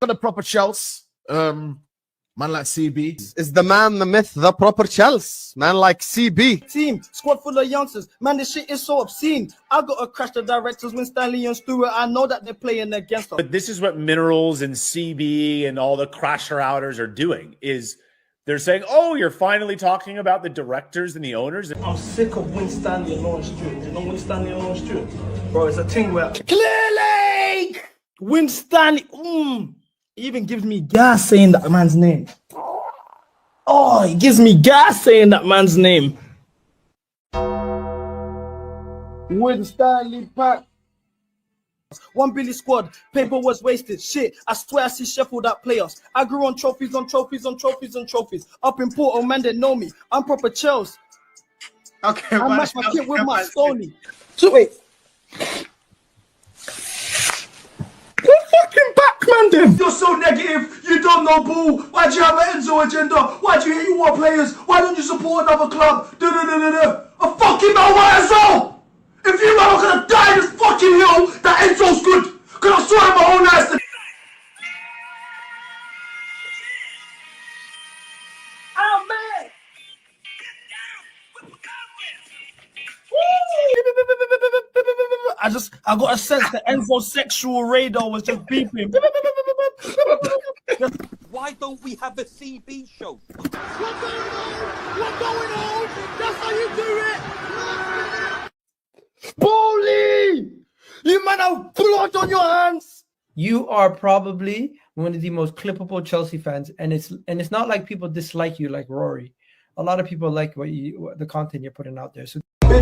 the proper Chelsea. Man like CB. Is the man, the myth, the proper Chelsea. Man like CB. Team, squad full of youngsters. Man, this shit is so obscene. I gotta crash the directors when Stanley and Stewart. I know that they're playing against us. But this is what Minerals and CB and all the crasher outers are doing, is they're saying, oh, you're finally talking about the directors and the owners. I'm sick of Win Stanley and Lawrence Stewart. You know Win Stanley and Lawrence Stewart? Bro, it's a thing where Clearly! Win Stanley, he even gives me gas saying that man's name. Oh, he gives me gas saying that man's name. Win Stanley Pack. 1 Billy squad, paper was wasted. Shit, I swear I see Sheffield at playoffs. I grew on trophies on trophies on trophies on trophies. Up in Porto, man, they know me. I'm proper Chelsea. Okay, I match my kit with my Sony. So wait. Fucking back, man, then. You're so negative, you don't know ball. Why do you have an Enzo agenda? Why do you hate you want players? Why don't you support another club? I fucking know why as well! If you are gonna die in this fucking hill, that Enzo's good! Cause I saw it my own eyes. Oh, man! I got a sense the Enzo sexual radar was just beeping. Why don't we have a CB show? What's going on? That's how you do it! Bully! You man have blood on your hands! You are probably one of the most clippable Chelsea fans, and it's not like people dislike you like Rory. A lot of people like the content you're putting out there. So Hey,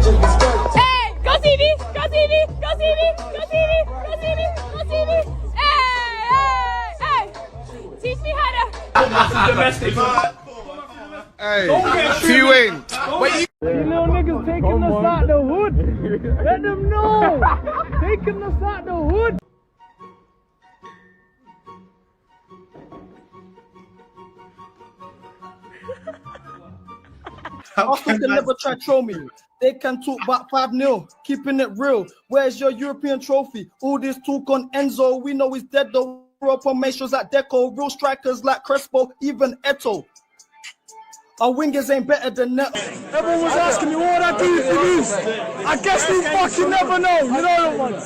go CB! Go CB! Go CB! Go CB! Go CB! Go CB! Hey! Teach me how to... Domestic. Hey, T-Wayne. You little niggas taking us out the hood. Let them know. Taking us out the hood. Arsenal can never try to troll me. They can talk about 5-0, keeping it real. Where's your European trophy? All this talk on Enzo, we know he's dead though. Europa maestros like Deco, real strikers like Crespo, even Eto. Our wingers ain't better than Neto. Everyone was asking me what I do for these. I guess we fucking never know. You know the ones.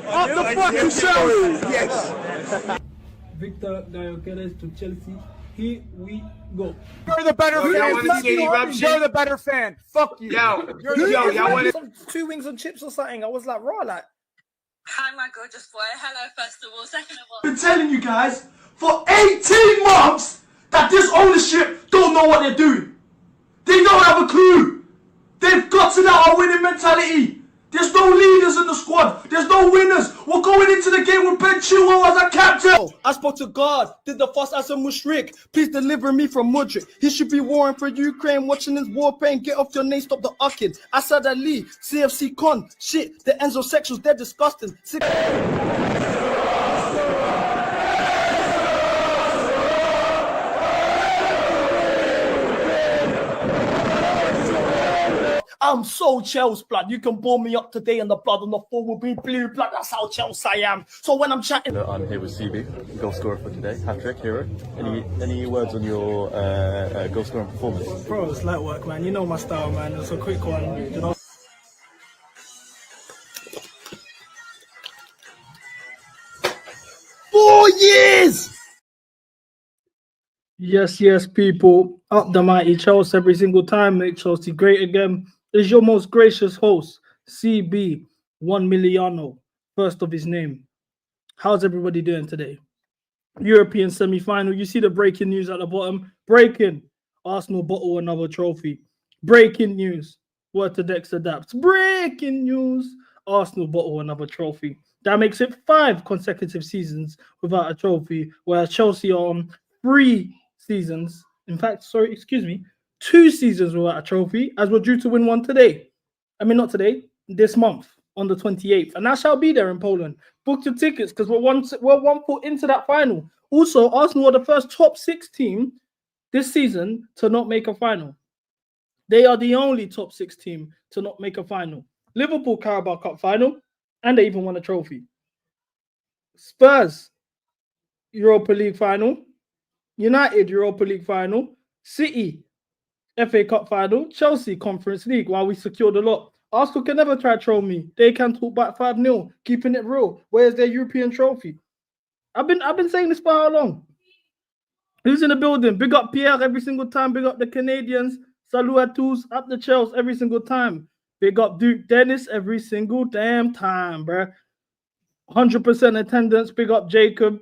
Up the fucking shelf. Yes. Victor Djugardens to Chelsea. Here we go. You're the better fan. You're the better fan. Fuck you. Y'all wanted some 2 wings and chips or something. I was like, raw, like. Hi, my gorgeous boy. Hello, first of all. Second of all... I've been telling you guys for 18 months that this ownership don't know what they're doing. They don't have a clue. They've got to that winning mentality. There's no leaders in the squad. There's no winners. We're going into the game with Ben Chilwell as a captain. I spoke to God, did the fuss as a mushrik. Please deliver me from Mudrik. He should be warring for Ukraine, watching his war pain. Get off your name, stop the ucking. Asad Ali, CFC Con. Shit, the Enzo sexuals, they're disgusting. I'm so Chelsea blood. You can bore me up today and the blood on the floor will be blue blood. That's how Chelsea I am. So when I'm chatting... I'm here with CB, goal scorer for today, hat-trick hero. Any words on your goal scoring performance? Bro, it's light work, man. You know my style, man. It's a quick one, you know. Yes, people. Up the mighty Chelsea every single time. Make Chelsea great again. Is your most gracious host, CB1MILLI, first of his name. How's everybody doing today? European semi-final. You see the breaking news at the bottom. Breaking. Arsenal bottle another trophy. Breaking news. Word to Dex adapts. Breaking news. Arsenal bottle another trophy. That makes it 5 consecutive seasons without a trophy, whereas Chelsea are on 3 seasons. In fact, 2 seasons without a trophy, as we're due to win one today. I mean, not today, this month on the 28th. And I shall be there in Poland. Book your tickets because we're one foot into that final. Also, Arsenal are the first top 6 team this season to not make a final. They are the only top 6 team to not make a final. Liverpool Carabao Cup final, and they even won a trophy. Spurs, Europa League final. United Europa League final. City FA Cup final. Chelsea Conference League. While we secured a lot. Arsenal can never try to troll me. They can talk back 5-0, keeping it real. Where's their European trophy? I've been saying this for how long? Who's in the building? Big up Pierre every single time. Big up the Canadians. Salut à tous. Up the Chels every single time. Big up Dennis every single damn time, bruh. 100% attendance. Big up Jacob.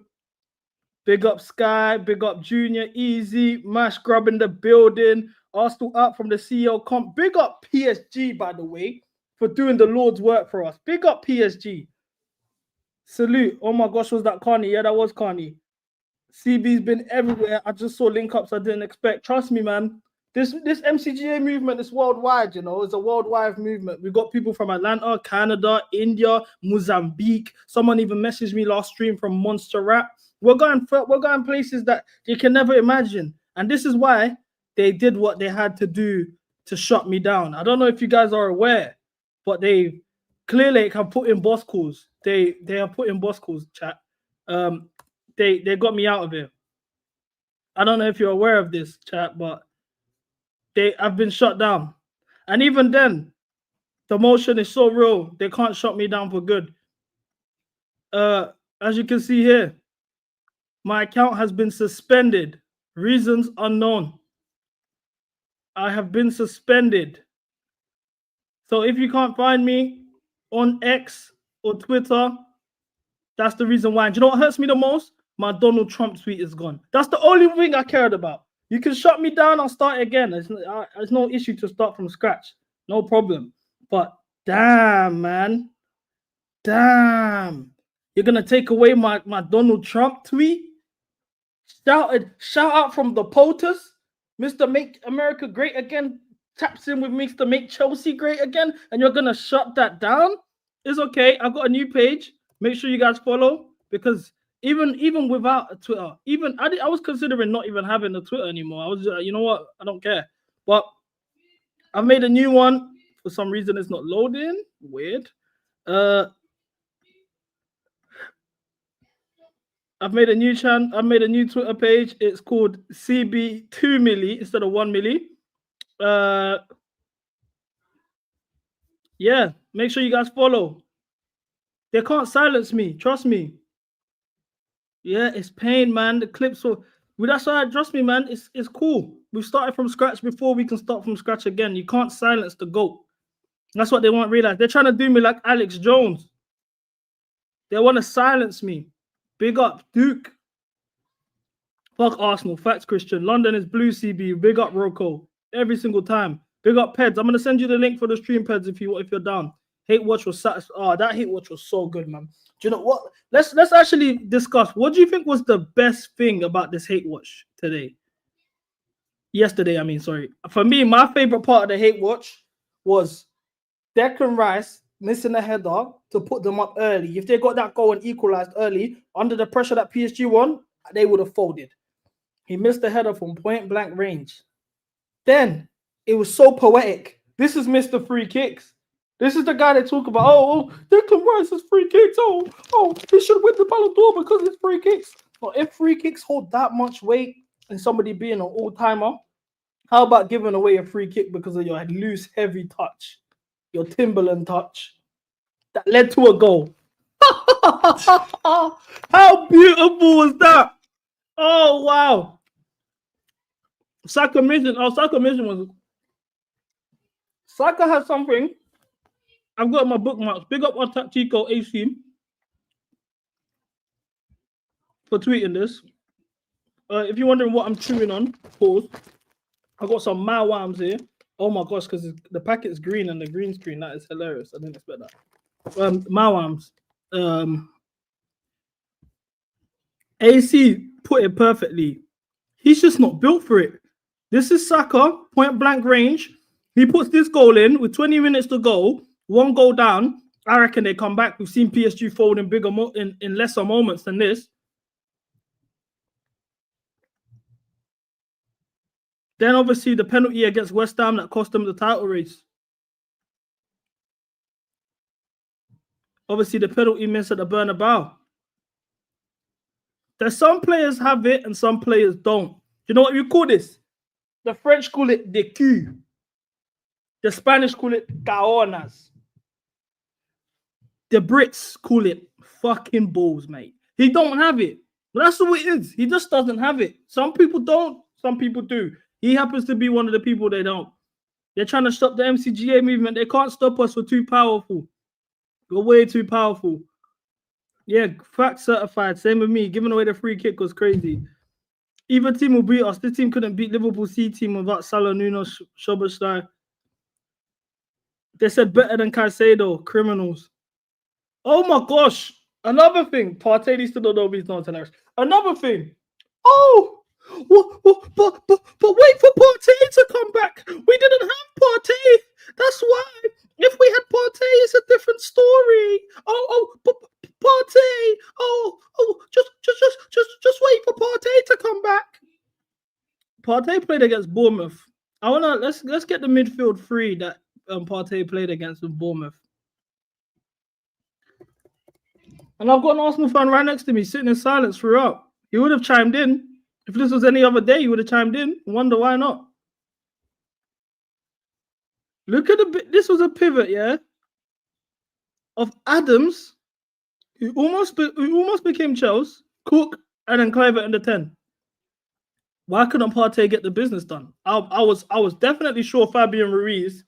Big up Sky. Big up Junior. Easy. Mash Grub in the building. Arsenal up from the CEO comp. Big up PSG, by the way, for doing the Lord's work for us. Big up PSG. Salute. Oh my gosh, was that Carney? Yeah, that was Carney. CB's been everywhere. I just saw link-ups I didn't expect. Trust me, man. This MCGA movement is worldwide, you know. It's a worldwide movement. We got people from Atlanta, Canada, India, Mozambique. Someone even messaged me last stream from Montserrat. We're going places that you can never imagine. And this is why they did what they had to do to shut me down. I don't know if you guys are aware, but they clearly have put in boss calls. They have put in boss calls, chat. They got me out of here. I don't know if you're aware of this, chat, but I've been shut down. And even then, the motion is so real, they can't shut me down for good. As you can see here, my account has been suspended. Reasons unknown. I have been suspended. So if you can't find me on X or Twitter, that's the reason why. Do you know what hurts me the most? My Donald Trump tweet is gone. That's the only thing I cared about. You can shut me down, I'll start again. There's no issue to start from scratch. No problem. But damn, man. Damn. You're going to take away my Donald Trump tweet? Shout out from the POTUS. Mr. Make America Great Again taps in with Mr. Make Chelsea Great Again, and you're going to shut that down? It's okay. I've got a new page. Make sure you guys follow, because even without a Twitter, I was considering not even having a Twitter anymore. I was, you know what? I don't care. But I've made a new one. For some reason, it's not loading. Weird. I've made a new channel. I've made a new Twitter page. It's called CB2MILLI instead of 1 milli. Yeah, make sure you guys follow. They can't silence me. Trust me. Yeah, it's pain, man. The clips will. Well, that's why. Trust me, man. It's cool. We started from scratch before we can start from scratch again. You can't silence the GOAT. That's what they won't realize. They're trying to do me like Alex Jones. They want to silence me. Big up Duke. Fuck Arsenal. Facts, Christian. London is blue, CB. Big up Rocco. Every single time. Big up Peds. I'm gonna send you the link for the stream, Peds, if you're down. Hate watch was that hate watch was so good, man. Do you know what? Let's actually discuss. What do you think was the best thing about this hate watch today? Yesterday, I mean, sorry. For me, my favorite part of the hate watch was Declan Rice missing a header to put them up early. If they got that goal and equalized early, under the pressure that PSG won, they would have folded. He missed the header from point blank range. Then it was so poetic. This is Mr. Free Kicks. This is the guy they talk about. Oh, Declan Rice's free kicks. Oh, he should win the Ballon d'Or because it's free kicks. But if free kicks hold that much weight and somebody being an all-timer, how about giving away a free kick because of your loose, heavy touch, your Timberland touch that led to a goal? How beautiful was that? Oh, wow. Saka mentioned was Saka has something. I've got my bookmarks. Big up on Tactico AC for tweeting this. If you're wondering what I'm chewing on, pause. I got some Mawams here. Oh my gosh, because the packet is green and the green screen. That is hilarious. I didn't expect that. Mawams. AC put it perfectly. He's just not built for it. This is Saka, point blank range. He puts this goal in with 20 minutes to go. One goal down. I reckon they come back. We've seen PSG fold in bigger in lesser moments than this. Then obviously the penalty against West Ham that cost them the title race. Obviously the penalty miss at the Bernabeu. There's some players have it and some players don't. You know what you call this? The French call it the cul. The Spanish call it caonas. The Brits call it fucking balls, mate. He don't have it. That's what it is. He just doesn't have it. Some people don't. Some people do. He happens to be one of the people they don't. They're trying to stop the MCGA movement. They can't stop us. We're too powerful. We're way too powerful. Yeah, fact certified. Same with me. Giving away the free kick was crazy. Either team will beat us. This team couldn't beat Liverpool C team without Salah, Nuno, Szoboszlai. They said better than Caicedo. Criminals. Oh my gosh. Another thing. Partey needs to know he's not hilarious. Another thing. Oh, but wait for Partey to come back. We didn't have Partey. That's why. If we had Partey, it's a different story. But Partey. Just wait for Partey to come back. Partey played against Bournemouth. Let's get the midfield free that Partey played against with Bournemouth. And I've got an Arsenal fan right next to me, sitting in silence throughout. He would have chimed in. If this was any other day, he would have chimed in. Wonder why not. Look at this was a pivot, yeah, of Adams, who almost became Chelsea, Cook, and then Kluivert in the 10. Why couldn't Partey get the business done? I was definitely sure Fabian Ruiz,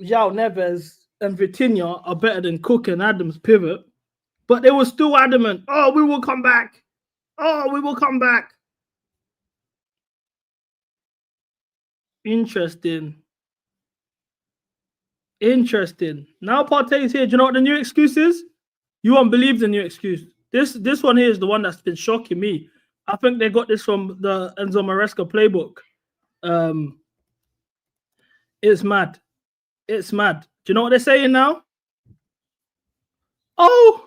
João Neves, and Vitinha are better than Cook and Adams pivot. But they were still adamant. Oh, we will come back. Oh, we will come back. Interesting. Now Partey is here. Do you know what the new excuse is? You won't believe the new excuse. This one here is the one that's been shocking me. I think they got this from the Enzo Maresca playbook. It's mad. It's mad. Do you know what they're saying now? Oh,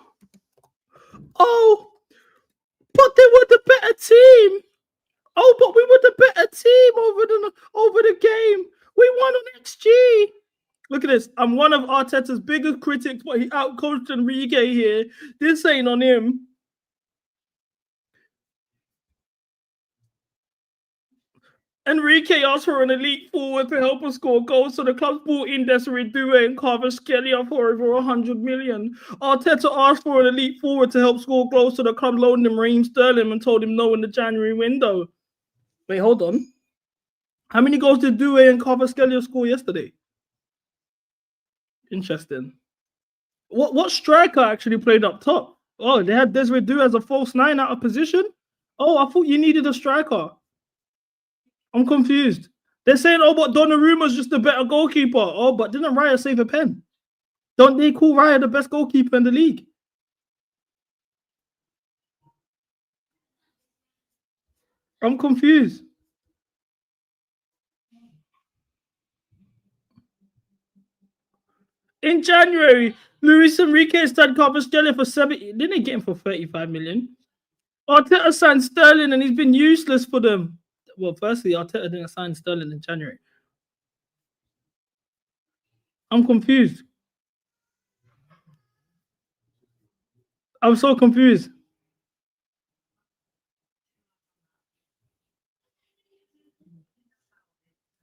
but they were the better team. Oh, but we were the better team over the game. We won on XG. Look at this. I'm one of Arteta's biggest critics, but he outcoached Enrique here. This ain't on him. Enrique asked for an elite forward to help us score goals, so the club brought in Desiree Doué and Kvaratskhelia for over 100 million. Arteta asked for an elite forward to help score goals, so the club loaned him Raheem Sterling and told him no in the January window. Wait, hold on. How many goals did Doué and Kvaratskhelia score yesterday? Interesting. What striker actually played up top? Oh, they had Desiree Doué as a false 9 out of position? Oh, I thought you needed a striker. I'm confused. They're saying, oh, but Donnarumma's just a better goalkeeper. Oh, but didn't Raya save a pen? Don't they call Raya the best goalkeeper in the league? I'm confused. In January, Luis Enrique signed Kvaratskhelia for 70. Didn't they get him for 35 million? Arteta signed Sterling and he's been useless for them. Well, firstly, Arteta didn't sign Sterling in January. I'm confused. I'm so confused.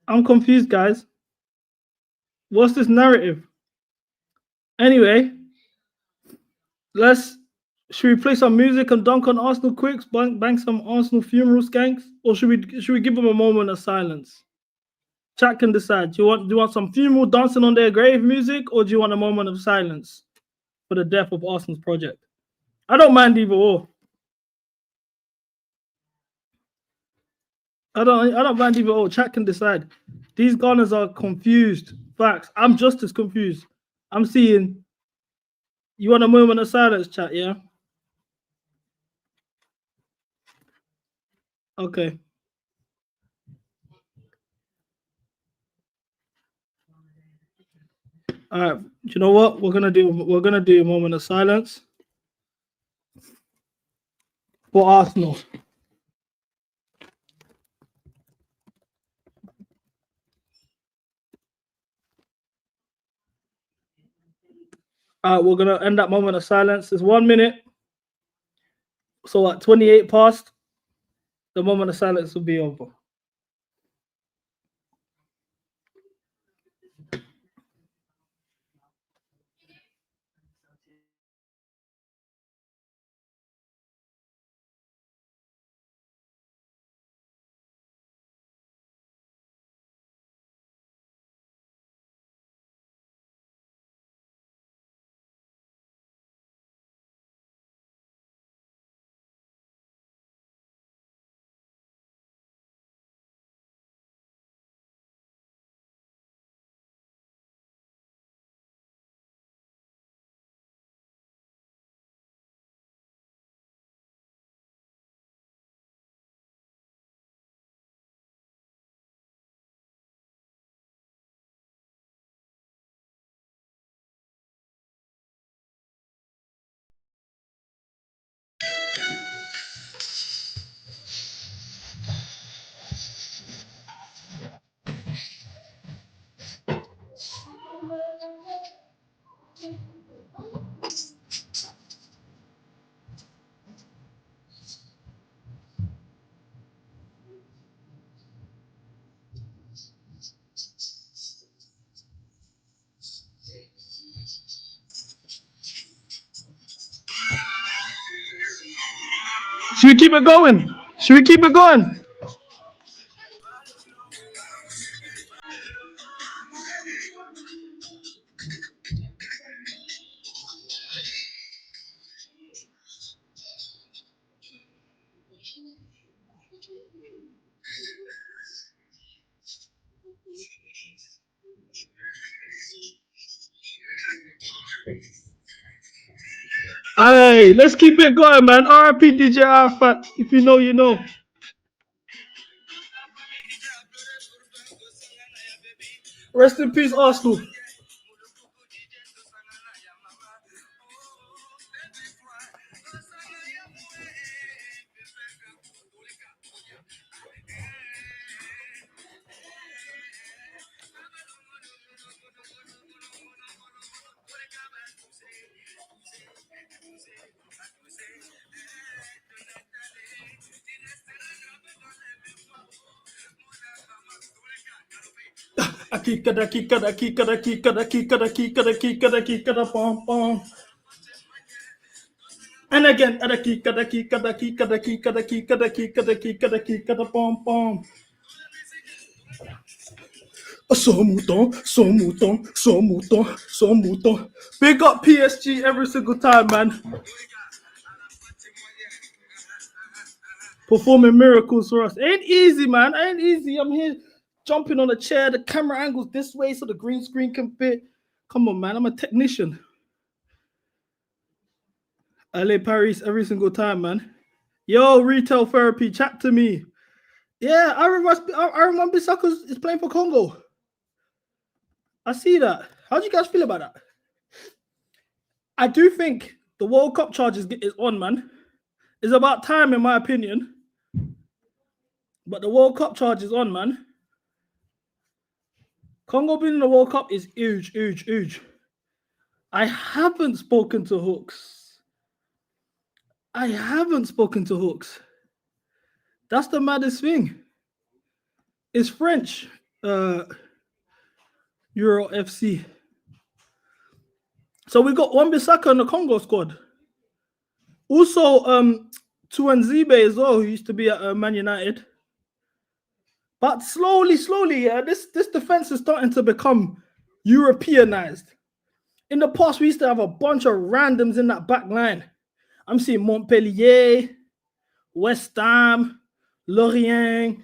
I'm confused, guys. What's this narrative? Anyway, should we play some music and dunk on Arsenal quicks, bang some Arsenal funeral skanks, or should we give them a moment of silence? Chat can decide. Do you want some funeral dancing on their grave music, or do you want a moment of silence for the death of Arsenal's project? I don't mind either or. I don't mind either or. Chat can decide. These Gunners are confused. Facts. I'm just as confused. I'm seeing. You want a moment of silence, chat? Yeah. Okay. All right. Do you know what we're gonna do? We're gonna do a moment of silence for Arsenal. All right, we're gonna end that moment of silence. It's 1 minute So at 28 past, the moment of silence will be over. Should we keep it going? Should we keep it going? Hey, let's keep it going, man. RIP DJ Arafat. If you know, you know. Rest in peace, Arsenal. And again, so mouton. Big up PSG every single time, man. Performing miracles for us. Ain't easy, man. Ain't easy. I'm here jumping on a chair. The camera angles this way so the green screen can fit. Come on, man. I'm a technician. LA Paris every single time, man. Yo, retail therapy, chat to me. Yeah, I remember Bissaka is playing for Congo. I see that. How do you guys feel about that? I do think the World Cup charge is on, man. It's about time, in my opinion. But the World Cup charge is on, man. Congo being in the World Cup is huge, huge, huge. I haven't spoken to Hooks. That's the maddest thing. It's French. Euro FC. So we got Wan-Bissaka in the Congo squad. Also, Tuanzebe as well, who used to be at Man United. But slowly, yeah, this defense is starting to become Europeanized. In the past, we used to have a bunch of randoms in that back line. I'm seeing Montpellier, West Ham, Lorient,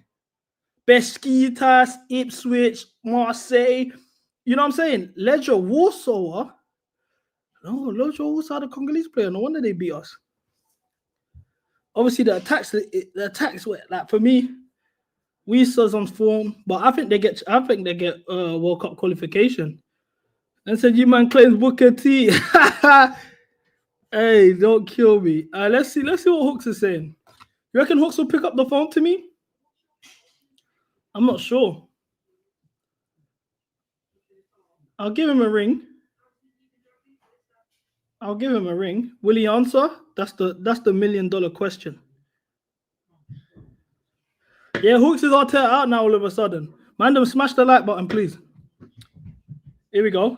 Besiktas, Ipswich, Marseille. You know what I'm saying? Legia Warsaw. No, Legia Warsaw, the Congolese player. No wonder they beat us. Obviously, the attacks were like, for me, we saw on form, but I think they get World Cup qualification. And said, you man claims Booker T. Hey, don't kill me. Let's see what Hooks is saying. You reckon Hooks will pick up the phone to me? I'm not sure. I'll give him a ring. I'll give him a ring. Will he answer? That's the $1 million question. Yeah, Hooks is Arteta out now all of a sudden. Man, smash the like button, please. Here we go.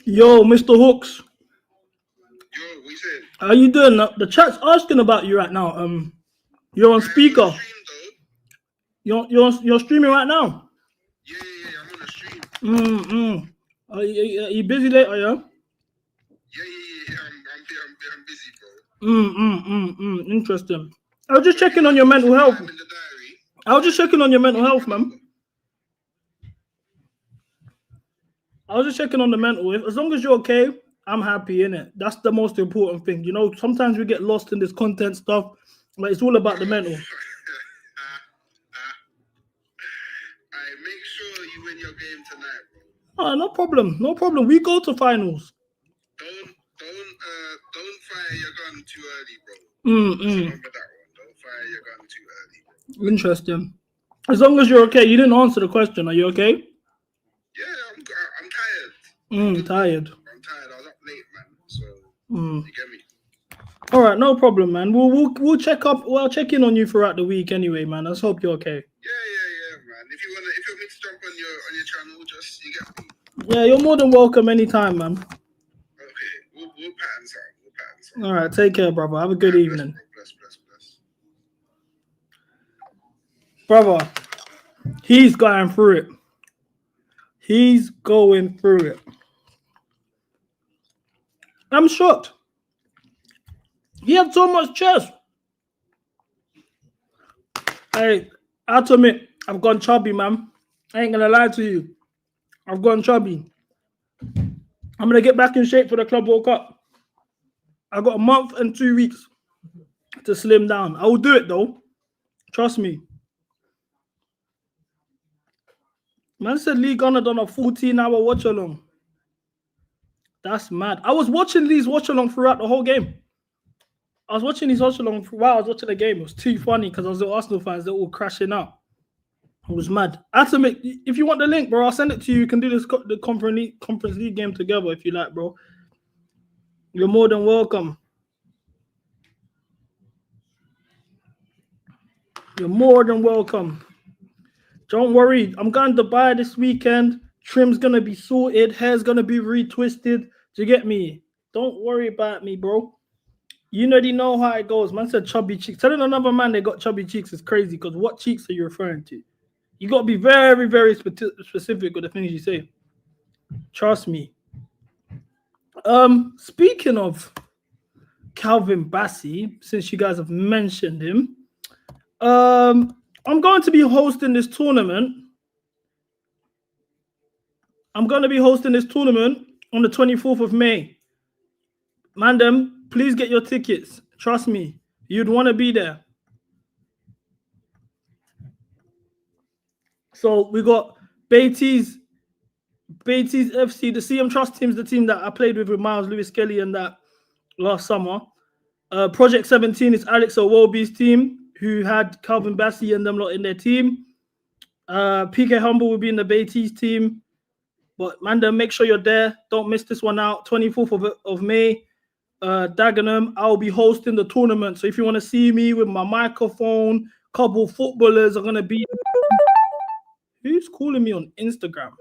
Yo, Mr. Hooks. Yo, what you saying? How you doing? The chat's asking about you right now. You're on speaker. You're streaming right now. Yeah, I'm on the stream. Are you busy later? Yeah. Yeah. I'm busy, bro. Interesting. I was just checking on your mental health. I'm in the diary. I was just checking on your mental health, man. I was just checking on the mental. As long as you're okay, I'm happy, innit? That's the most important thing. You know, sometimes we get lost in this content stuff, but it's all about the mental. Alright, make sure you win your game tonight, bro. Oh, no problem. No problem. We go to finals. Don't fire your gun too early, bro. Remember that one. Don't fire your gun too early, bro. Interesting. As long as you're okay. You didn't answer the question. Are you okay? Yeah, I'm tired. Tired. I'm tired. I was up late, man. So you get me. All right, no problem, man. We'll check up. Well, I'll check in on you throughout the week anyway, man. Let's hope you're okay. Yeah, man. If you want me to jump on your channel, just you get me. Yeah, you're more than welcome anytime, man. Okay, we'll pattern something. All right, take care, brother. Have a good evening. Bless. Brother, he's going through it. He's going through it. I'm shocked. He had so much chest. Hey, I have to admit, I've gone chubby, man. I ain't gonna lie to you. I've gone chubby. I'm gonna get back in shape for the Club World Cup. I got a month and 2 weeks to slim down. I will do it though. Trust me. Man said Lee Gunner done a 14-hour watch along. That's mad. I was watching Lee's watch along throughout the whole game. I was watching his watch along while I was watching the game. It was too funny because I was the Arsenal fans. They're all crashing out. It was mad. If you want the link, bro, I'll send it to you. You can do the Conference League game together if you like, bro. You're more than welcome. You're more than welcome. Don't worry. I'm going to Dubai this weekend. Trim's going to be sorted. Hair's going to be retwisted. Do you get me? Don't worry about me, bro. You already know how it goes. Man said chubby cheeks. Telling another man they got chubby cheeks is crazy because what cheeks are you referring to? You got to be very, very specific with the things you say. Trust me. Speaking of Calvin Bassey, since you guys have mentioned him, I'm going to be hosting this tournament. I'm going to be hosting this tournament on the 24th of May. Mandem, please get your tickets. Trust me, you'd want to be there. So we got Beatty's FC, the CM Trust team's the team that I played with Miles Lewis Kelly and that last summer. Project 17 is Alex Owobi's team, who had Calvin Bassey and them lot in their team. PK Humble will be in the Beatty's team. But Manda, make sure you're there. Don't miss this one out. 24th of May. Dagenham, I'll be hosting the tournament. So if you want to see me with my microphone, couple footballers are going to be... Who's calling me on Instagram?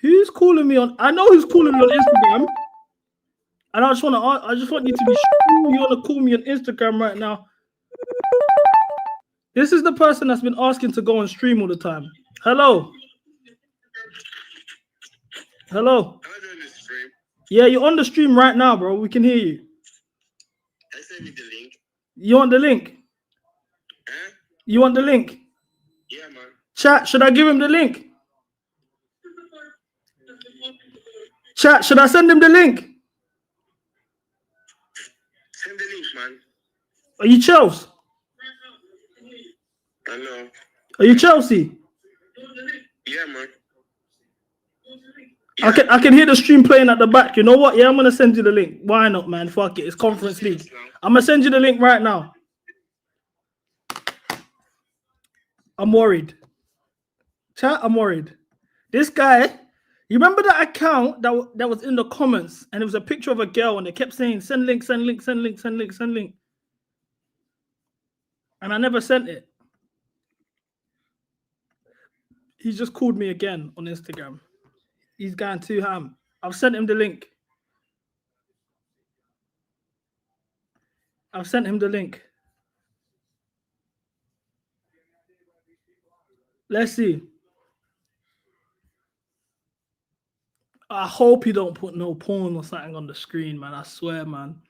Who's calling me on... I know who's calling me on Instagram. And I just want you to be sure you want to call me on Instagram right now. This is the person that's been asking to go on stream all the time. Hello. Hello. Am I doing this stream? Yeah, you're on the stream right now, bro. We can hear you. I send you the link. You want the link? Huh? You want the link? Yeah, man. Chat, should I give him the link? Chat, should I send him the link? Send the link, man. Are you Chelsea? I know. Are you Chelsea? Yeah, man. I can hear the stream playing at the back. You know what? Yeah, I'm gonna send you the link. Why not, man? Fuck it. It's Conference League. I'm gonna send you the link right now. I'm worried. Chat, I'm worried. This guy, you remember that account that was in the comments and it was a picture of a girl and they kept saying send link, send link, send link, send link, send link. And I never sent it. He just called me again on Instagram. He's going too ham. I've sent him the link. I've sent him the link. Let's see. I hope you don't put no porn or something on the screen, man. I swear, man.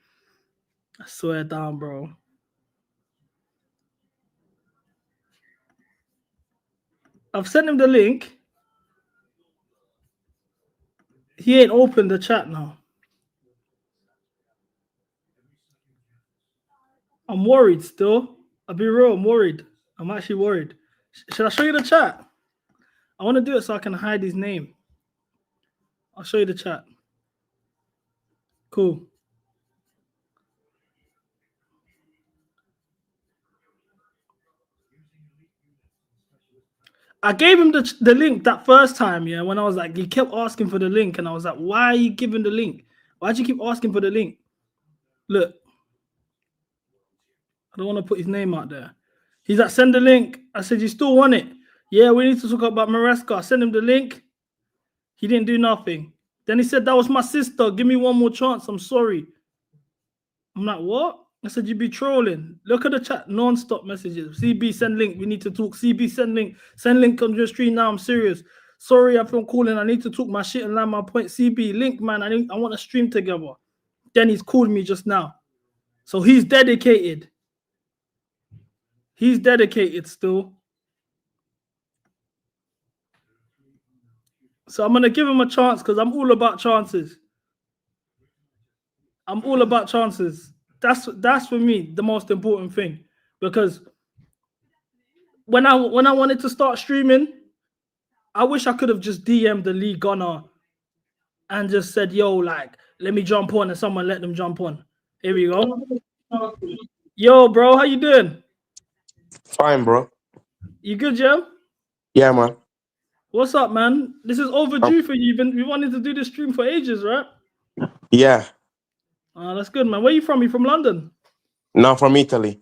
I swear down, bro. I've sent him the link. He ain't opened the chat now. I'm worried still. I'll be real, I'm worried. I'm actually worried. Should I show you the chat? I want to do it so I can hide his name. I'll show you the chat. Cool. I gave him the link that first time, yeah, when I was like, he kept asking for the link, and I was like, why are you giving the link? Why'd you keep asking for the link? Look. I don't want to put his name out there. He's like, send the link. I said, you still want it? Yeah, we need to talk about Maresca. I sent him the link. He didn't do nothing. Then he said, that was my sister. Give me one more chance. I'm sorry. I'm like, what? I said, you be trolling. Look at the chat. Non-stop messages. CB, send link. We need to talk. CB, send link. Send link on your stream now. I'm serious. Sorry, I'm from calling. I need to talk my shit and land my point. CB, link, man. I want to stream together. Then he's called me just now. So he's dedicated. He's dedicated still. So I'm going to give him a chance because I'm all about chances. I'm all about chances. That's for me the most important thing, because when I wanted to start streaming, I wish I could have just DM'd the league gunner and just said, yo, like, let me jump on, and someone let them jump on. Here we go. Yo, bro, how you doing? Fine, bro. You good, Jim? Yeah, man. What's up, man? This is overdue for you. We wanted to do this stream for ages, right? Yeah. That's good, man. Where you from? You from London? No, from Italy.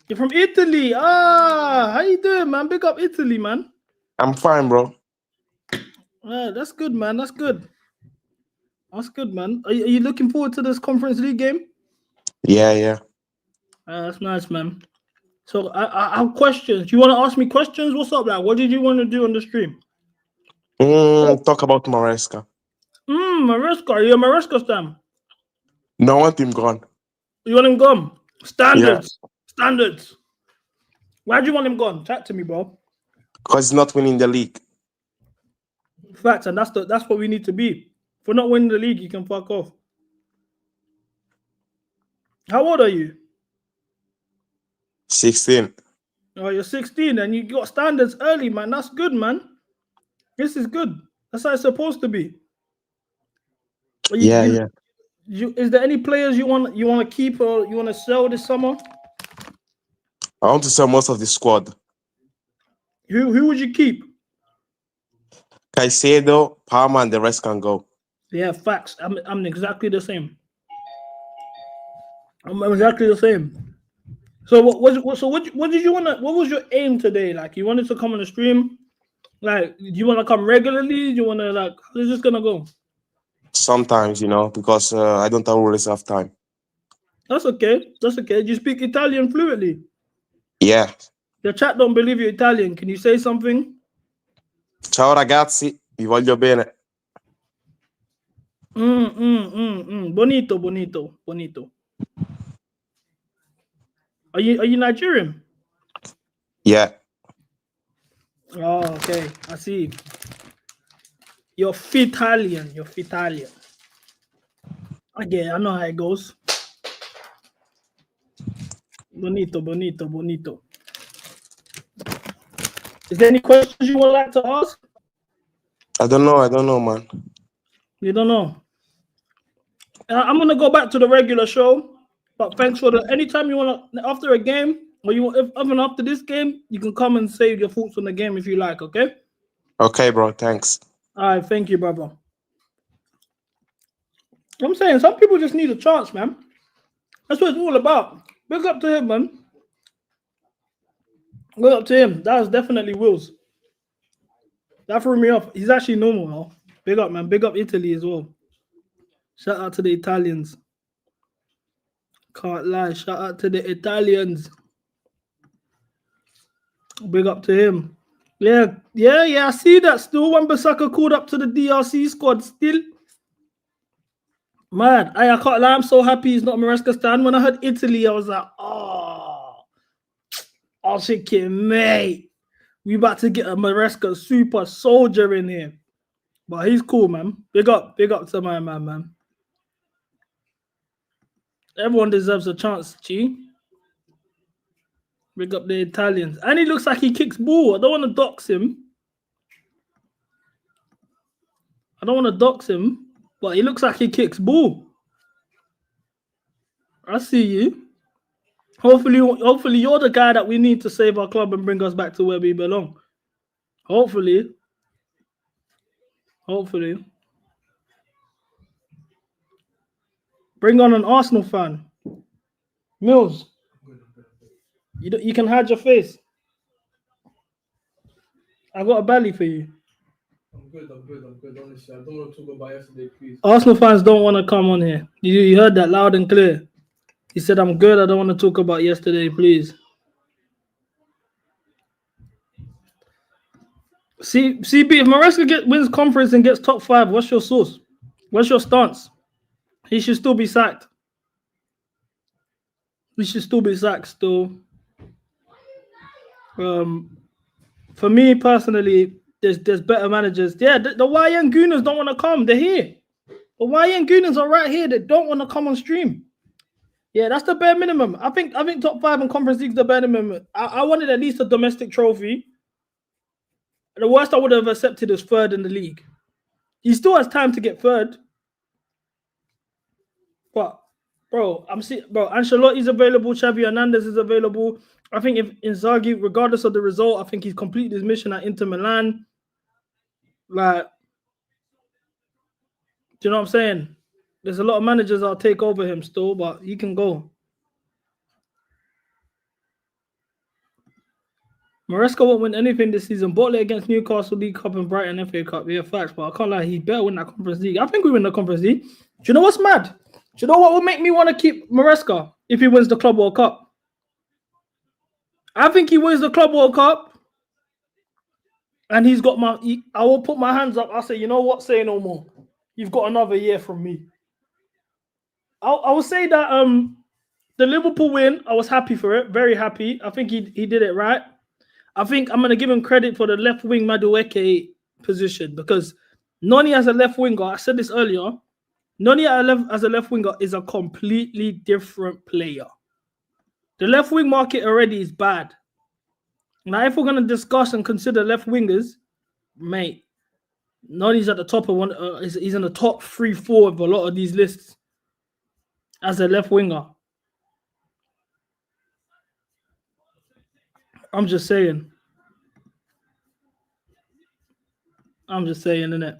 You're from Italy. How you doing, man? Big up Italy, man. I'm fine, bro. That's good, man. That's good. That's good, man. Are you looking forward to this Conference League game? Yeah. That's nice, man. So I have questions. You want to ask me questions? What's up, like? What did you want to do on the stream? Talk about Maresca. Maresca. Are you a Maresca stan? No, I want him gone. You want him gone? Standards. Yeah. Standards. Why do you want him gone? Chat to me, bro. Because he's not winning the league. Facts, and that's what we need to be. If we're not winning the league, you can fuck off. How old are you? 16. Oh, you're 16 and you got standards early, man. That's good, man. This is good. That's how it's supposed to be. Yeah. Is there any players you want to keep or you want to sell this summer? I want to sell most of the squad. Who would you keep? Caicedo, Palma, and the rest can go. Yeah, facts. I'm exactly the same. I'm exactly the same. So what did you want to? What was your aim today? Like, you wanted to come on the stream? Like, do you want to come regularly? Do you want to, like, how is this gonna go? Sometimes, because I don't always have time. That's okay. That's okay. Do you speak Italian fluently? Yeah. The chat don't believe you're Italian. Can you say something? Ciao ragazzi, vi voglio bene. Bonito. Are you Nigerian? Yeah. Oh, okay. I see. You're Fitalian. Okay, I know how it goes. Bonito. Is there any questions you would like to ask? I don't know, man. You don't know? I'm going to go back to the regular show, but thanks for anytime you want to, after a game, Or even after this game, you can come and say your thoughts on the game if you like, okay? Okay, bro. Thanks. All right, thank you, brother. I'm saying some people just need a chance, man. That's what it's all about. Big up to him, man. Big up to him. That was definitely Will's. That threw me off. He's actually normal now. Big up, man. Big up Italy as well. Shout out to the Italians. Can't lie. Shout out to the Italians. Big up to him. Yeah. I see that still. Wan-Bissaka called up to the DRC squad still. Man, I can't lie. I'm so happy he's not Maresca stand. When I heard Italy, I was like, oh shit, mate. We about to get a Maresca super soldier in here. But he's cool, man. Big up to my man. Everyone deserves a chance, G. Big up the Italians. And he looks like he kicks ball. I don't want to dox him. But he looks like he kicks ball. I see you. Hopefully you're the guy that we need to save our club and bring us back to where we belong. Hopefully. Bring on an Arsenal fan. Mills. You can hide your face. I got a belly for you. I'm good. Honestly, I don't want to talk about yesterday, please. Arsenal fans don't want to come on here. You heard that loud and clear. He said, I'm good. I don't want to talk about yesterday, please. CB, if Maresca wins conference and gets top 5, what's your source? What's your stance? He should still be sacked. Still. For me personally, there's better managers. Yeah, the YN Gooners don't want to come. They're here. The YN Gooners are right here. They don't want to come on stream. Yeah, that's the bare minimum. I think top 5 in Conference League is the bare minimum. I wanted at least a domestic trophy. The worst I would have accepted is 3rd in the league. He still has time to get 3rd. But, Ancelotti's available. Xavi Hernandez is available. I think if Inzaghi, regardless of the result, I think he's completed his mission at Inter Milan. Like, do you know what I'm saying? There's a lot of managers that'll take over him still, but he can go. Maresca won't win anything this season. Botley against Newcastle, League Cup and Brighton FA Cup. Yeah, facts, but I can't lie. He better win that Conference League. I think we win the Conference League. Do you know what's mad? Do you know what will make me want to keep Maresca if he wins the Club World Cup? I think he wins the Club World Cup and he's got I will put my hands up. I'll say, you know what? Say no more. You've got another year from me. I will say that the Liverpool win, I was happy for it. Very happy. I think he did it right. I think I'm going to give him credit for the left wing Madueke position because Noni as a left winger, I said this earlier, Noni as a left winger is a completely different player. The left wing market already is bad. Now, if we're going to discuss and consider left wingers, mate, Noni's at the top of one. He's in the top 3-4 of a lot of these lists as a left winger. I'm just saying, innit?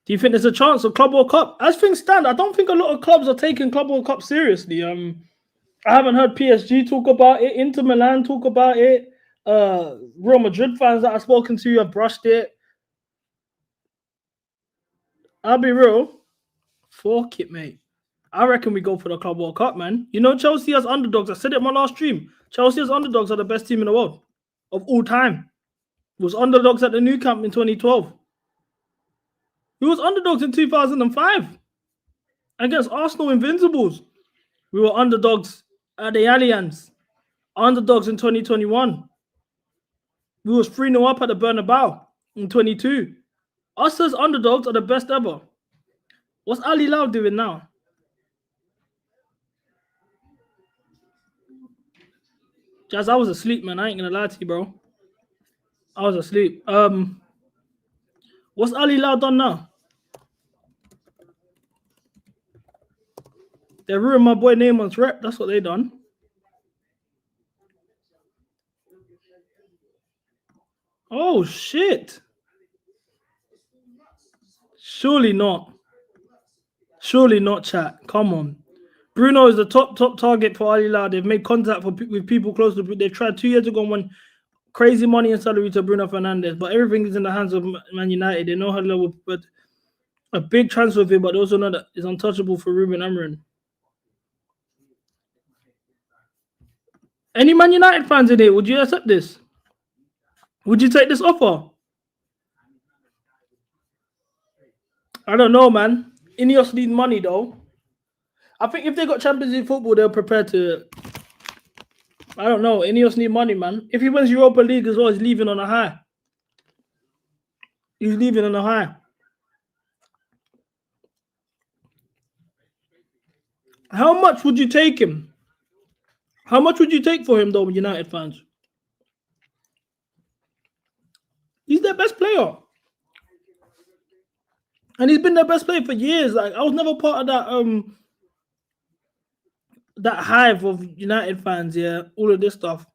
Do you think there's a chance of Club World Cup? As things stand, I don't think a lot of clubs are taking Club World Cup seriously. I haven't heard PSG talk about it, Inter Milan talk about it. Real Madrid fans that I've spoken to have brushed it. I'll be real. Fuck it, mate. I reckon we go for the Club World Cup, man. You know, Chelsea as underdogs. I said it in my last stream. Chelsea as underdogs are the best team in the world of all time. It was underdogs at the Nou Camp in 2012. It was underdogs in 2005 against Arsenal Invincibles. We were underdogs at the Allianz. Underdogs in 2021. We was 3-0 up at the Bernabeu in 22. Us as underdogs are the best ever. What's Al Hilal doing now? Jazz, I was asleep, man. I ain't gonna lie to you, bro. I was asleep. What's Al Hilal done now? They ruined my boy Neyman's rep. That's what they done. Oh shit! Surely not. Surely not, chat. Come on. Bruno is the top target for Al Hilal. They've made contact with people close to. They've tried 2 years ago and won crazy money and salary to Bruno Fernandes, but everything is in the hands of Man United. They know how to put a big transfer fee, but they also know that it's untouchable for Ruben Amorim. Any Man United fans in here, would you accept this? Would you take this offer? I don't know, man. Ineos need money, though. I think if they got Champions League football, they're prepared to. I don't know. Ineos need money, man. If he wins Europa League as well, he's leaving on a high. He's leaving on a high. How much would you take him? How much would you take for him, though, United fans? He's their best player. And he's been their best player for years. Like, I was never part of that hive of United fans, yeah, all of this stuff.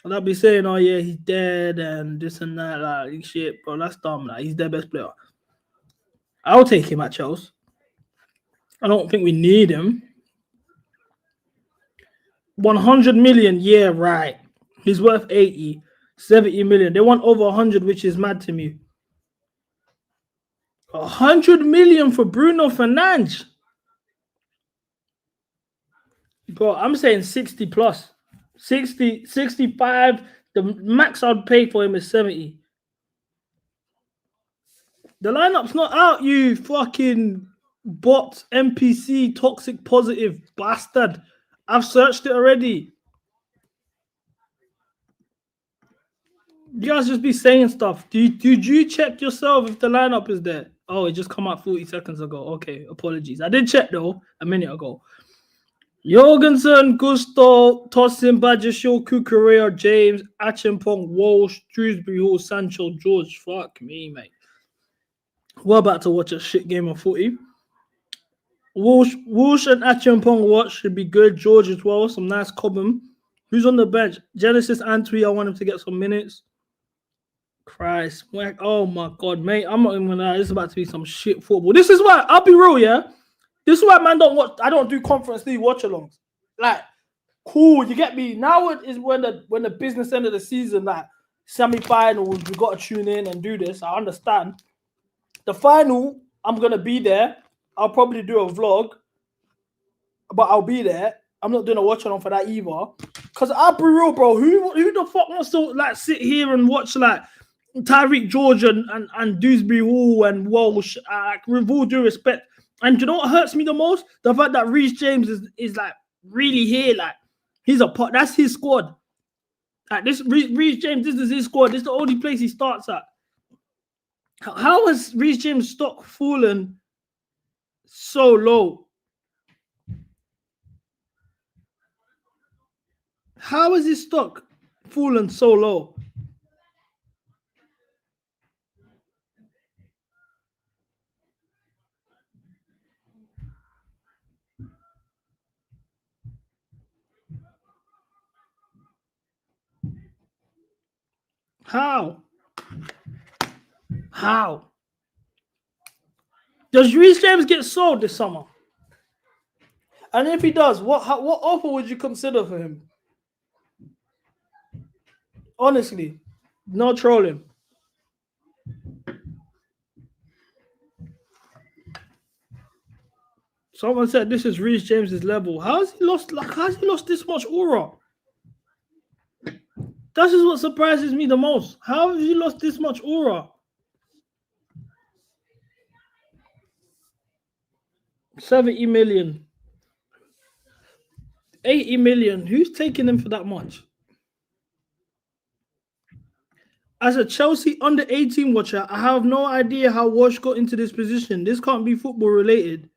And I'll be saying, oh yeah, he's dead and this and that, like shit, bro. That's dumb. Like, he's their best player. I'll take him at Chelsea. I don't think we need him. 100 million, yeah, right. He's worth 80, 70 million. They want over 100, which is mad to me. 100 million for Bruno Fernandes. Bro, I'm saying 60 plus. 60, 65. The max I'd pay for him is 70. The lineup's not out, you fucking bot, NPC, toxic positive bastard. I've searched it already. You guys just be saying stuff. Did you check yourself if the lineup is there? Oh, it just come out 40 seconds ago. Okay, apologies. I did check though a minute ago. Jorgensen, Gusto, Tosin, Bajashaw, Kukurea, James, Achimpong, Walsh, Shrewsbury Hall, Sancho, George. Fuck me, mate. We're about to watch a shit game of footy. Walsh and Achimpong watch should be good. George as well. Some nice Cobham. Who's on the bench? Genesis Antwi. I want him to get some minutes. Christ. Oh my God, mate. I'm not even gonna lie. This is about to be some shit football. This is why, I'll be real, yeah? This is why man I don't do Conference League watch-alongs. Like, cool, you get me? Now it is when the business end of the season, like semi-finals, we got to tune in and do this. I understand. The final, I'm going to be there. I'll probably do a vlog, but I'll be there. I'm not doing a watch-along for that either. Because I'll be real, bro. Who the fuck wants to like sit here and watch like Tyreek George and Dewsbury Hall and Walsh? With all due respect. And you know what hurts me the most? The fact that Reece James is like really here. Like, he's a part. That's his squad. Like, this Reece James, this is his squad. This is the only place he starts at. How has Reece James' stock fallen so low? How has his stock fallen so low? How? Does Reece James get sold this summer? And if he does, what offer would you consider for him? Honestly, no trolling. Someone said this is Reece James's level. How has he lost this much aura? That is what surprises me the most. How have you lost this much aura? 70 million. 80 million. Who's taking him for that much? As a Chelsea under 18 watcher, I have no idea how Walsh got into this position. This can't be football related.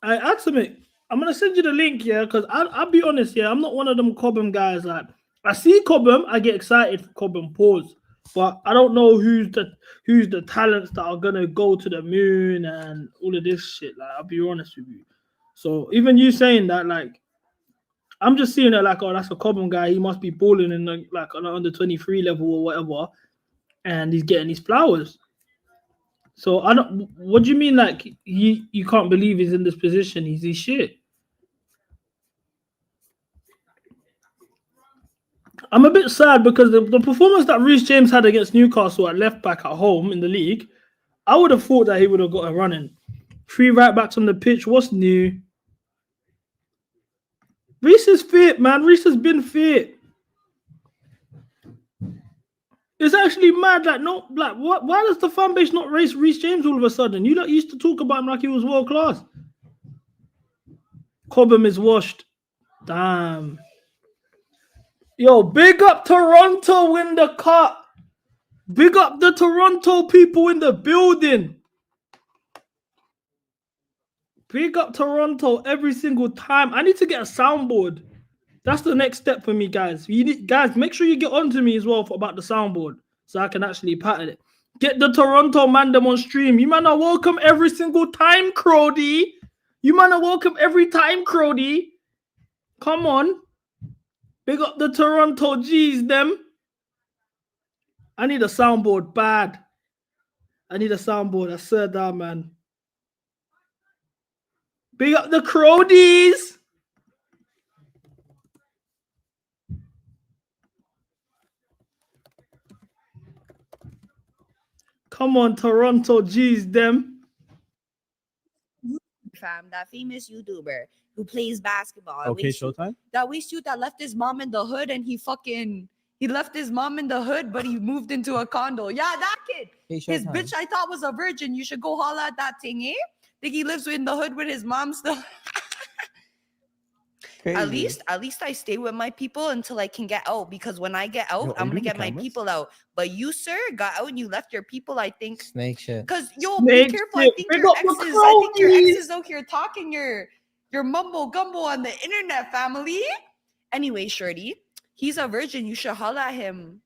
I asked him it. I'm going to send you the link, yeah, because I'll be honest, yeah, I'm not one of them Cobham guys. Like, I see Cobham, I get excited for Cobham, pause. But I don't know who's the talents that are going to go to the moon and all of this shit. Like, I'll be honest with you. So even you saying that, like, I'm just seeing it like, oh, that's a common guy. He must be balling in like on under 23 level or whatever, and he's getting his flowers. So I don't. What do you mean? Like you can't believe he's in this position? He's his shit. I'm a bit sad because the performance that Reece James had against Newcastle at left back at home in the league, I would have thought that he would have got a run in. 3 right backs on the pitch. What's new? Reece is fit, man. Reece has been fit. It's actually mad. Like, no, like, what? Why does the fan base not race Reece James all of a sudden? You lot used to talk about him like he was world class. Cobham is washed. Damn. Yo, big up Toronto in the cut. Big up the Toronto people in the building. Big up Toronto every single time. I need to get a soundboard. That's the next step for me, guys. Guys, make sure you get on to me as well about the soundboard so I can actually pattern it. Get the Toronto man them on stream. You man are welcome every single time, Crody. You man are welcome every time, Crody. Come on. Big up the Toronto G's, them. I need a soundboard bad. I need a soundboard. I said that, man. Big up the Crodies. Come on, Toronto G's, them. Fam, that famous YouTuber who plays basketball. Okay, Showtime? That waist suit that left his mom in the hood and he left his mom in the hood, but he moved into a condo. Yeah, that kid. Hey, His bitch I thought was a virgin. You should go holla at that thing, eh? Think he lives in the hood with his mom still. At least I stay with my people until I can get out, because when I get out, I'm gonna get my people out. But you, sir, got out and you left your people, I think. Snake shit. Because be Snake careful. shit. I think your ex is out here talking your mumbo gumbo on the internet, family. Anyway, shorty, he's a virgin. You should holla at him.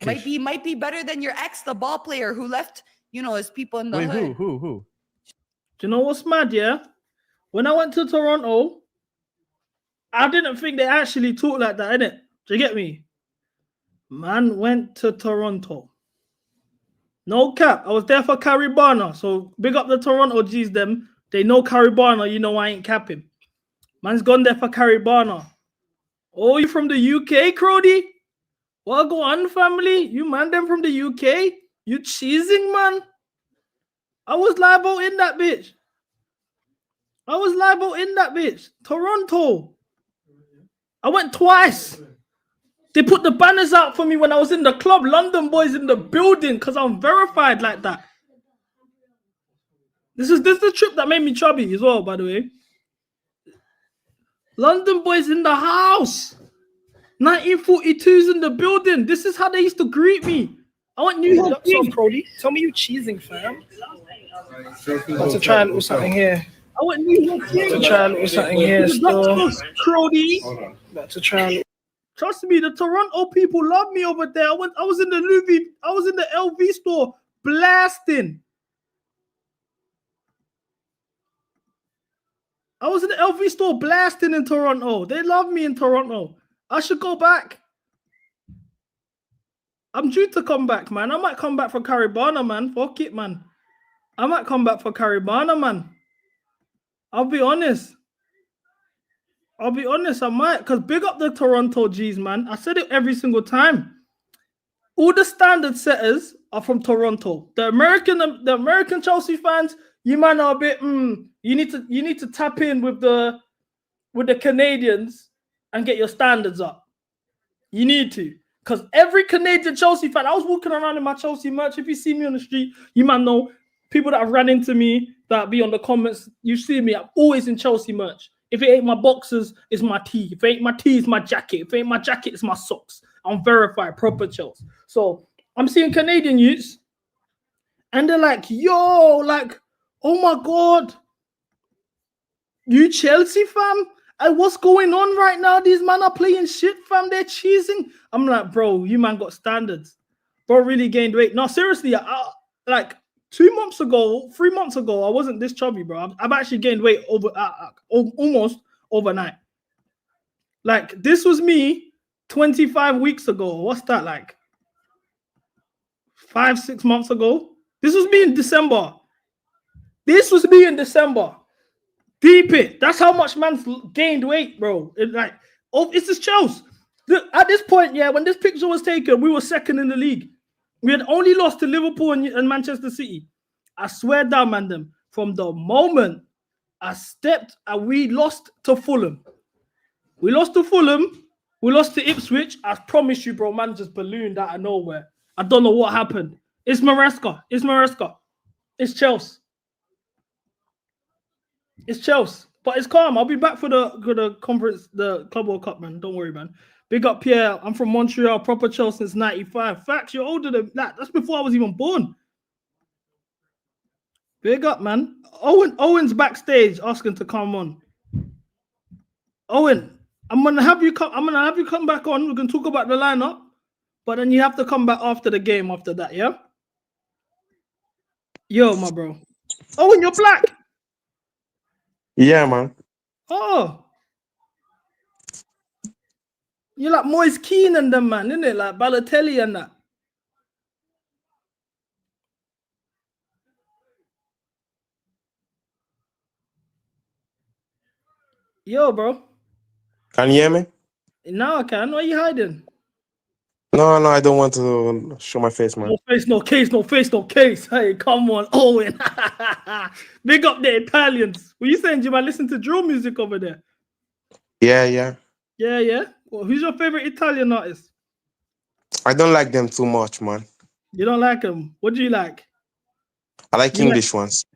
Might be better than your ex, the ball player who left, his people in the hood. Who? Do you know what's mad, yeah? When I went to Toronto, I didn't think they actually talk like that, innit? Do you get me? Man went to Toronto. No cap. I was there for Caribana. So big up the Toronto G's, them. They know Caribana. You know I ain't capping. Man's gone there for Caribana. Oh, you from the UK, Crody? What go on, family? You man them from the UK? You cheesing, man? I was liable in that bitch. Toronto. I went twice. They put the banners out for me when I was in the club. London boys in the building, because I'm verified like that. This is the trip that made me chubby as well, by the way. London boys in the house. 1942's in the building. This is how they used to greet me. I went New York. Cody, tell me you cheesing, fam. Let's try and do something here. I went New York. To try and do something here still. Crody. To try and... Trust me, the Toronto people love me over there. I was in the LV store blasting. I was in the LV store blasting in Toronto. They love me in Toronto. I should go back. I'm due to come back, man. I might come back for Caribana, man. Fuck it, man. I might come back for Caribana, man. I'll be honest, I might. Because big up the Toronto G's, man. I said it every single time. All the standard setters are from Toronto. The American Chelsea fans, you man are a bit, you need to tap in with the Canadians and get your standards up. You need to. Because every Canadian Chelsea fan, I was walking around in my Chelsea merch. If you see me on the street, you man know people that have ran into me, that be on the comments, you see me, I'm always in Chelsea merch. If it ain't my boxers, it's my tee. If it ain't my tee, it's my jacket. If it ain't my jacket, it's my socks. I'm verified, proper Chelsea. So I'm seeing Canadian youths, and they're like, yo, like, oh my God, you Chelsea fam? And what's going on right now? These men are playing shit, fam. They're cheesing. I'm like, bro, you man got standards. Bro really gained weight. No, seriously, like 3 months ago, I wasn't this chubby, bro. I've actually gained weight over almost overnight. Like, this was me 25 weeks ago. What's that like? 5-6 months ago. This was me in December. This was me in December. Deep it. That's how much man's gained weight, bro. It's just Chelsea. At this point, yeah, when this picture was taken, we were second in the league. We had only lost to Liverpool and Manchester City. I swear down, man, them. From the moment I stepped and we lost to Fulham. We lost to Fulham. We lost to Ipswich. I promise you, bro, man just ballooned out of nowhere. I don't know what happened. It's Maresca. It's Maresca. It's Chelsea. It's Chelsea. But it's calm. I'll be back for the conference, the Club World Cup, man. Don't worry, man. Big up, Pierre. I'm from Montreal. Proper Chelsea since 95. Facts, you're older than that. That's before I was even born. Big up, man. Owen's backstage asking to come on. Owen, I'm gonna have you come back on. We can talk about the lineup, but then you have to come back after the game after that, yeah? Yo, my bro. Owen, you're black. Yeah, man. Oh. You're like Moise Keane and them, man, innit? Like Balotelli and that. Yo, bro. Can you hear me? Now I can. Why are you hiding? No, I don't want to show my face, man. No face, no case, no face, no case. Hey, come on, Owen. Big up the Italians. What you saying, Jim? I listen to drill music over there. Yeah. Yeah. Well, who's your favorite Italian artist? I don't like them too much, man. You don't like them? What do you like? I like English ones.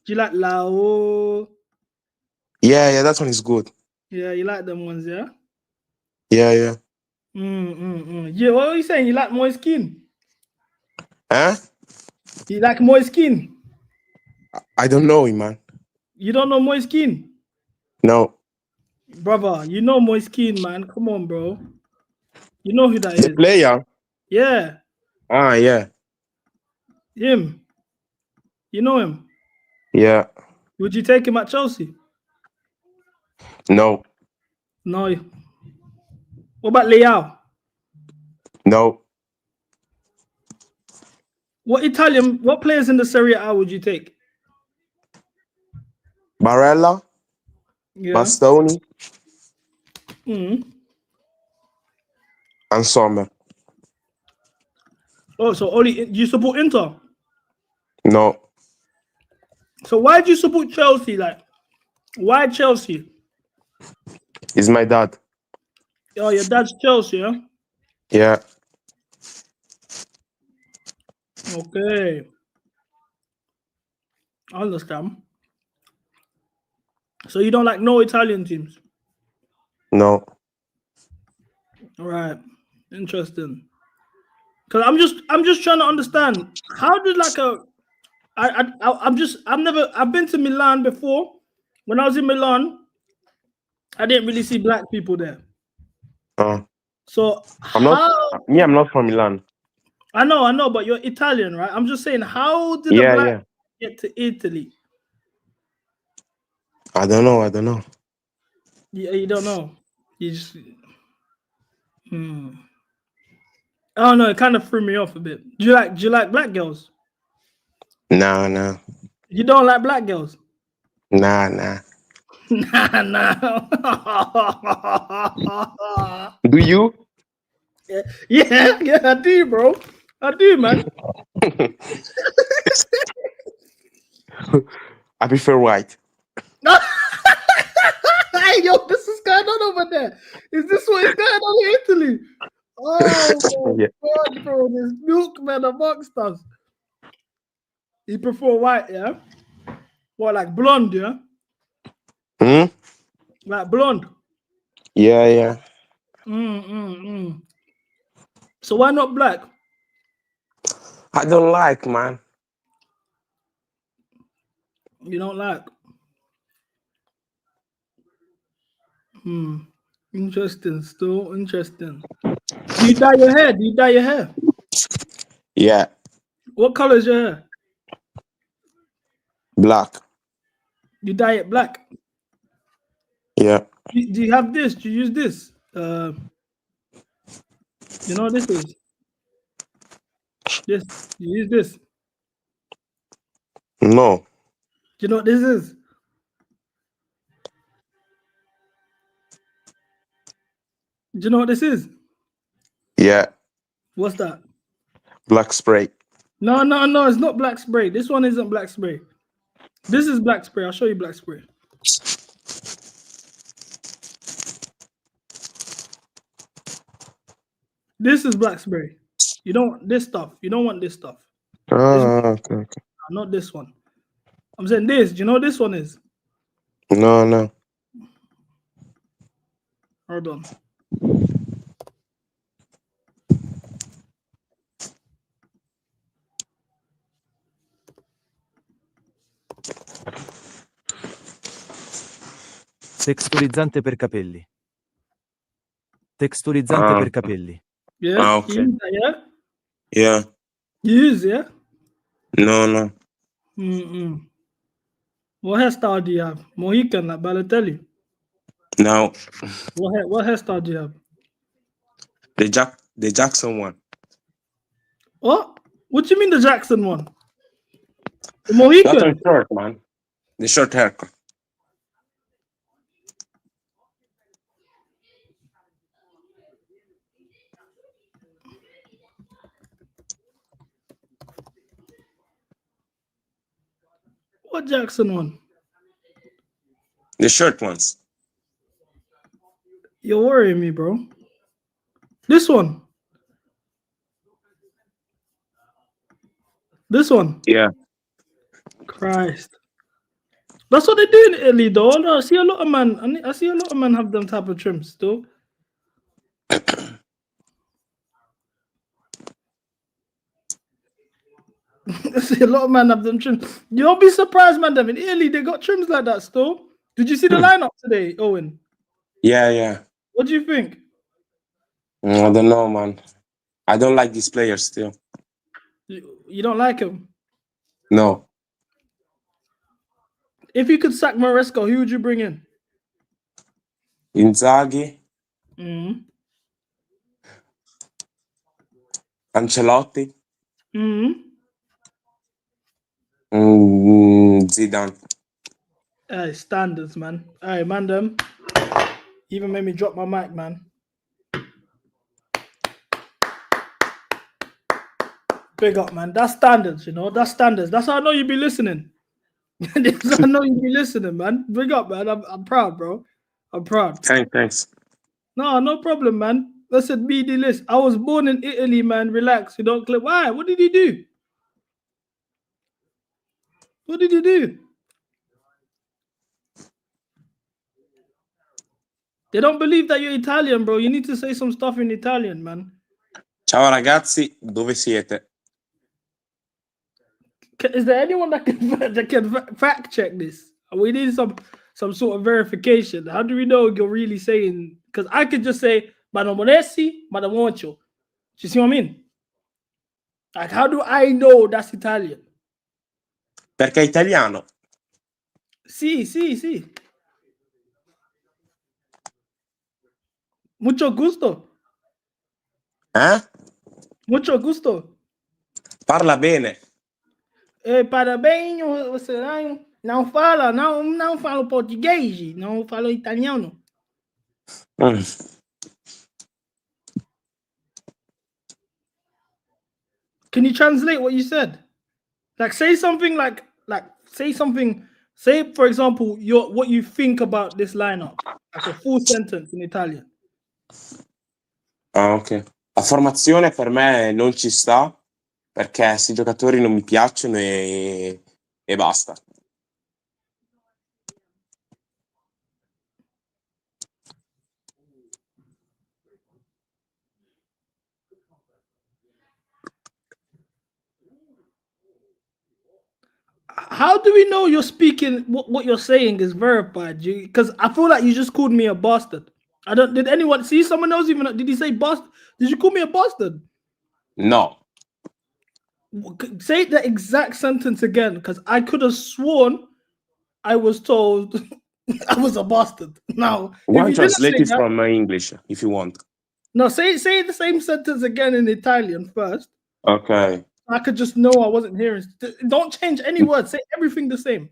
Do you like Lao? Yeah, that one is good. Yeah, you like them ones, yeah? Yeah. Yeah, what are you saying? You like Moise Keane? Huh? You like Moise Keane? I don't know him, man. You don't know Moise Keane? No. Brother, you know Moise Keane, man. Come on, bro. You know who that is. The player? Yeah. Yeah. Him. You know him? Yeah. Would you take him at Chelsea? No. No. What about Leao? No. What players in the Serie A would you take? Barella? Yeah. Bastoni? Mm. And Sommer? Oh, so only you support Inter? No. So why do you support Chelsea? Like, why Chelsea? He's my dad. Oh, your dad's Chelsea, yeah? Yeah. Okay. I understand. So you don't like no Italian teams? No. All right. Interesting. Because I'm just trying to understand how did I've been to Milan before. When I was in Milan, I didn't really see black people there. So I'm not from Milan. I know, but you're Italian, right? I'm just saying, how did the black get to Italy? I don't know. Yeah, you don't know. You just Oh no, it kind of threw me off a bit. Do you like black girls? No. You don't like black girls? Nah. Nah. Do you? Yeah, I do, bro. I do, man. I prefer white. Hey, yo, this is going on over there. Is this what is going on in Italy? Oh, my God, bro. There's milkmen amongst us. You prefer white, yeah? What, like blonde, yeah? Like blonde? Yeah. So why not black? I don't like, man. You don't like? Interesting. Still interesting. Do you dye your hair? Yeah. What color is your hair? Black. You dye it black? Yeah. Do you have this? Do you use this? You know what this is? This. You use this. No. Do you know what this is? Do you know what this is? Yeah. What's that? Black spray. No, it's not black spray. This one isn't black spray. This is black spray. I'll show you black spray. This is black spray. You don't want this stuff. You don't want this stuff. Okay. Not this one. I'm saying this. Do you know what this one is? No. Hold on. Texturizzante per capelli. Texturizzante per capelli. Yeah. Okay. You use that, yeah? Yeah. You use, yeah? No. What hairstyle do you have? Mohican, like Balotelli. No. What hairstyle do you have? The Jackson one. What? What do you mean the Jackson one? The Mohican? Not short, man. The short haircut. What Jackson one? The short ones. You're worrying me, bro. This one. This one. Yeah. Christ. That's what they do in Italy, though. No, I see a lot of men. I see a lot of men have them type of trims still. I see a lot of men have them trims. You don't be surprised, man. Them in Italy, they got trims like that still. Did you see the lineup today, Owen? Yeah. What do you think? I don't know, man. I don't like these players still. You don't like him? No. If you could sack Maresco, who would you bring in? Inzaghi. Mm-hmm. Ancelotti. Mm-hmm. Zidane. Standards, man. All right, man, them. Even made me drop my mic, man. Big up, man. That's standards, you know. That's standards. That's how I know you be listening. That's how I know you be listening, man. Big up, man. I'm proud, bro. I'm proud. Thanks. No problem, man. Listen, be the list. I was born in Italy, man. Relax. You don't clip. Why? What did he do? What did he do? They don't believe that you're Italian, bro. You need to say some stuff in Italian, man. Ciao ragazzi, dove siete? Is there anyone that can fact check this? We need some sort of verification. How do we know you're really saying? Because I could just say Madame Monesi, Madame Moncho. Do you see what I mean? Like, how do I know that's Italian? Perché è italiano. Sì. Mucho gusto. Mucho gusto. Parla bene. Parabéns, você não fala português, não fala italiano. Can you translate what you said? Like, say something say, for example, what you think about this lineup. Like a full sentence in Italian. Ok. La formazione per me non ci sta perché questi giocatori non mi piacciono e basta. How do we know you're speaking what you're saying is verified? Because I feel like you just called me a bastard. Did anyone see someone else even? Did he say bastard? Did you call me a bastard? No. Say the exact sentence again, because I could have sworn I was told I was a bastard. Now, Why if you didn't translate say it that, from English if you want? no, say the same sentence again in Italian first. Ok. I could just know I wasn't hearing. Don't change any words. Say everything the same.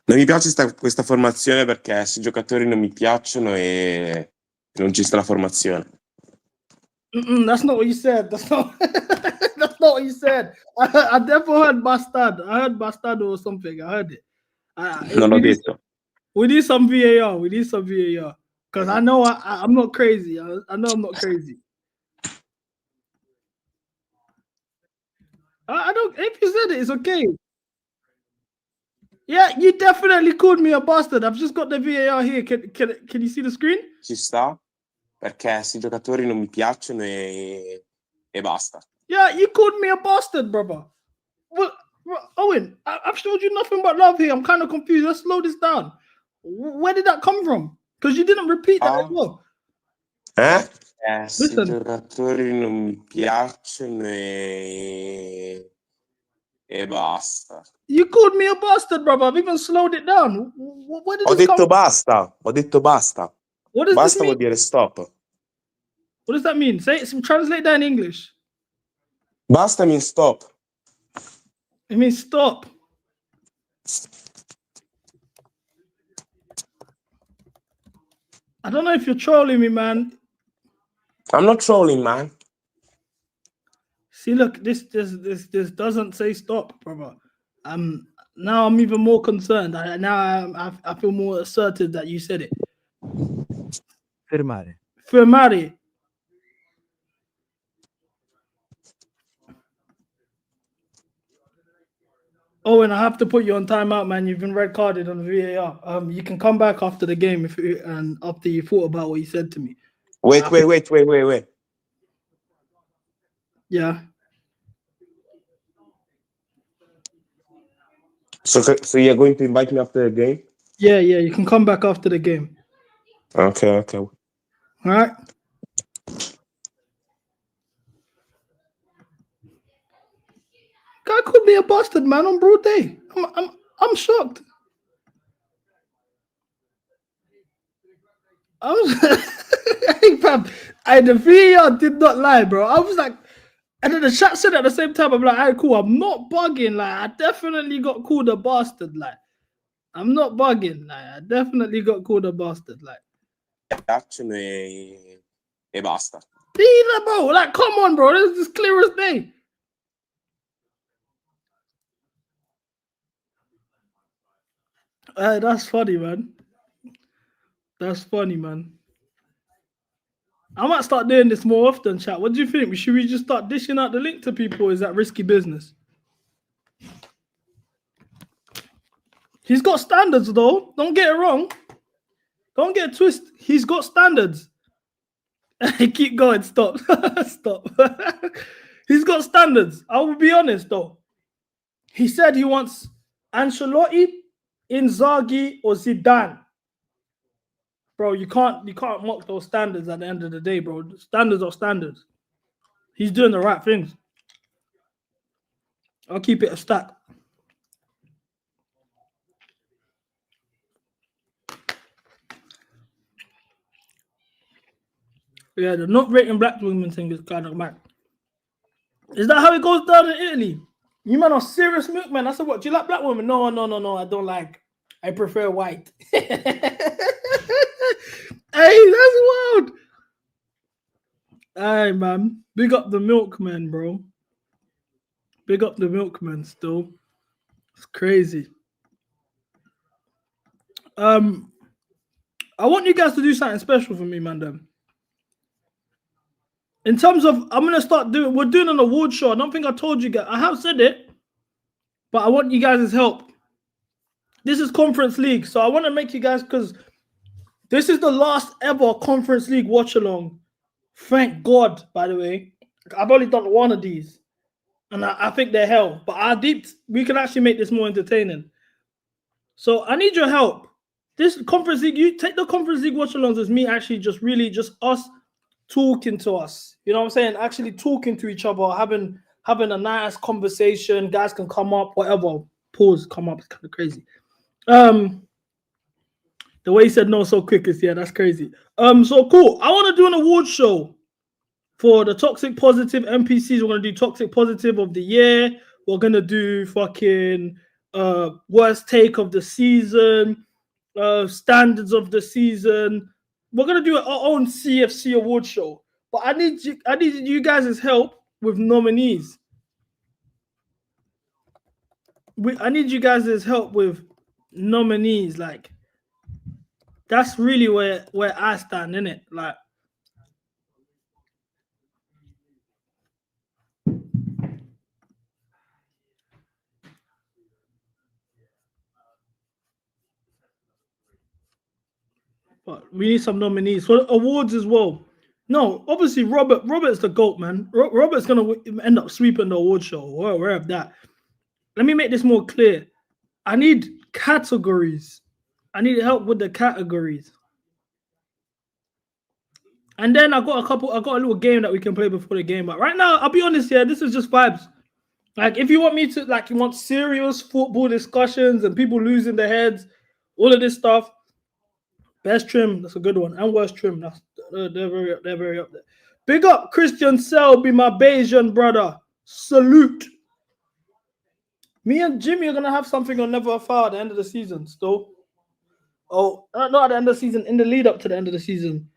Non mi piace questa formazione perché questi giocatori non mi piacciono e non ci sta la formazione. That's not what you said. That's not. That's not what you said. I definitely heard bastard. I heard bastardo or something. I heard it. Non l'ho detto. We need some VAR. We need some VAR because I know I'm not crazy. I know I'm not crazy. I don't. If you said it, it's okay. Yeah, you definitely called me a bastard. I've just got the VAR here. Can you see the screen? Ci sta perché questi giocatori non mi piacciono e basta. Yeah, you called me a bastard, brother. Well, Owen, I've showed you nothing but love here. I'm kind of confused. Let's slow this down. Where did that come from? Because you didn't repeat that as well. Questi giocatori non mi piacciono e basta. You called me a bastard, brother. I've even slowed it down. Where did Ho this detto come basta. Ho detto basta. What does Basta this vuol mean? dire stop. What does that mean? Translate that in English. Basta means stop. It means stop. I don't know if you're trolling me, man. I'm not trolling, man. See, look, this doesn't say stop, brother. Now I'm even more concerned. I feel more assertive that you said it. Fermare. Fermare. Owen, I have to put you on timeout, man. You've been red carded on the VAR. You can come back after the game and after you thought about what you said to me. Wait. Yeah. So you're going to invite me after the game? Yeah, you can come back after the game. Okay. All right. Guy could be a bastard, man, on broad day. I'm shocked. Hey, fam, the VAR did not lie, bro. I was like, and then the chat said at the same time, I'm like, all right, cool. I'm not bugging. Like, I definitely got called a bastard. Like, I'm not bugging. Like, I definitely got called a bastard. Like, e basta. Bro, like, come on, bro. This is clear as day. That's funny, man. That's funny, man. I might start doing this more often, chat. What do you think? Should we just start dishing out the link to people? Or is that risky business? He's got standards, though. Don't get it wrong. Don't get a twist. He's got standards. Keep going. Stop. Stop. He's got standards. I will be honest, though. He said he wants Ancelotti, Inzaghi, or Zidane. Bro, you can't mock those standards at the end of the day, bro. Standards are standards. He's doing the right things. I'll keep it a stack. Yeah, the not rating black women thing is kind of mad. Is that how it goes down in Italy? You man are serious milkman. I said, what? Do you like black women? No, I don't like. I prefer white. Hey, that's wild. Hey, man. Big up the milkman, bro. Big up the milkman still. It's crazy. I want you guys to do something special for me, man. In terms of, I'm going to start we're doing an award show. I don't think I told you guys. I have said it, but I want you guys' help. This is Conference League. So I want to make you guys, because this is the last ever Conference League watch-along. Thank God, by the way. I've only done one of these. And I think they're hell. But we can actually make this more entertaining. So I need your help. This Conference League, you take the Conference League watch-alongs as me actually just us talking to us. You know what I'm saying? Actually talking to each other, having a nice conversation. Guys can come up, whatever. Pause, come up. It's kind of crazy. The way he said no so quick is, yeah, that's crazy. So cool. I want to do an award show for the Toxic Positive NPCs. We're going to do Toxic Positive of the year. We're going to do fucking worst take of the season, standards of the season. We're going to do our own CFC award show. But I need you guys' help with nominees. I need you guys' help with nominees. Like, that's really where I stand, innit? Like, but we need some nominees for awards as well. No, obviously Robert's the GOAT, man. Robert's gonna end up sweeping the award show. We're aware of that. Let me make this more clear. I need categories. I need help with the categories. And then I got a little game that we can play before the game. But right now, I'll be honest here, this is just vibes. Like, if you want me to, like, you want serious football discussions and people losing their heads, all of this stuff, best trim, that's a good one. And worst trim, they're very up there. Big up Christian Selby, my Bayesian brother. Salute. Me and Jimmy are gonna have something on Never a Foul at the end of the season, still. Oh, not at the end of the season, in the lead up to the end of the season.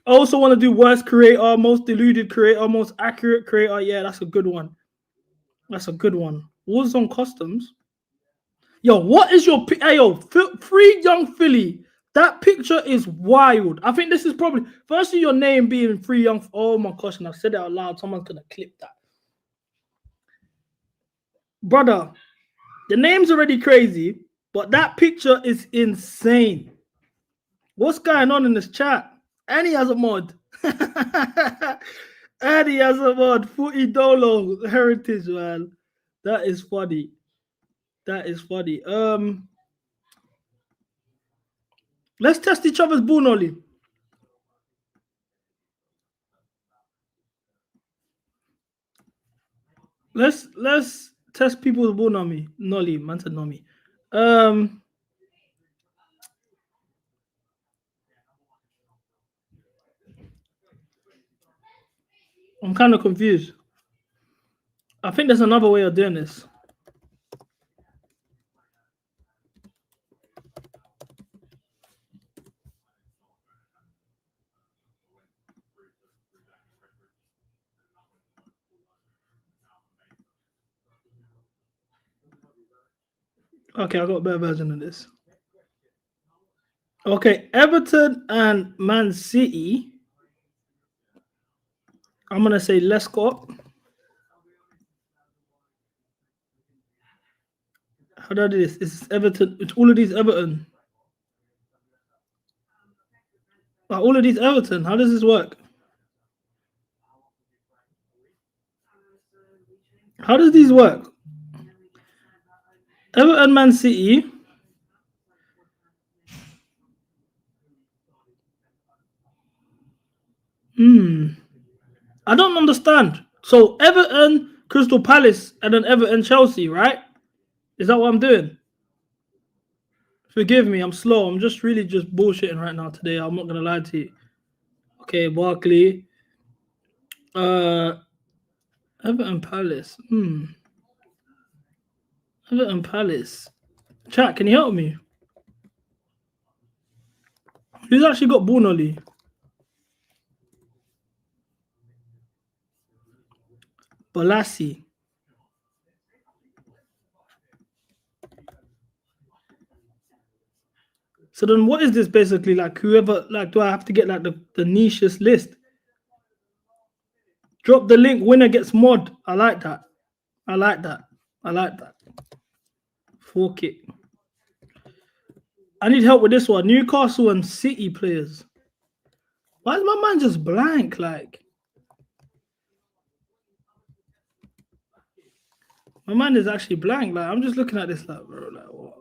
I also want to do worst creator, most deluded creator, most accurate creator. Yeah, that's a good one. That's a good one. Warzone Customs. Yo, what is your... Hey, yo, Free Young Philly. That picture is wild. I think this is probably... Firstly, your name being Free Young... Oh, my gosh, and I've said it out loud. Someone's going to clip that. Brother, the name's already crazy, but that picture is insane. What's going on in this chat? And he has a mod. And he has a mod. Footy Dolo Heritage, man. That is funny. That is funny. Let's test each other's bull nolly. Let's test people's bull nolly. Man said nolly. I'm kind of confused. I think there's another way of doing this. Okay, I got a better version of this. Okay, Everton and Man City. I'm going to say Lescott. How do I do this? It's Everton. It's all of these Everton. All of these Everton. How does this work? How does these work? Everton, Man City. I don't understand. So Everton, Crystal Palace, and then Everton, Chelsea, right? Is that what I'm doing? Forgive me, I'm slow. I'm just really just bullshitting right now today. I'm not gonna lie to you. Okay, Barkley. Everton Palace. Everton Palace. Chat, can you help me? Who's actually got Bunoli? Bassey. So then what is this basically? Like, whoever, like, do I have to get like the nichest list? Drop the link, winner gets mod. I like that. I like that. I like that. Fork it. I need help with this one. Newcastle and City players. Why is my man just blank? Like, my mind is actually blank. Like, I'm just looking at this like, bro, like, what?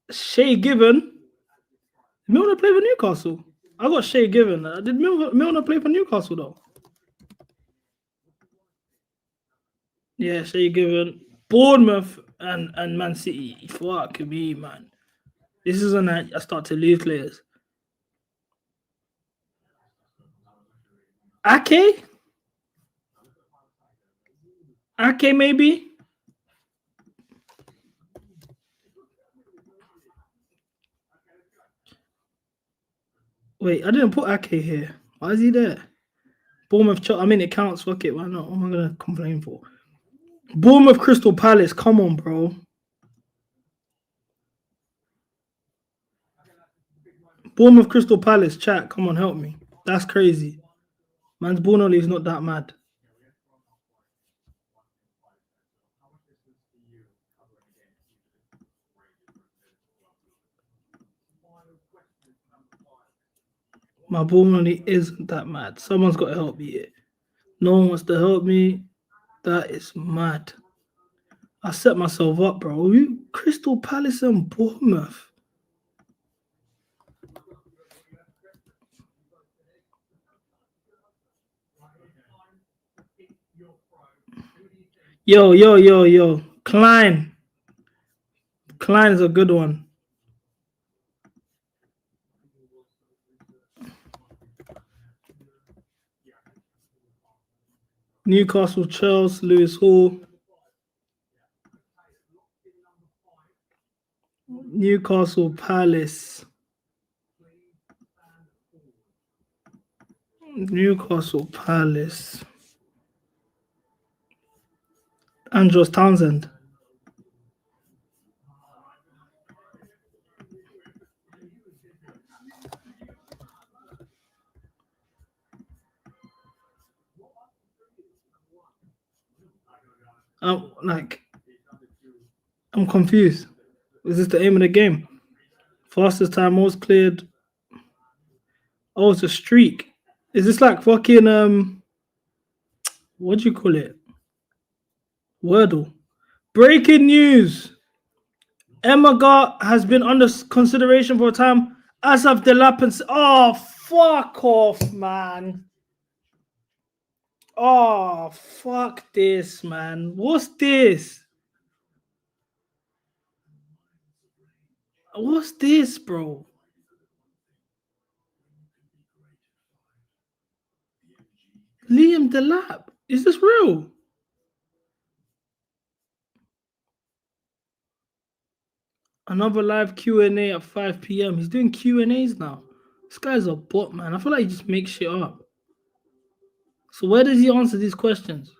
Shay Given. Milner play for Newcastle. I got Shay Given. Did Milner play for Newcastle though? Yeah, Shay Given. Bournemouth. and Man City. Fuck me, man. This is when I start to lose players. Ake? Ake, maybe? Wait, I didn't put Ake here. Why is he there? Bournemouth, I mean, it counts. Fuck it. Why not? What am I going to complain for? Bournemouth Crystal Palace. Come on, bro. Bournemouth Crystal Palace. Chat. Come on, help me. That's crazy. Man's Bruno is not that mad. My ball money isn't that mad. Someone's got to help me here. No one wants to help me. That is mad. I set myself up, bro. Crystal Palace and Bournemouth. Yo. Klein. Klein is a good one. Newcastle, Chelsea, Lewis Hall. Newcastle, Palace. Newcastle, Palace. Andros Townsend. I'm confused. Is this the aim of the game? Fastest time, most cleared. Oh, it's a streak. Is this like fucking what do you call it? Wordle. Breaking news. Emaga has been under consideration for a time. Asaf Delap and oh, fuck off, man. Oh, fuck this, man. What's this? What's this, bro? Liam Delap. Is this real? Another live Q&A at 5 p.m. He's doing Q&As now. This guy's a bot, man. I feel like he just makes shit up. So where does he answer these questions?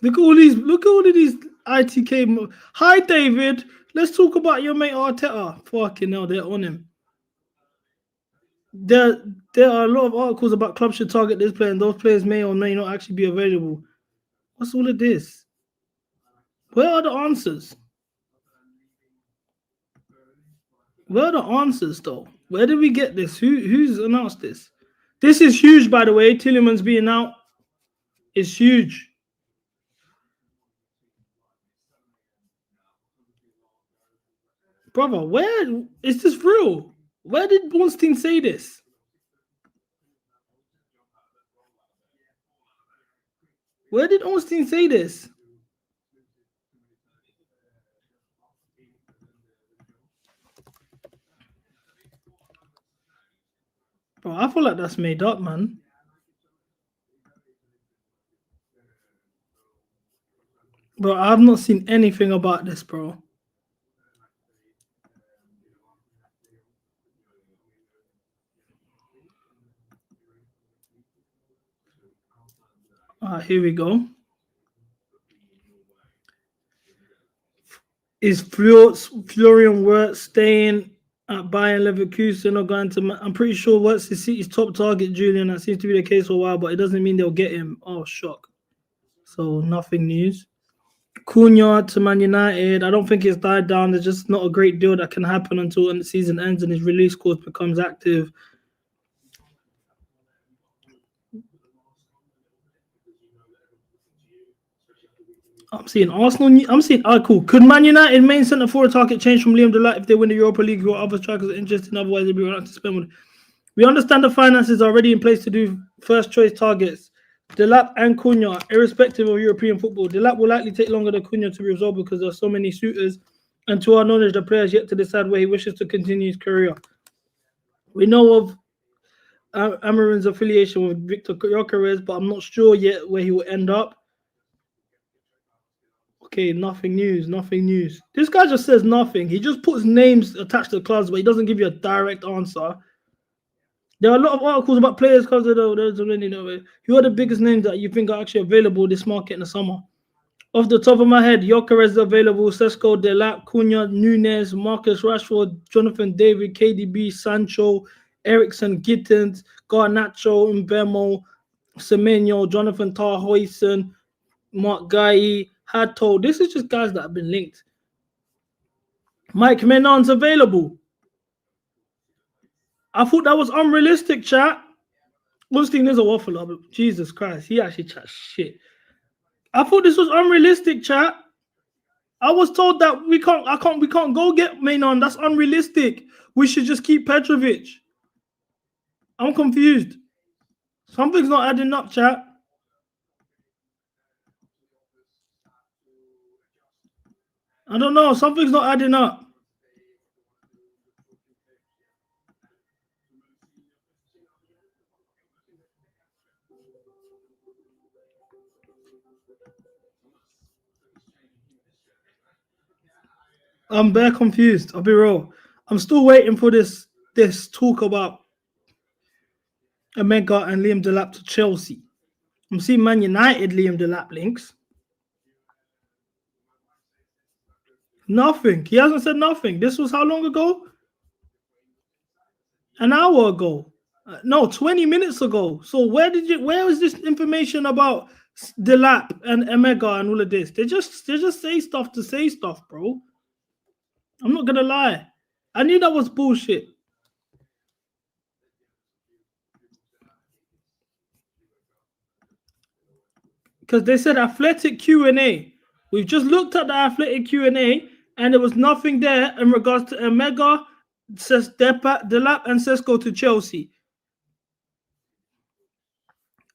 Look at all of these ITK. Hi, David. Let's talk about your mate Arteta. Fucking hell, they're on him. There are a lot of articles about clubs should target this player, and those players may or may not actually be available. What's all of this? Where are the answers? Where are the answers, though? Where did we get this? Who's announced this? This is huge, by the way. Tielemans being out is huge. Brother, where is this real? Where did Bornstein say this? Where did Ornstein say this? Bro, I feel like that's made up, man. Bro, I've not seen anything about this, bro. Here we go. Is Florian Wirtz staying at Bayern Leverkusen or going to... I'm pretty sure Wirtz is City's top target, Julian. That seems to be the case for a while, but it doesn't mean they'll get him. Oh, shock. So, nothing news. Cunha to Man United. I don't think it's died down. There's just not a great deal that can happen until the season ends and his release clause becomes active. I'm seeing Arsenal. I'm seeing, cool. Could Man United main centre forward target change from Liam Delap if they win the Europa League or other strikers are interested? Otherwise, they'll be allowed to spend money. We understand the finances are already in place to do first choice targets. Delap and Cunha, irrespective of European football, Delap will likely take longer than Cunha to be resolved because there are so many suitors, and to our knowledge, the player has yet to decide where he wishes to continue his career. We know of Amarin's affiliation with Victor Gyökeres, but I'm not sure yet where he will end up. Okay, nothing news, nothing news. This guy just says nothing. He just puts names attached to clubs, but he doesn't give you a direct answer. There are a lot of articles about players because of who are the biggest names that you think are actually available this market in the summer? Off the top of my head, Gyökeres is available, Sesko, Delap, Cunha, Nunes, Marcus Rashford, Jonathan David, KDB, Sancho, Ericsson, Gittins, Garnacho, Mbemo, Semenyo, Jonathan Tah, Hoyson, Mark Guy, Hato. This is just guys that have been linked. Mike Menon's available. I thought that was unrealistic, chat. Mustin is a waffler, but Jesus Christ, he actually chats shit. I thought this was unrealistic, chat. I was told that we can't go get Menon. That's unrealistic. We should just keep Petrovic. I'm confused. Something's not adding up, chat. I don't know. Something's not adding up. I'm very confused. I'll be real. I'm still waiting for this talk about Omega and Liam Delap to Chelsea. I'm seeing Man United Liam Delap links. Nothing. He hasn't said nothing. This was how long ago? An hour ago. No, 20 minutes ago. So where is this information about Delap and Omega and all of this? They just say stuff to say stuff, bro. I'm not gonna lie. I knew that was bullshit. Because they said athletic Q&A. We've just looked at the athletic Q&A and there was nothing there in regards to Omega, Delap, and Sesko to Chelsea.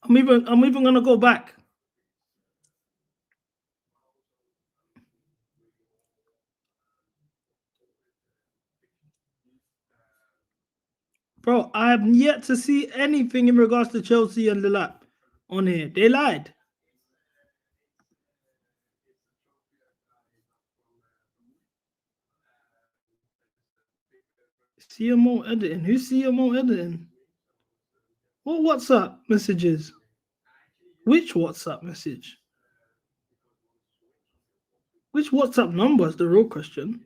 I'm even gonna go back. Bro, I have yet to see anything in regards to Chelsea and Delap on here. They lied. CMO editing. Who's CMO editing? What WhatsApp messages? Which WhatsApp message? Which WhatsApp number is the real question?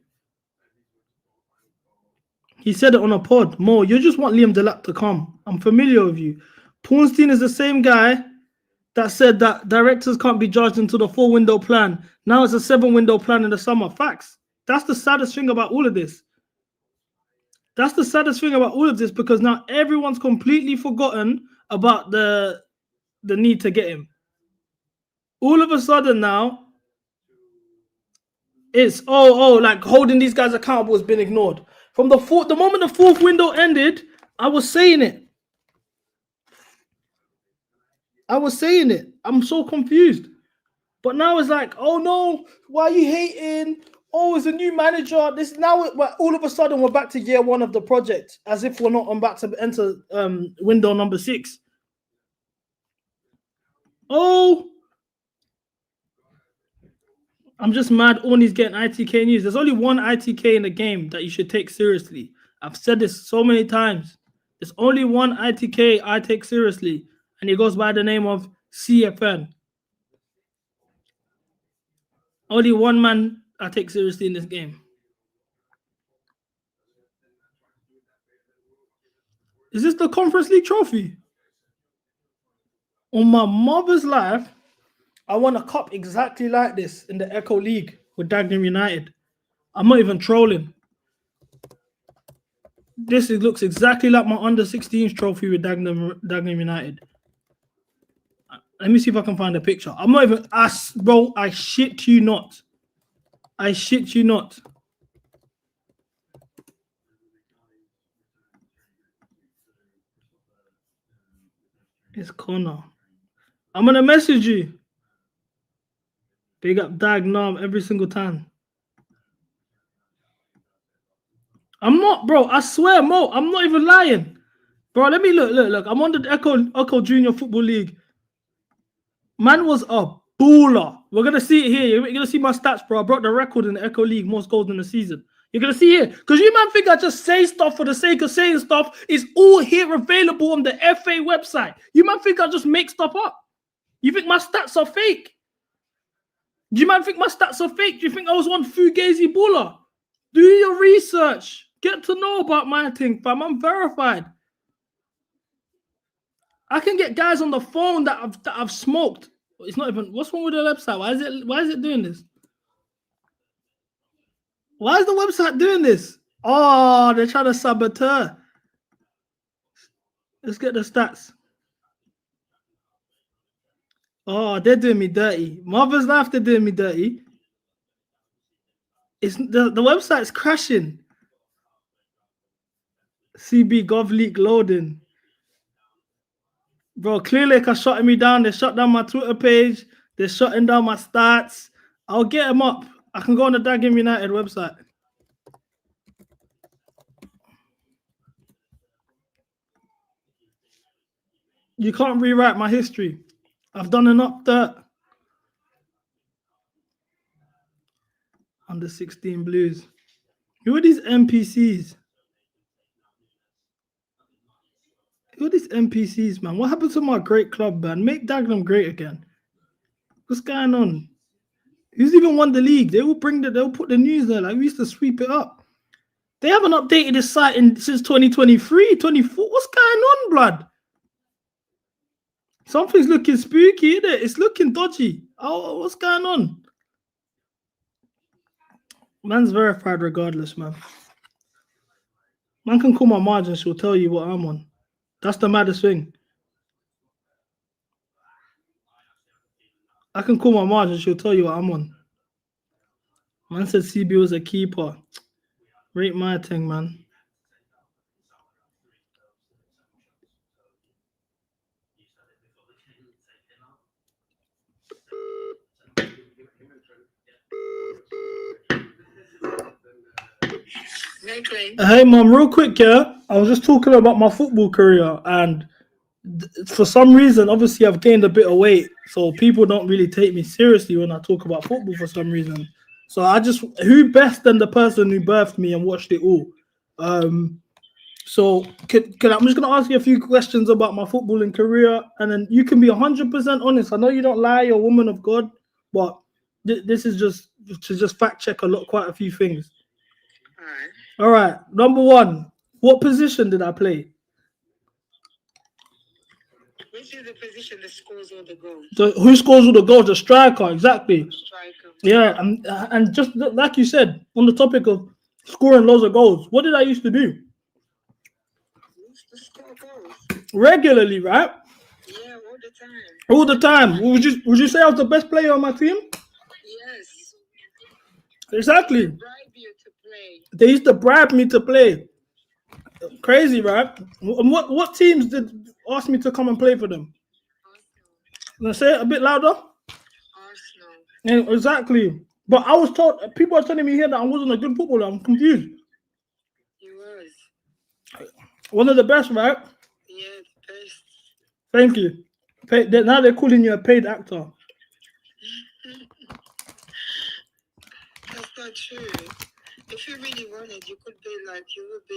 He said it on a pod. Mo, you just want Liam Delap to come. I'm familiar with you. Pornstein is the same guy that said that directors can't be judged until the 4-window plan. Now it's a 7-window plan in the summer. Facts. That's the saddest thing about all of this. That's the saddest thing about all of this, because now everyone's completely forgotten about the need to get him. All of a sudden now, it's like holding these guys accountable has been ignored. From the moment the 4th window ended, I was saying it. I'm so confused. But now it's like, oh no, why are you hating? Oh, it's a new manager. This now all of a sudden we're back to year 1 of the project, as if we're not about to enter window number 6. Oh, I'm just mad Orni's getting ITK news. There's only one ITK in the game that you should take seriously. I've said this so many times. There's only one ITK I take seriously, and he goes by the name of CFN. Only one man I take seriously in this game. Is this the Conference League trophy? On my mother's life, I want a cup exactly like this in the Echo League with Dagenham United. I'm not even trolling. This looks exactly like my under-16s trophy with Dagenham United. Let me see if I can find a picture. I'm not even... Bro, I shit you not. I shit you not. It's Connor. I'm gonna message you. Big up Dag Nom every single time. I'm not, bro. I swear, Mo. I'm not even lying, bro. Let me look. I'm on the Echo Junior Football League. Man was a baller. We're gonna see it here. You're gonna see my stats, bro. I broke the record in the Echo League, most goals in the season. You're gonna see here, because you man think I just say stuff for the sake of saying stuff. It's all here available on the FA website. You man think I just make stuff up. You think my stats are fake? Do you man think my stats are fake? Do you think I was one fugazi baller? Do your research. Get to know about my thing, fam. I'm verified. I can get guys on the phone that I've smoked. It's not even. What's wrong with the website? Why is it doing this? Why is the website doing this? Oh, they're trying to saboteur. Let's get the stats. Oh, they're doing me dirty. Mother's life, they're doing me dirty. It's the website's crashing. CB Gov leak loading. Bro, clearly they're shutting me down. They shut down my Twitter page. They're shutting down my stats. I'll get them up. I can go on the Dagenham United website. You can't rewrite my history. I've done enough dirt. Under 16 Blues. Who are these NPCs? Who are these NPCs, man? What happened to my great club, man? Make Dagenham great again. What's going on? Who's even won the league? They'll put the news there. Like, we used to sweep it up. They haven't updated this site since 2023, 24. What's going on, blood? Something's looking spooky, isn't it? It's looking dodgy. Oh, what's going on? Man's verified regardless, man. Man can call my margin. She'll tell you what I'm on. That's the maddest thing. I can call my margin. She'll tell you what I'm on. Man said CB was a keeper. Rate my thing, man. Hey, mom, real quick, yeah. I was just talking about my football career, and for some reason, obviously, I've gained a bit of weight, so people don't really take me seriously when I talk about football for some reason. So who best than the person who birthed me and watched it all? So I'm just gonna ask you a few questions about my footballing career, and then you can be 100% honest. I know you don't lie, you're a woman of God, but this is just to fact check quite a few things. All right. Number one, what position did I play? Which is the position that scores all the goals? Who scores all the goals? The striker, exactly. Striker. Yeah, and just like you said, on the topic of scoring loads of goals, what did I used to do? You used to score goals. Regularly, right? Yeah, all the time. All the time. Would you say I was the best player on my team? Yes. Exactly. They bribe you to play. They used to bribe me to play. Crazy, right? And what teams did ask me to come and play for them? Can I say it a bit louder? Arsenal. Yeah, exactly. But I was told, people are telling me here that I wasn't a good footballer. I'm confused. You was. One of the best, right? Yeah, the best. Thank you. Now they're calling you a paid actor. That's not true. If you really wanted, you would be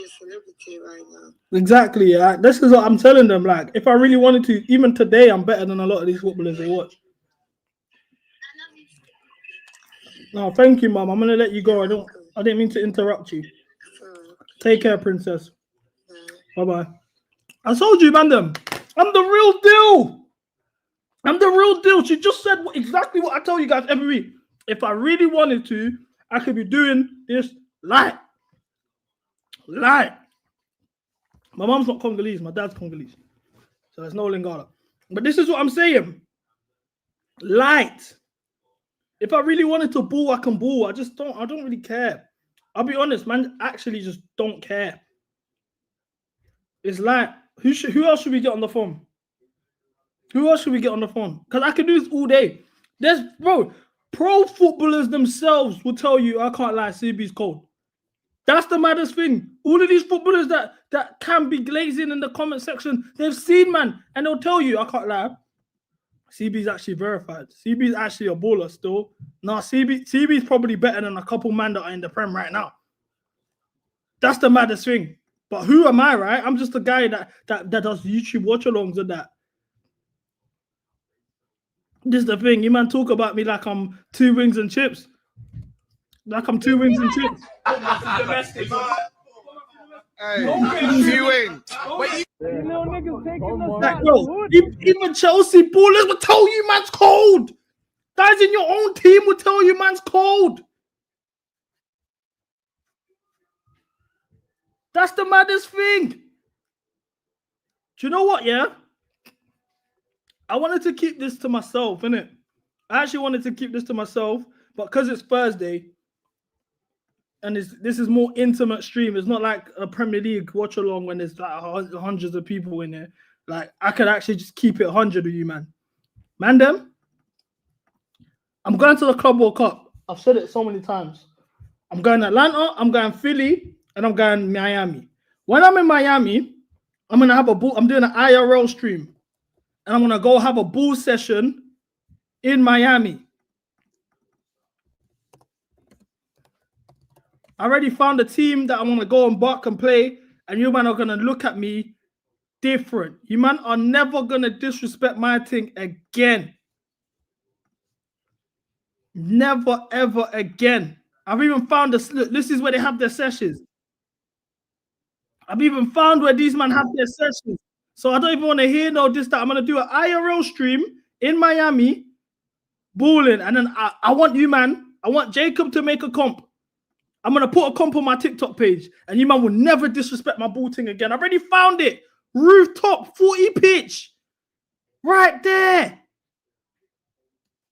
a celebrity right now. Exactly. Yeah. This is what I'm telling them. Like, if I really wanted to, even today, I'm better than a lot of these footballers they watch. No, thank you, Mom. I'm gonna let you go. I didn't mean to interrupt you. Take care, princess. Bye-bye. I told you, man, I'm the real deal. I'm the real deal. She just said exactly what I tell you guys every week. If I really wanted to, I could be doing this live. My mom's not Congolese. My dad's Congolese. So there's no Lingala. But this is what I'm saying. Light. If I really wanted to ball, I can ball. I don't really care. I'll be honest, man. Actually, just don't care. It's like, who else should we get on the phone? Who else should we get on the phone? Because I can do this all day. There's, bro, pro footballers themselves will tell you, I can't lie, CB's cold. That's the maddest thing. All of these footballers that can be glazing in the comment section, they've seen, man, and they'll tell you, I can't lie, CB's actually verified. CB's actually a baller still. Nah, CB's probably better than a couple man that are in the Prem right now. That's the maddest thing. But who am I, right? I'm just a guy that does YouTube watch-alongs and that. This is the thing. You man talk about me like I'm 2 wings and chips. Like I'm 2 wings and chips. Hey, 2 wings. Like, bro, even Chelsea ballers will tell you man's cold. Guys in your own team will tell you man's cold. That's the maddest thing. Do you know what, yeah? I wanted to keep this to myself, innit? I actually wanted to keep this to myself, but because it's Thursday, and this is more intimate stream, it's not like a Premier League watch-along when there's like hundreds of people in there. Like, I could actually just keep it 100 with you, man. Man, them, I'm going to the Club World Cup. I've said it so many times. I'm going to Atlanta, I'm going Philly, and I'm going Miami. When I'm in Miami, I'm going to have I'm doing an IRL stream. And I'm going to go have a ball session in Miami. I already found a team that I want to go and bark and play. And you man are going to look at me different. You man are never going to disrespect my thing again. Never, ever again. I've even found this. Look, this is where they have their sessions. I've even found where these men have their sessions. So I don't even want to hear no this, that. I'm going to do an IRL stream in Miami, balling. And then I want you, man. I want Jacob to make a comp. I'm going to put a comp on my TikTok page. And you, man, will never disrespect my ball thing again. I already found it. Rooftop, 40 pitch. Right there.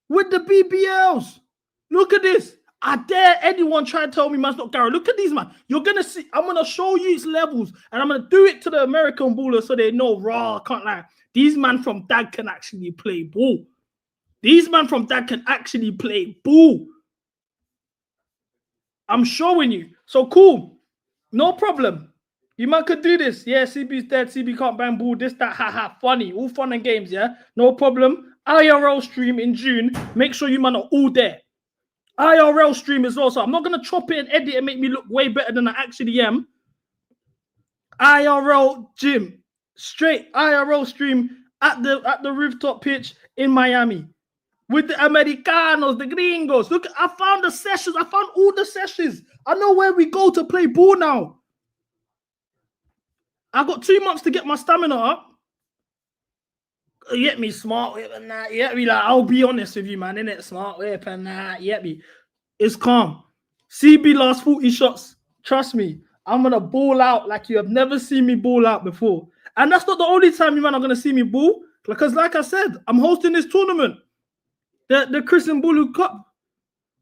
With the BBLs. Look at this. I dare anyone try to tell me man's not Gary. Look at these, man. You're going to see. I'm going to show you its levels. And I'm going to do it to the American ballers so they know, raw, I can't lie. These man from Dag can actually play ball. These man from Dag can actually play ball. I'm showing you. So cool. No problem. You man could do this. Yeah, CB's dead. CB can't bang ball. This, that, ha. Funny. All fun and games, yeah? No problem. IRL stream in June. Make sure you man are all there. IRL stream as well, so I'm not going to chop it and edit and make me look way better than I actually am. IRL gym, straight IRL stream at the rooftop pitch in Miami with the Americanos, the Gringos. Look, I found the sessions. I found all the sessions. I know where we go to play ball now. I got 2 months to get my stamina up. You get me, smart whip and that. You get me, like, I'll be honest with you, man, innit? Smart whip and that. You get me? It's calm. CB last 40 shots. Trust me, I'm going to ball out like you have never seen me ball out before. And that's not the only time you man are going to see me ball. Because like I said, I'm hosting this tournament. The Chris and Bulu Cup.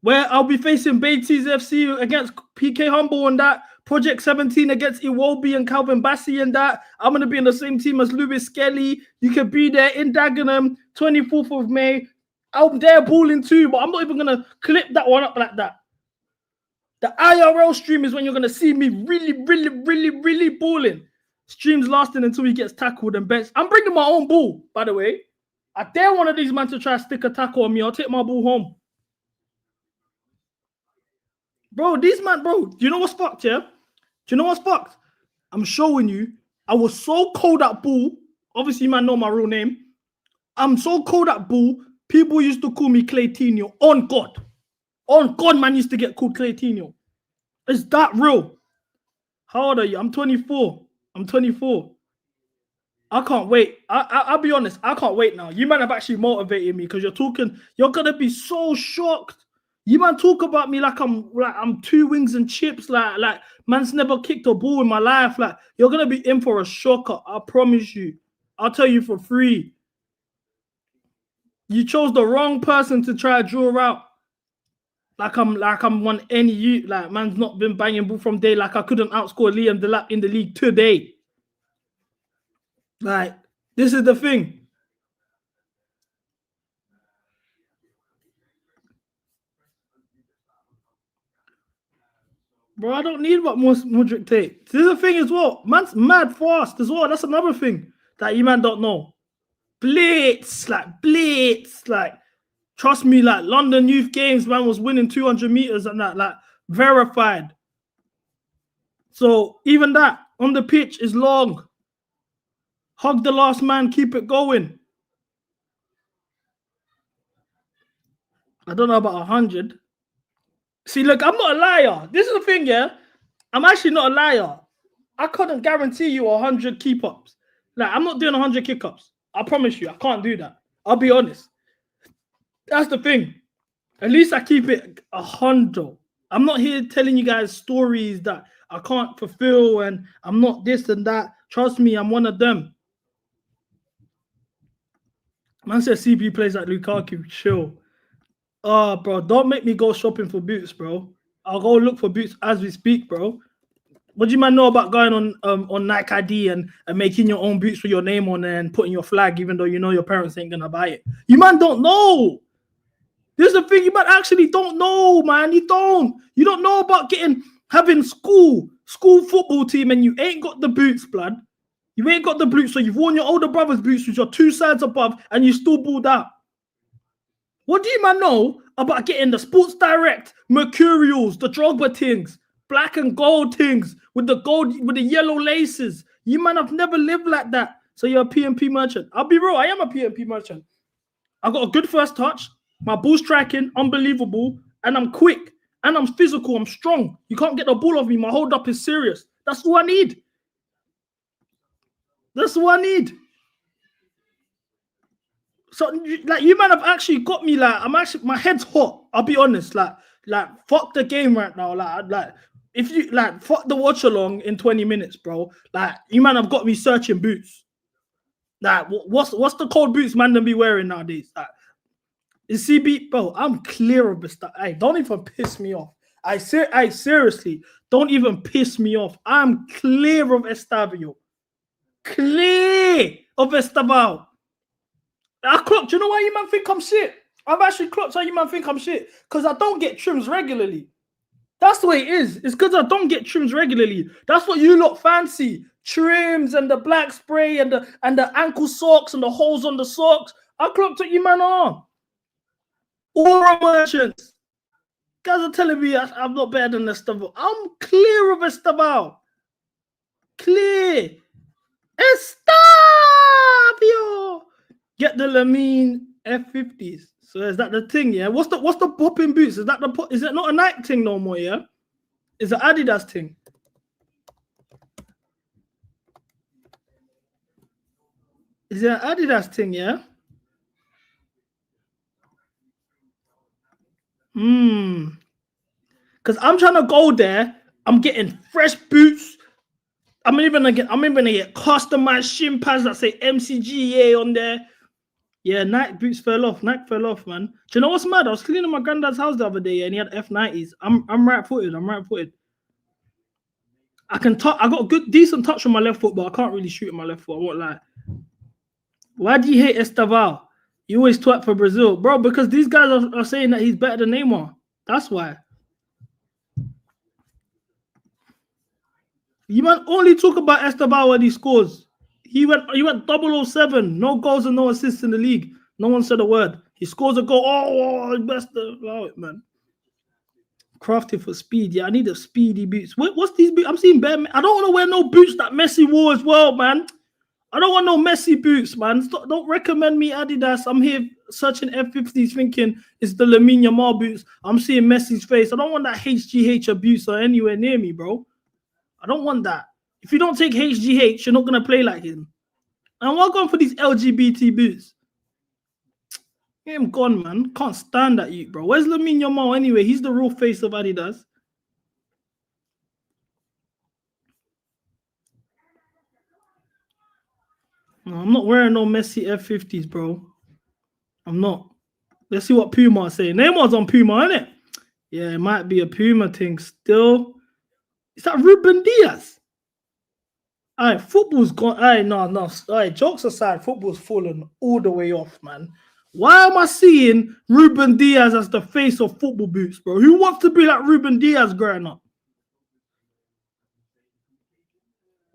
Where I'll be facing Beatties FC against PK Humble and that. Project 17 against Iwobi and Calvin Bassey and that. I'm going to be in the same team as Lewis Skelly. You can be there in Dagenham, 24th of May. I'm there balling too, but I'm not even going to clip that one up like that. The IRL stream is when you're going to see me really balling. Streams lasting until he gets tackled and benched. I'm bringing my own ball, by the way. I dare one of these men to try to stick a tackle on me. I'll take my ball home. Bro, these man, bro, do you know what's fucked, yeah? Do you know what's fucked? I'm showing you. I was so cold at ball. Obviously, you man know my real name. I'm so cold at ball. People used to call me Claytinho. On God. On God, man used to get called Claytinho. Is that real? How old are you? I'm 24. I'm 24. I can't wait. I'll be honest. I can't wait now. You man have actually motivated me because you're talking. You're going to be so shocked. You man talk about me like I'm 2 wings and chips, like man's never kicked a ball in my life. Like, you're gonna be in for a shocker. I promise you. I'll tell you for free. You chose the wrong person to try to draw out. Like I'm one any you. Like, man's not been banging ball from day. Like, I couldn't outscore Liam Delap in the league today. Like, this is the thing. Bro, I don't need what Mudryk take. This is the thing as well. Man's mad fast as well. That's another thing that you man don't know. Blitz. Like, trust me, like, London Youth Games, man was winning 200 meters and that, like, verified. So, even that on the pitch is long. Hug the last man, keep it going. I don't know about 100. See, look, I'm not a liar. This is the thing, yeah? I'm actually not a liar. I couldn't guarantee you 100 keep-ups. Like, I'm not doing 100 kick-ups. I promise you, I can't do that. I'll be honest. That's the thing. At least I keep it 100. I'm not here telling you guys stories that I can't fulfill and I'm not this and that. Trust me, I'm one of them. Man said CB plays like Lukaku. Chill. Bro, don't make me go shopping for boots, bro. I'll go look for boots as we speak, bro. What do you man know about going on Nike ID and making your own boots with your name on there and putting your flag, even though you know your parents ain't gonna buy it? You man don't know. This is the thing, you man actually don't know, man. You don't know about having school football team and you ain't got the boots, blood. You ain't got the boots, so you've worn your older brother's boots with your 2 sides above and you still balled out. What do you man know about getting the Sports Direct Mercurials, the Drogba things, black and gold things with the yellow laces? You man have never lived like that. So you're a PMP merchant. I'll be real, I am a PMP merchant. I got a good first touch, my ball striking, unbelievable, and I'm quick, and I'm physical, I'm strong. You can't get the ball off me. My hold up is serious. That's all I need. That's all I need. So, like, you man have actually got me, like, my head's hot. I'll be honest, like, fuck the game right now. Like, if you, like, fuck the watch along in 20 minutes, bro. Like, you man have got me searching boots. Like, what's the cold boots man them be wearing nowadays? Like, is CB, bro, I'm clear of this stuff. Hey, don't even piss me off. I seriously, don't even piss me off. I'm clear of Estavio. Clear of Estabao. I clocked. You know why you man think I'm shit? I've actually clocked how you man think I'm shit. Because I don't get trims regularly. That's the way it is. It's because I don't get trims regularly. That's what you lot fancy. Trims and the black spray and the ankle socks and the holes on the socks. I clocked what you man are. Aura merchants. Guys are telling me I'm not better than Estabao. I'm clear of Estabao. Clear. Estavio. Get the Lamine F50s. So is that the thing, yeah? What's the popping boots? Is it not a Nike thing no more, yeah? It's an Adidas thing. Is it an Adidas thing, yeah? Because I'm trying to go there. I'm getting fresh boots. I'm even gonna get customized shin pads that say MCGA on there. Yeah, Nike boots fell off. Nike fell off, man. Do you know what's mad? I was cleaning my granddad's house the other day and he had F90s. I'm right-footed. I got a good, decent touch on my left foot, but I can't really shoot on my left foot. I won't lie. Why do you hate Estaval? You always twerk for Brazil. Bro, because these guys are saying that he's better than Neymar. That's why. You might only talk about Estaval when he scores. He went 007, no goals and no assists in the league. No one said a word. He scores a goal. Oh, best allow it, man. Crafted for speed. Yeah, I need the speedy boots. What's these boots? I'm seeing bare. I don't want to wear no boots that Messi wore as well, man. I don't want no Messi boots, man. Don't recommend me Adidas. I'm here searching F50s thinking it's the Lamine Yamal boots. I'm seeing Messi's face. I don't want that HGH abuse or anywhere near me, bro. I don't want that. If you don't take HGH, you're not going to play like him. And we're going for these LGBT boots. Get him gone, man. Can't stand that you, bro. Where's Lamine Yamal anyway? He's the real face of Adidas. No, I'm not wearing no Messi F50s, bro. I'm not. Let's see what Puma are saying. Neymar's on Puma, isn't it? Yeah, it might be a Puma thing still. Is that Ruben Diaz? All right, football's gone. All right, no. All right, jokes aside, football's fallen all the way off, man. Why am I seeing Ruben Diaz as the face of football boots, bro? Who wants to be like Ruben Diaz growing up?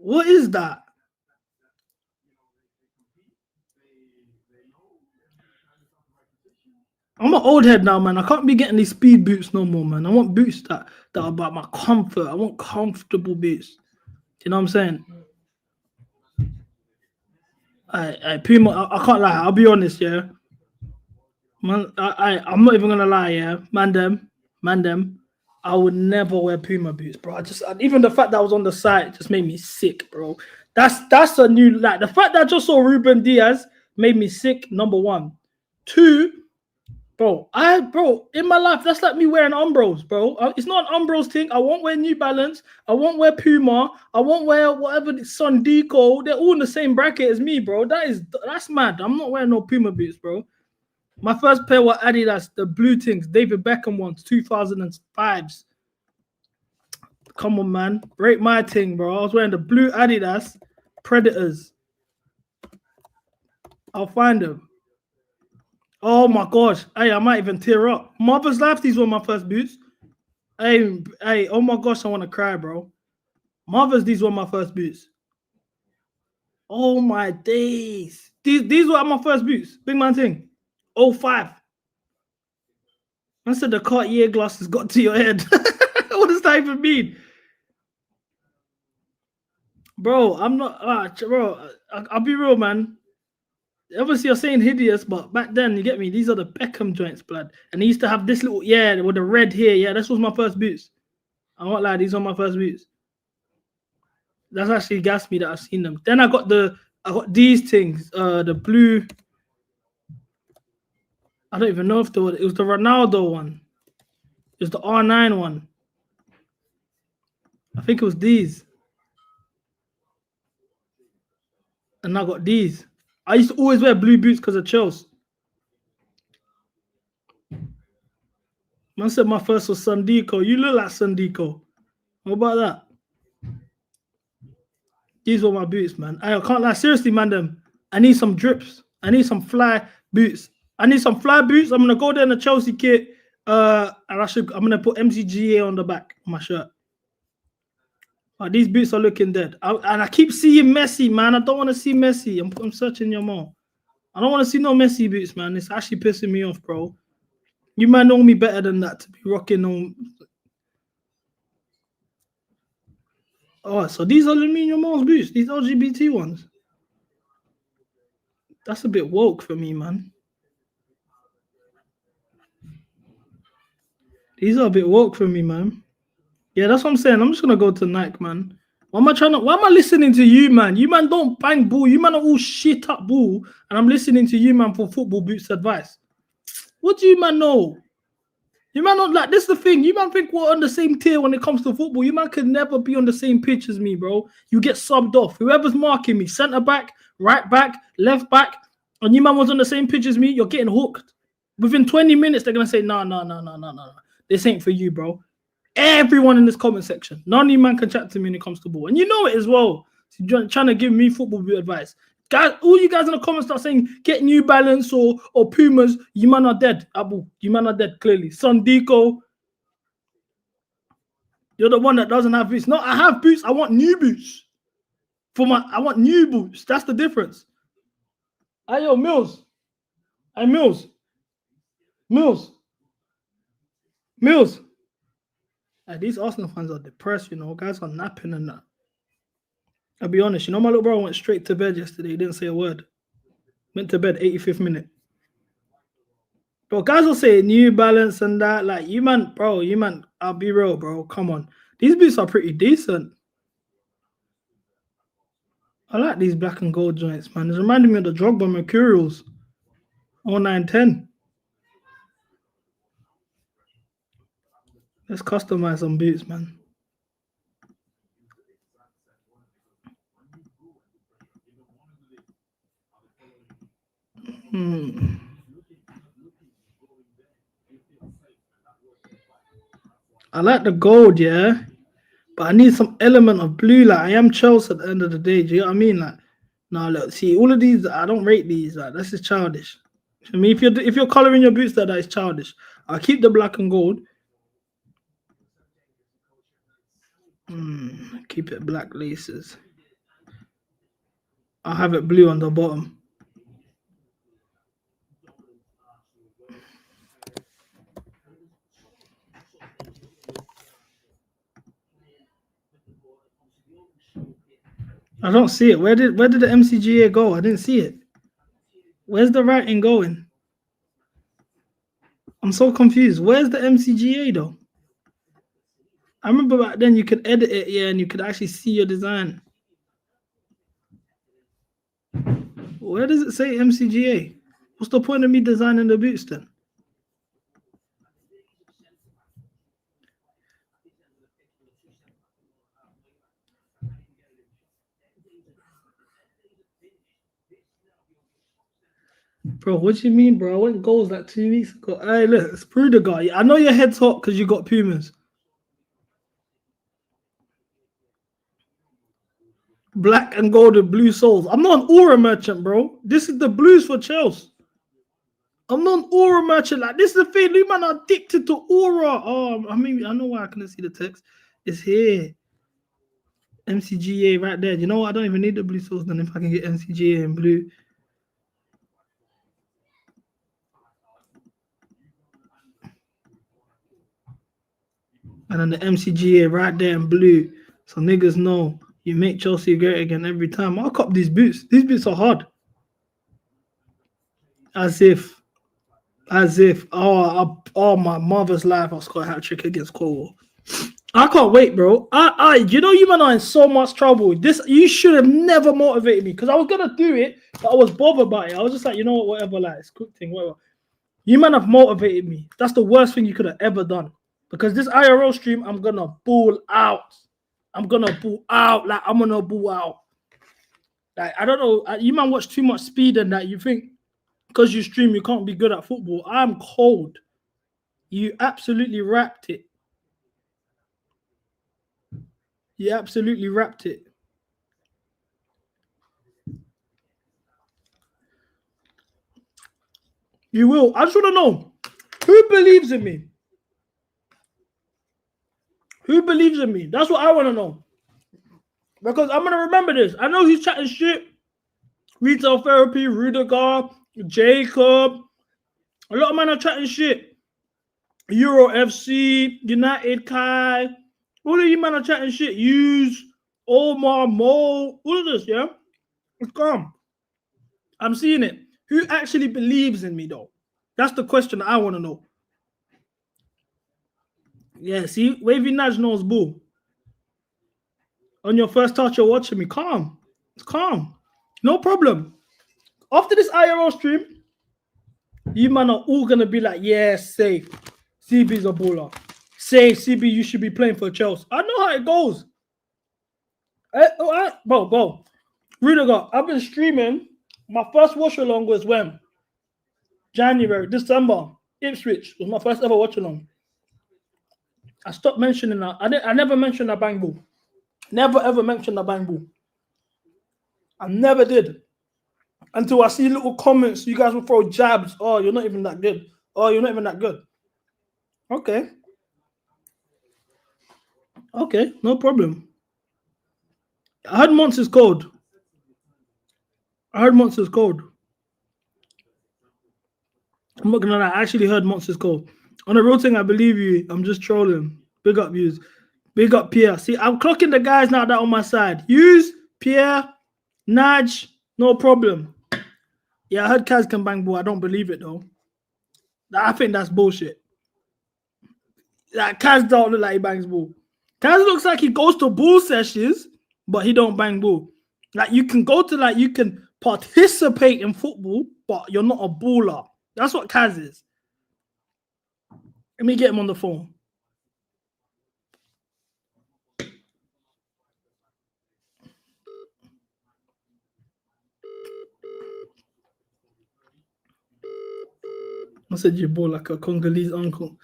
What is that? I'm an old head now, man. I can't be getting these speed boots no more, man. I want boots that are about my comfort. I want comfortable boots. You know what I'm saying? I Puma, I can't lie. I'll be honest, yeah. Man, I'm not even gonna lie, yeah. Man, them. I would never wear Puma boots, bro. Even the fact that I was on the site just made me sick, bro. That's a new, like, the fact that I just saw Ruben Diaz made me sick. Number one. Two, bro, in my life, that's like me wearing Umbros, bro. It's not an Umbros thing. I won't wear New Balance. I won't wear Puma. I won't wear whatever, Sundico. They're all in the same bracket as me, bro. That's mad. I'm not wearing no Puma boots, bro. My first pair were Adidas, the blue things, David Beckham ones, 2005s. Come on, man. Break my thing, bro. I was wearing the blue Adidas Predators. I'll find them. Oh, my gosh. Hey, I might even tear up. Mother's Life, these were my first boots. Hey, oh, my gosh, I want to cry, bro. These were my first boots. Oh, my days. These were my first boots. Big man thing. 05. I said the Cartier glasses got to your head. What does that even mean? Bro, I'm not, bro, I'll be real, man. Obviously, you're saying hideous, but back then, you get me? These are the Beckham joints, blood. And they used to have this little, yeah, with the red here. Yeah, this was my first boots. I won't lie, these are my first boots. That's actually gassed me that I've seen them. Then I got these things, the blue. I don't even know if it was the Ronaldo one. It was the R9 one. I think it was these. And I got these. I used to always wear blue boots because of Chelsea. Man said my first was Sundico. You look like Sundico. What about that? These were my boots, man. I can't lie. Seriously, man, them. I need some drips. I need some fly boots. I need some fly boots. I'm gonna go there in the Chelsea kit. And I'm gonna put MCGA on the back of my shirt. But these boots are looking dead. And I keep seeing Messi, man. I don't want to see Messi. I'm searching your mouth. I don't want to see no Messi boots, man. It's actually pissing me off, bro. You might know me better than that to be rocking on. Oh, so these aluminium Mars boots, these LGBT ones. That's a bit woke for me, man. These are a bit woke for me, man. Yeah, that's what I'm saying. I'm just gonna go to Nike, man. Why am I listening to you, man? You man don't bang ball. You man are all shit up ball, and I'm listening to you, man, for football boots advice. What do you man know? You man not like this. Is the thing. You man think we're on the same tier when it comes to football. You man could never be on the same pitch as me, bro. You get subbed off. Whoever's marking me, centre back, right back, left back, and you man was on the same pitch as me, you're getting hooked. Within 20 minutes, they're gonna say, no. This ain't for you, bro. Everyone in this comment section, none of you man can chat to me when it comes to ball, and you know it as well. So you're trying to give me football boot advice, guys. All you guys in the comments start saying get New Balance or Pumas. You man are dead, Abu. You man are dead clearly. Sundico, you're the one that doesn't have boots. No, I have boots. I want new boots. I want new boots. That's the difference. Hey, yo, Mills. Hey, Mills. Hey, these Arsenal fans are depressed, you know. Guys are napping and that. I'll be honest, you know, my little bro went straight to bed yesterday. He didn't say a word. Went to bed 85th minute. Bro, guys will say New Balance and that. Like, you man, I'll be real, bro. Come on. These boots are pretty decent. I like these black and gold joints, man. It's reminding me of the Drogba Mercurials. 0910. Let's customize some boots, man. I like the gold, yeah. But I need some element of blue. Like, I am Chelsea at the end of the day. Do you know what I mean? Like, no, look, see, all of these, I don't rate these. Like, this is childish. I mean, if you're coloring your boots, that is childish. I'll keep the black and gold. Keep it black laces. I'll have it blue on the bottom. I don't see it. Where did the MCGA go? I didn't see it. Where's the writing going? I'm so confused. Where's the MCGA though? I remember back then you could edit it, yeah, and you could actually see your design. Where does it say MCGA? What's the point of me designing the boots then? Bro, what do you mean, bro? I went goals like 2 weeks ago. Hey, look, it's Bruno guy. I know your head's hot because you got Pumas. Black and gold with blue soles. I'm not an aura merchant, bro. This is the blues for Chelsea. I'm not an aura merchant. Like, this is the thing. You man are addicted to aura. Oh, I mean, I know why I couldn't see the text. It's here. MCGA right there. You know what? I don't even need the blue soles then if I can get MCGA in blue. And then the MCGA right there in blue. So niggas know you make Chelsea great again every time. I'll cop these boots. These boots are hard. As if, oh my mother's life, I scored a hat-trick against Cornwall. I can't wait, bro. You know you man are in so much trouble. You should have never motivated me because I was gonna do it, but I was bothered by it. I was just like, you know what, whatever, like it's a quick thing, whatever. You man have motivated me. That's the worst thing you could have ever done. Because this IRL stream, I'm gonna ball out. I'm gonna ball out. Like, I'm gonna ball out. Like, I don't know. You man watch too much speed and that. You think because you stream, you can't be good at football. I'm cold. You absolutely wrapped it. You absolutely wrapped it. You will. I just want to know, who believes in me? Who believes in me? That's what I want to know. Because I'm going to remember this. I know he's chatting shit. Retail Therapy, Rudiger, Jacob. A lot of men are chatting shit. Euro FC, United Kai. All of you men are chatting shit. Use, Omar, Mo. All of this, yeah? It's calm. I'm seeing it. Who actually believes in me, though? That's the question I want to know. Yeah, see, Wavy Nudge knows boo. On your first touch, you're watching me. Calm. It's calm. No problem. After this IRL stream, you man are all going to be like, yeah, safe. CB's a baller. Safe, CB, you should be playing for Chelsea. I know how it goes. Bro. Rudiger, I've been streaming. My first watch-along was when? January, December. Ipswich was my first ever watch-along. I stopped mentioning that. I never mentioned that bang ball. Never ever mentioned that bang ball. I never did. Until I see little comments, you guys will throw jabs. Oh, you're not even that good. Oh, you're not even that good. Okay. Okay, no problem. I heard Monster's cold. I'm not gonna lie, I actually heard Monster's cold. On the real thing, I believe you. I'm just trolling. Big up views. Big up Pierre. See, I'm clocking the guys now that are on my side. Use, Pierre, Nudge, no problem. Yeah, I heard Kaz can bang ball. I don't believe it though. I think that's bullshit. Like, Kaz don't look like he bangs ball. Kaz looks like he goes to ball sessions, but he don't bang ball. Like, you can go to, like, you can participate in football, but you're not a baller. That's what Kaz is. Let me get him on the phone. I said you ball like a Congolese uncle.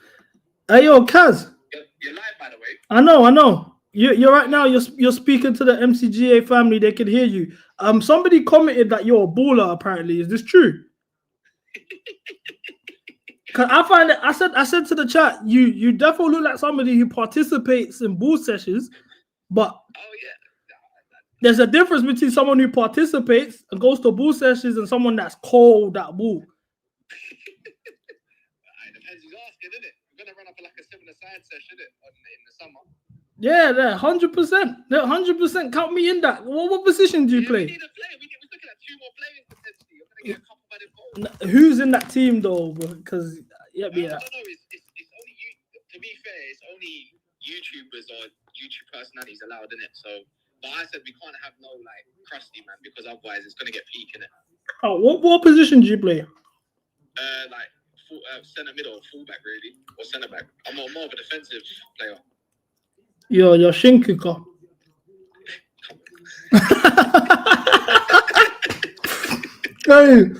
Hey, yo, Kaz. You're live, by the way. I know. You're right now. You're speaking to the MCGA family. They can hear you. Somebody commented that you're a baller. Apparently, is this true? Cause I find that I said to the chat, you definitely look like somebody who participates in ball sessions, but There's a difference between someone who participates and goes to ball sessions and someone that's cold at ball. It depends who's asking, isn't it? We're gonna run up like a 7-a-side session, isn't it, in the summer. Yeah, 100%. 100% count me in that. What position do you play? We need a player. We're looking at 2 more players potentially. I'm gonna get a couple man involved. Who's in that team though? Because I don't know. It's only you. To be fair, it's only YouTubers or YouTube personalities allowed in it. So, but I said we can't have no like crusty man because otherwise it's gonna get peak in it. Oh, what position do you play? Like centre middle, fullback really, or centre back. I'm more of a defensive player. You're shin kicker. Hey.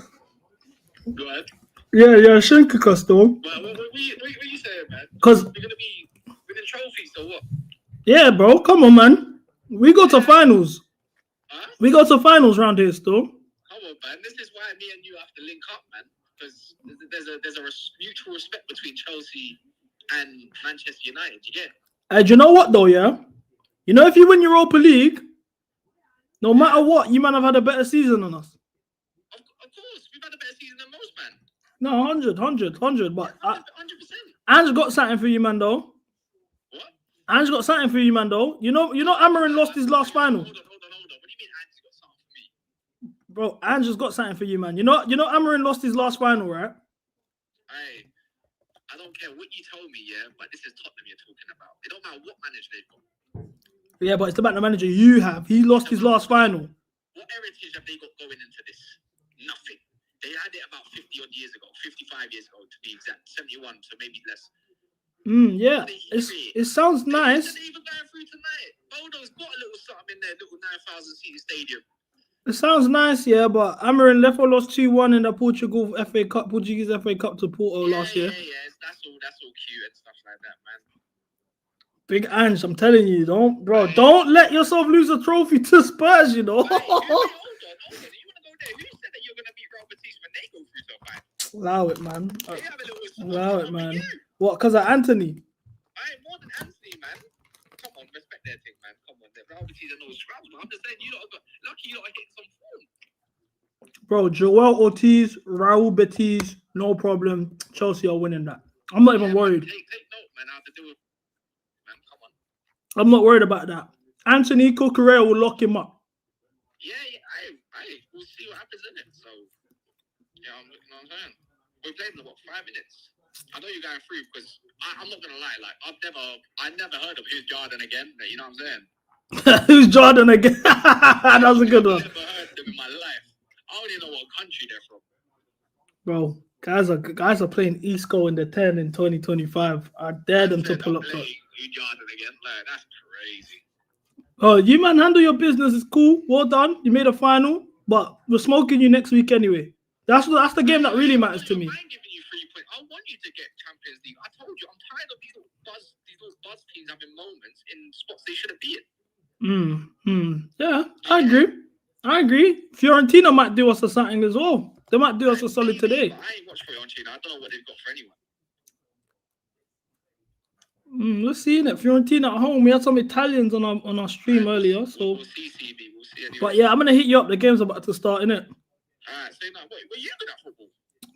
Go ahead. Yeah, you're a shin kicker still. What you saying, man? Because we're gonna be winning trophies, so what? Yeah, bro. Come on, man. We go to finals. We go to finals round here still. Come on, man. This is why me and you have to link up, man. Because there's a mutual respect between Chelsea and Manchester United. You get? Do you know what though? Yeah, you know if you win Europa League, no matter what, you might have had a better season than us. Of course, we've had a better season than most, man. No, 100. But 100%. Ange got something for you, man. Though. What? Ange got something for you, man. Though. You know, Amarin lost his last final. Hold on. What do you mean Ange got something for me? Bro, Ange has got something for you, man. You know, Amarin lost his last final, right? Hey, I don't care what you told me, yeah, but this is Tottenham you're talking about. It don't matter what manager they've got. Yeah, but it's about the manager you have. He lost his last final. What heritage have they got going into this? Nothing. They had it about 50 odd years ago, 55 years ago to be exact, 71, so maybe less. Yeah, it sounds nice. They're even going through tonight. Bodo's got a little something in their little 9,000 seat stadium. It sounds nice, yeah, but Amarin lost 2-1 in the Portuguese FA Cup to Porto last year. Yeah, that's all cute and stuff like that, man. Big Ange, I'm telling you, don't let yourself lose a trophy to Spurs, you know. Hold on. You want to go there? Who said that you're going to beat Real Betis when they go through so far? Allow it, man. Allow it, man. What, because of Anthony? I ain't more than Anthony, man. Come on, respect their thing, man. Come on, Real Betis are no scrubs, but I'm just saying, you lot got lucky you lot hit some form. Bro, Joel Ortiz, Raul Betis, no problem. Chelsea are winning that. I'm not even worried. Take note, man, how to do it. Man, come on. I'm not worried about that. Anthony Cucurella will lock him up. Yeah, we'll see what happens in it. So, yeah, you know what I'm saying? We played in, 5 minutes? I know you're going through because I'm not going to lie. Like, I never heard of who's Jordan again. You know what I'm saying? Who's Jordan again? That was a good one. I've never heard them in my life. I don't even know what country they're from. Bro, guys are playing Isco in the 10 in 2025. I dare them to pull up. You Jordan again? Like, that's crazy. Oh, you man, handle your business. It's cool. Well done. You made a final, but we're smoking you next week anyway. That's the game that really matters to me. I'm giving you 3 points. I want you to get Champions League. I told you, I'm tired of these little buzz teams having moments in spots they shouldn't be in. Yeah, I agree. Fiorentina might do us a something as well. They might do us a solid today. I ain't watched Fiorentina. I don't know what they've got for anyone. Let's see it. Fiorentina at home. We had some Italians on our stream earlier. So, we'll see, CB. We'll see anyway. But yeah, I'm gonna hit you up. The game's about to start, innit? Alright, say no. What you good at football?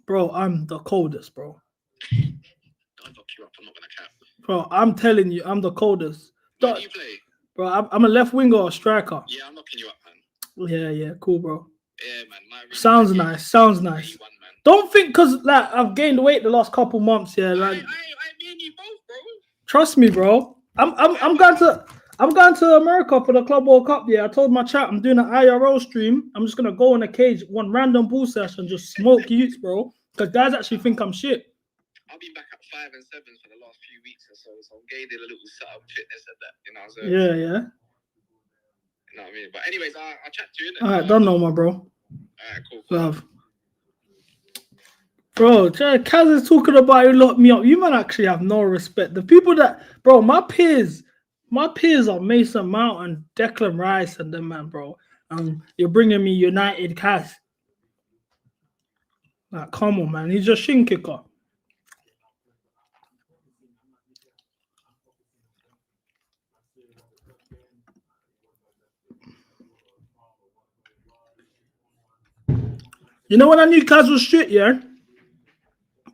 Bro, I'm the coldest, bro. Don't lock you up. I'm not gonna cap. Bro, I'm telling you, I'm the coldest. Where do you play? Bro, I'm a left winger or striker. Yeah, I'm knocking you up, man. Yeah, cool, bro. Yeah, man. Sounds nice. Don't think because like I've gained weight the last couple months. Yeah, like. Me and you both, bro. Trust me, bro. I'm going to America for the Club World Cup. Yeah, I told my chat I'm doing an IRL stream. I'm just gonna go in a cage, one random ball session, just smoke youths, bro. Because guys actually think I'm shit. I've been back at 5 and 7 for the last few weeks or so I'm gaining a little setup fitness and that. You know what I'm saying? Yeah. You know what I mean? But anyways, I'll chat to you. All right, don't know, my bro. All right, cool. Love. Bro, Kaz is talking about you locked me up. You man actually have no respect. The people that, bro, my peers are Mason Mount and Declan Rice and them, man, bro. You're bringing me United Kaz. Like, come on, man. He's just shin kicker. You know when I knew Kaz was shit, yeah?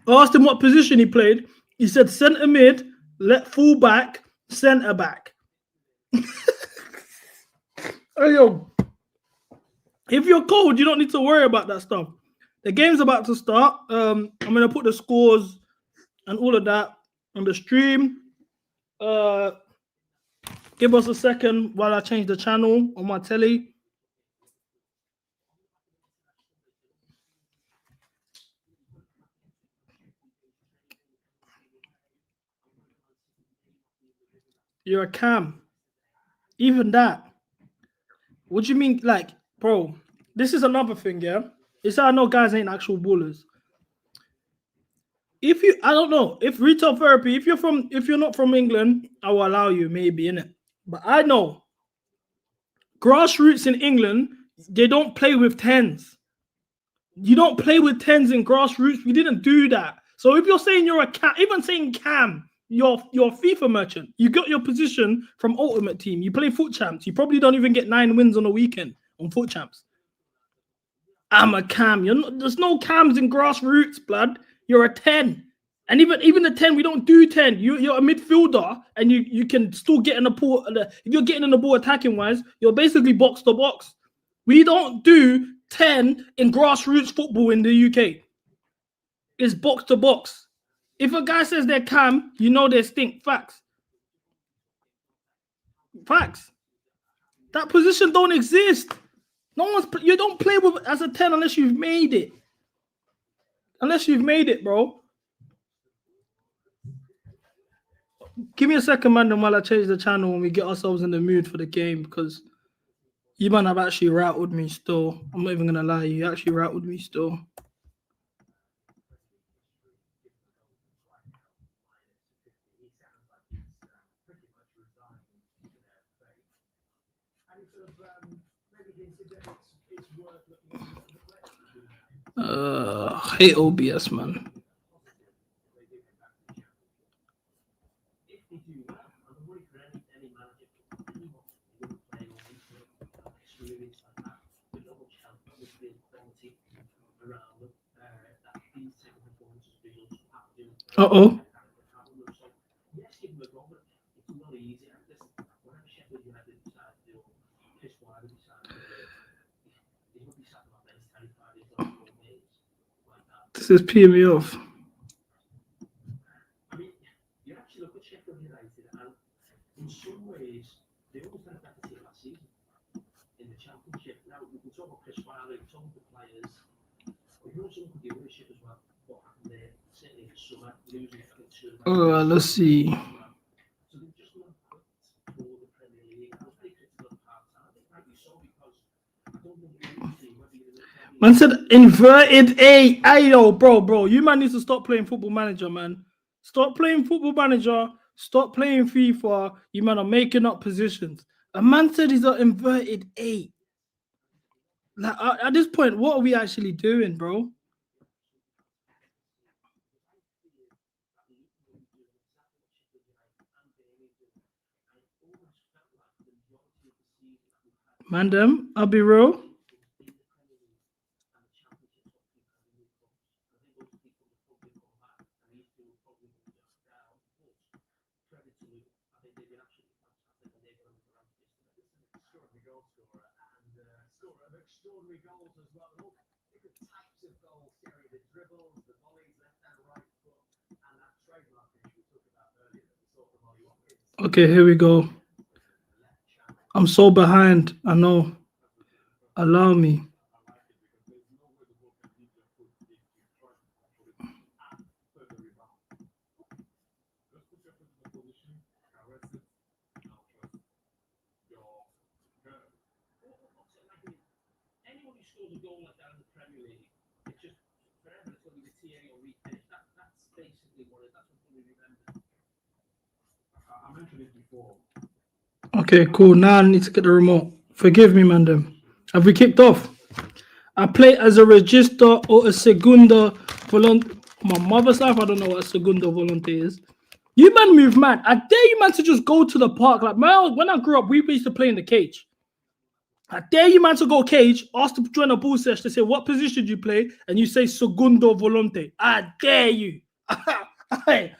I asked him what position he played. He said centre mid, full back, centre back. Hey, yo, if you're cold, you don't need to worry about that stuff. The game's about to start. I'm gonna put the scores and all of that on the stream. Give us a second while I change the channel on my telly. You're a cam. Even that. What do you mean? Like, bro, this is another thing, yeah? It's how I know guys ain't actual ballers. If you, I don't know, if retail therapy, if you're not from England, I will allow you, maybe, innit? But I know grassroots in England, they don't play with 10s. You don't play with 10s in grassroots. We didn't do that. So if you're saying you're a cam, even saying cam, you're a FIFA merchant. You got your position from Ultimate Team. You play Foot Champs. You probably don't even get 9 wins on a weekend on Foot Champs. I'm a cam. There's no cams in grassroots, blood. You're a 10. And even the 10, we don't do 10. You're a midfielder, and you can still get in the ball. If you're getting in the ball attacking wise, you're basically box to box. We don't do 10 in grassroots football in the UK. It's box to box. If a guy says they're cam, you know they stink. Facts. Facts. That position don't exist. You don't play with as a 10 unless you've made it. Unless you've made it, bro. Give me a second, man, while I change the channel and we get ourselves in the mood for the game, because you man have actually rattled me still. I'm not even gonna lie, you actually rattled me still. Hate OBS, man. Uh-oh. This is peeing me off. In some ways, they almost had a better team last season in the championship. Now we can talk about Chris Wilder, talk about the players. We also look at the ownership as well. What happened there? Certainly in the summer, losing let's see. So they've just not put for the Premier League. I was very critical of half-time. I think rightly so, because I don't think you see whether you're man said inverted A. Ayo, bro. You man needs to stop playing Football Manager, man. Stop playing Football Manager. Stop playing FIFA. You man are making up positions. A man said he's an inverted 8. Like, at this point, what are we actually doing, bro? Mandem, I'll be real. Okay, here we go. I'm so behind. I know. Allow me. Okay, cool. Now I need to get the remote. Forgive me, Mandem. Have we kicked off? I play as a register or a segunda volante. My mother's life, I don't know what a segunda volante is. You man move mad. I dare you man to just go to the park. Like, man, when I grew up, we used to play in the cage. I dare you, man, to go cage, ask to join a bull sesh to say, what position do you play? And you say segundo volante. I dare you. Hey,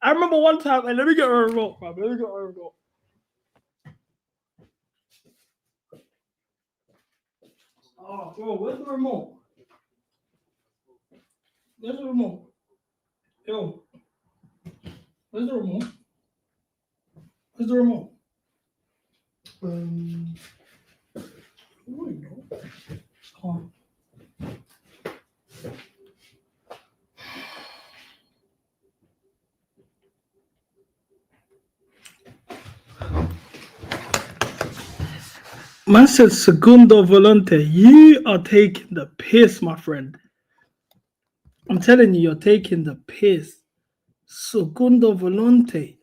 I remember one time, and let me get a remote, bro. Let me get a remote. Oh, bro, where's the remote? Where's the remote? Yo, where's the remote? Where's the remote? Oh. Man said segundo volante. You are taking the piss, my friend. I'm telling you, you're taking the piss. Segundo volante.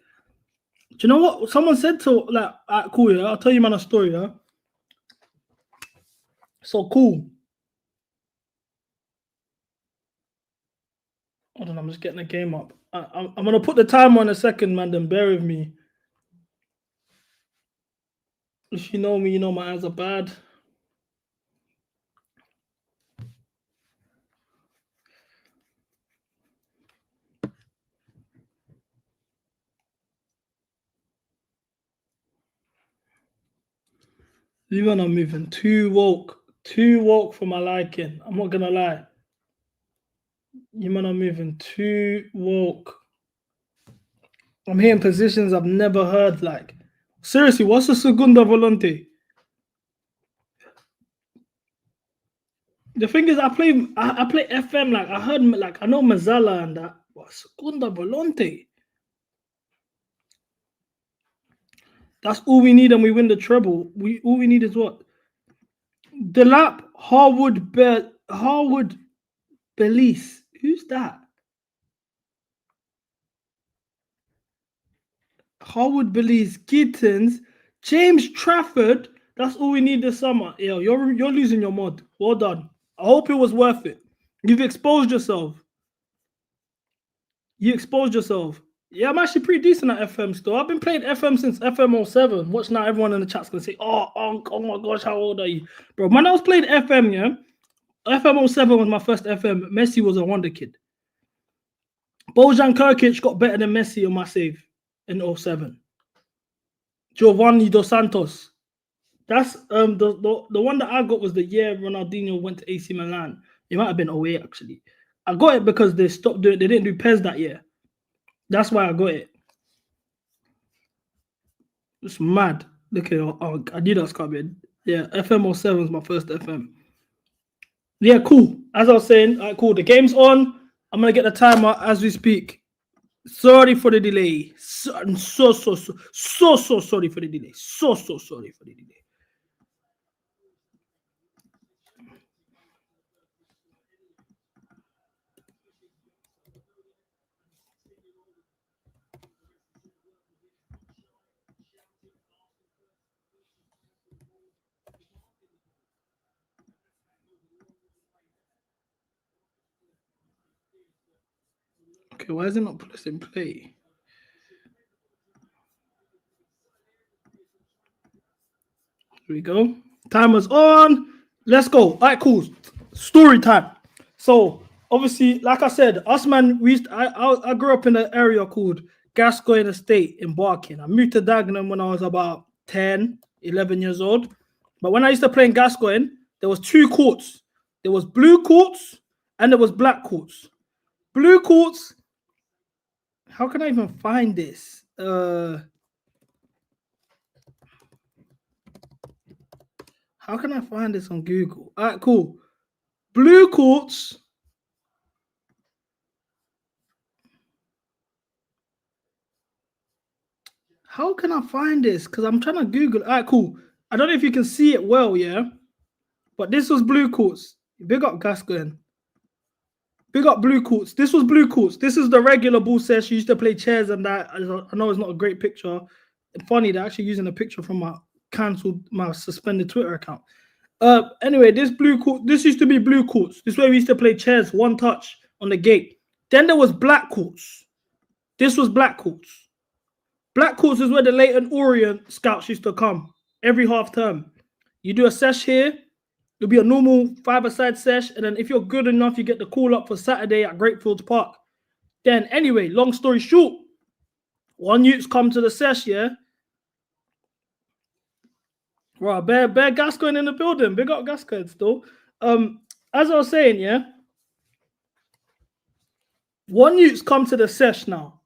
Do you know what someone said to like? Cool, yeah. I'll tell you, man, a story, yeah. So cool. Hold on, I'm just getting the game up. I'm gonna put the timer on a second, man. Then bear with me. If you know me, you know my eyes are bad. You man are moving too woke for my liking. I'm not gonna lie. You man are moving too woke. I'm hearing positions I've never heard. Like, seriously, what's a segunda volante? The thing is, I play FM. Like, I heard, like, I know Mazzala and that. But segunda volante. That's all we need, and we win the treble. All we need is what? The lap Harwood Belize. Who's that? Harwood Belize, Gittins, James Trafford. That's all we need this summer. Yo, you're losing your mod. Well done. I hope it was worth it. You've exposed yourself. You exposed yourself. Yeah, I'm actually pretty decent at FM still. I've been playing FM since FM 07. Watch now, everyone in the chat's gonna say, oh my gosh, how old are you? Bro, when I was playing FM, yeah, FM 07 was my first FM. Messi was a wonder kid. Bojan Kirkic got better than Messi on my save in 07. Giovanni Dos Santos. That's the one that I got was the year Ronaldinho went to AC Milan. It might have been 08 actually. I got it because they stopped doing. They didn't do PES that year. That's why I got it. It's mad. Look at it. Oh, Adidas coming. Yeah, FM 07 is my first FM. Yeah, cool. As I was saying, cool. The game's on. I'm gonna get the timer as we speak. Sorry for the delay. So sorry for the delay. So sorry for the delay. Okay, why is it not pressing play? Here we go. Timer's on. Let's go. All right, cool. Story time. So, obviously, like I said, us man, I grew up in an area called Gascoigne Estate in Barking. I moved to Dagenham when I was about 10, 11 years old. But when I used to play in Gascoigne, there was two courts. There was blue courts and there was black courts. Blue courts. How can I even find this? How can I find this on Google? All right, cool. Blue courts. How can I find this? Because I'm trying to Google. All right, cool. I don't know if you can see it well, yeah? But this was blue courts. Big up Gascoigne. Big up blue courts. This was blue courts. This is the regular ball sesh. You used to play chairs and that. I know it's not a great picture. Funny, they're actually using a picture from my suspended Twitter account. Anyway, this used to be blue courts. This is where we used to play chairs, one touch on the gate. Then there was black courts. This was black courts. Black courts is where the Leighton Orient scouts used to come every half term. You do a sesh here. It'll be a normal five-a-side sesh. And then if you're good enough, you get the call up for Saturday at Greatfields Park. Then anyway, long story short, one youth's come to the sesh, yeah. Right, Bear Gascoigne in the building. Big up Gascoigne still. As I was saying, yeah. One youth's come to the sesh now.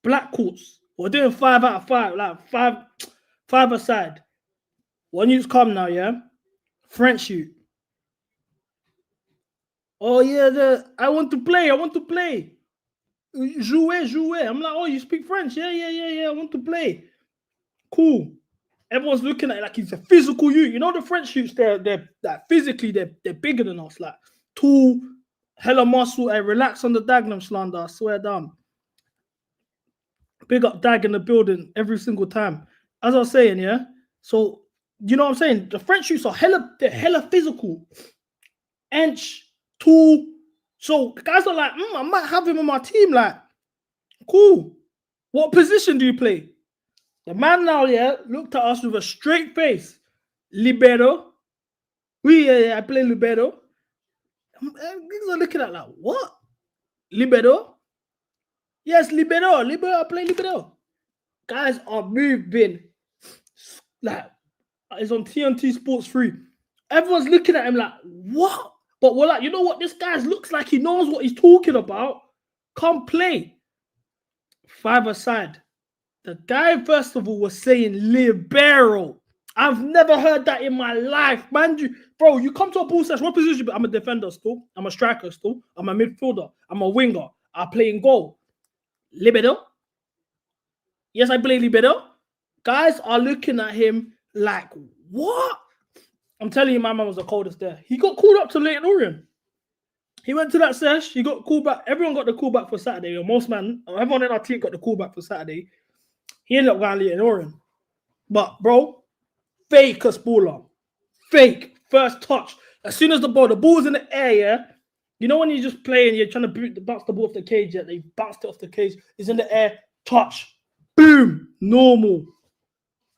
Black courts. We're doing 5 out of 5, like five aside. One youth's come now, yeah. French youth. Oh yeah, I want to play. Jouer. I'm like, oh, you speak French? Yeah. I want to play. Cool. Everyone's looking at it like he's a physical youth. You know the French youths, they're like physically they're bigger than us, like tall, hella muscle. I relax on the Dagenham slander, I swear down. Big up Dag in the building every single time. As I was saying, yeah. So you know what I'm saying? The French youths are hella physical. Inch, tall. So the guys are like, I might have him on my team. Like, cool. What position do you play? The man now, yeah, looked at us with a straight face. Libero. I play libero. Niggas are looking at like, what? Libero? Yes, libero. I play libero. Guys are moving. Like, it's on TNT Sports 3. Everyone's looking at him like, what? But we're like, you know what? This guy looks like he knows what he's talking about. Come play. 5-a-side. The guy, first of all, was saying libero. I've never heard that in my life, man. Bro, you come to a ball sesh, what position? I'm a defender still. I'm a striker still. I'm a midfielder. I'm a winger. I play in goal. Libero? Yes, I play libero. Guys are looking at him like, what? I'm telling you, my man was the coldest there. He got called up to Leyton Orient. He went to that sesh. He got called back. Everyone got the call back for Saturday. Or everyone in our team got the call back for Saturday. He ended up going to Leyton Orient. But, bro, fake as baller. Fake. First touch. As soon as the ball's in the air, yeah? You know when you're just playing, you're trying to bounce the ball off the cage, yeah? They bounced it off the cage. It's in the air. Touch. Boom. Normal.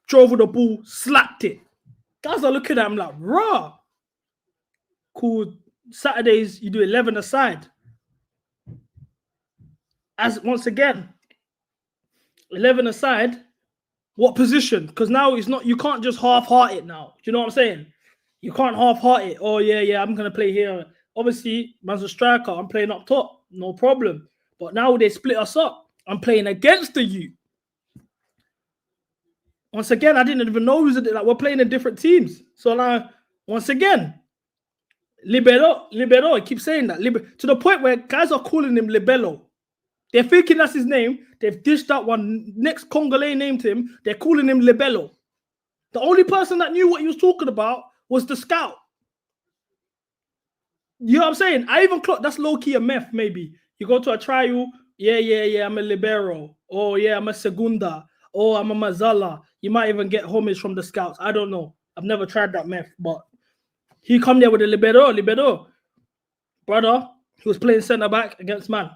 Drove with the ball. Slapped it. Guys are looking at him like, raw. Cool. Saturdays, you do 11 aside. As once again, 11 aside, what position? Because now it's not, you can't just half-heart it now. Do you know what I'm saying? You can't half-heart it. Oh, yeah, I'm going to play here. Obviously, man's a striker. I'm playing up top. No problem. But now they split us up. I'm playing against the youth. Once again, I didn't even know who's like we're playing in different teams. So now, once again, libero. I keep saying that to the point where guys are calling him libello. They're thinking that's his name. They've dished out one next Congolese name to him. They're calling him libello. The only person that knew what he was talking about was the scout. You know what I'm saying? I even clocked that's low key a meth. Maybe you go to a trial. Yeah. I'm a libero. Oh yeah, I'm a segunda. Oh, I'm a Mazala. You might even get homage from the scouts. I don't know. I've never tried that meth, but he come there with a libero. Brother, he was playing centre back against man.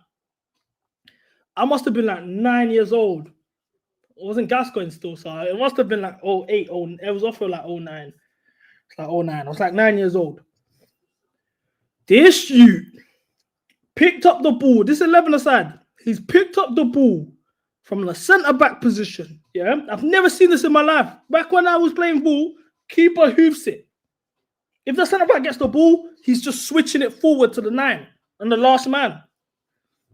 I must have been like 9 years old. It wasn't Gascoigne still, so it must have been like 08, it was off for like 09. It's like 09. I was like 9 years old. This youth picked up the ball. This 11 aside. He's picked up the ball from the centre-back position, yeah? I've never seen this in my life. Back when I was playing ball, keeper hoofs it. If the centre-back gets the ball, he's just switching it forward to the 9 and the last man.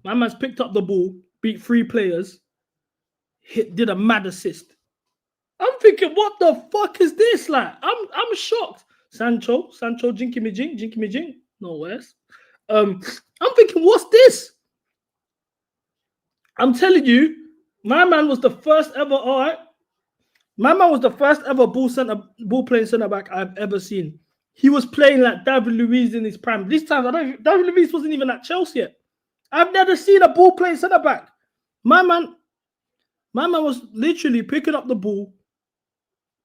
My man's picked up the ball, beat 3 players, did a mad assist. I'm thinking, what the fuck is this? Like, I'm shocked. Sancho, jinky me jink. No worse. I'm thinking, what's this? I'm telling you, my man was the first ever, all right? My man was the first ever ball playing centre back I've ever seen. He was playing like David Luiz in his prime. This time, David Luiz wasn't even at Chelsea yet. I've never seen a ball playing centre back. My man was literally picking up the ball,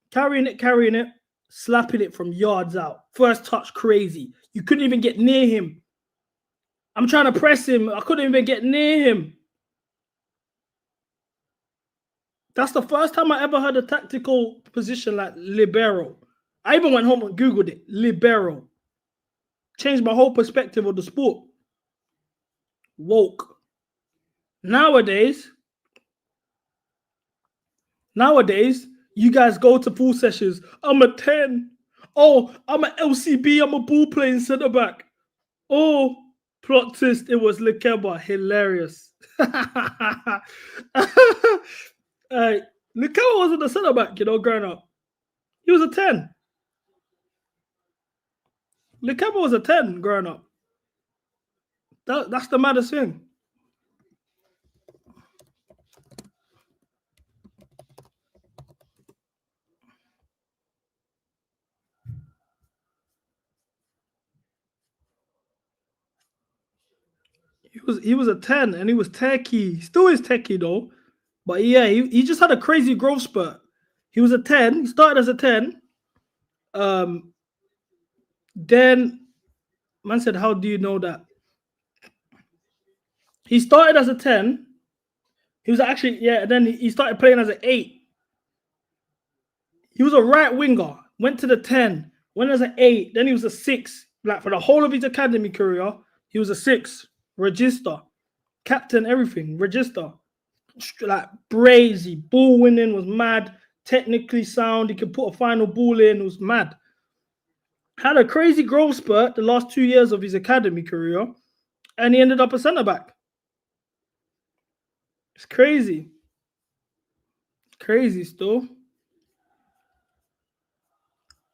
carrying it, slapping it from yards out. First touch, crazy. You couldn't even get near him. I'm trying to press him. I couldn't even get near him. That's the first time I ever heard a tactical position like libero. I even went home and Googled it. Libero. Changed my whole perspective of the sport. Woke. Nowadays, you guys go to full sessions. I'm a 10. Oh, I'm an LCB. I'm a ball playing centre back. Oh, plot twist. It was Lekeba. Hilarious. Lekeba wasn't a centre back, growing up. He was a 10. Lekeba was a 10 growing up. That's the maddest thing. He was a 10 and he was techie. Still is techie though. But yeah, he just had a crazy growth spurt. He was a 10. He started as a 10. Then man said, how do you know that? He started as a 10. He was actually, and then he started playing as an 8. He was a right winger. Went to the 10. Went as an 8. Then he was a 6. Like for the whole of his academy career, he was a 6. Register. Captain, everything. Register. Like brazy. Ball winning was mad. Technically sound. He could put a final ball in. It was mad. Had a crazy growth spurt the last 2 years of his academy career. And he ended up a centre-back. It's crazy. Crazy still.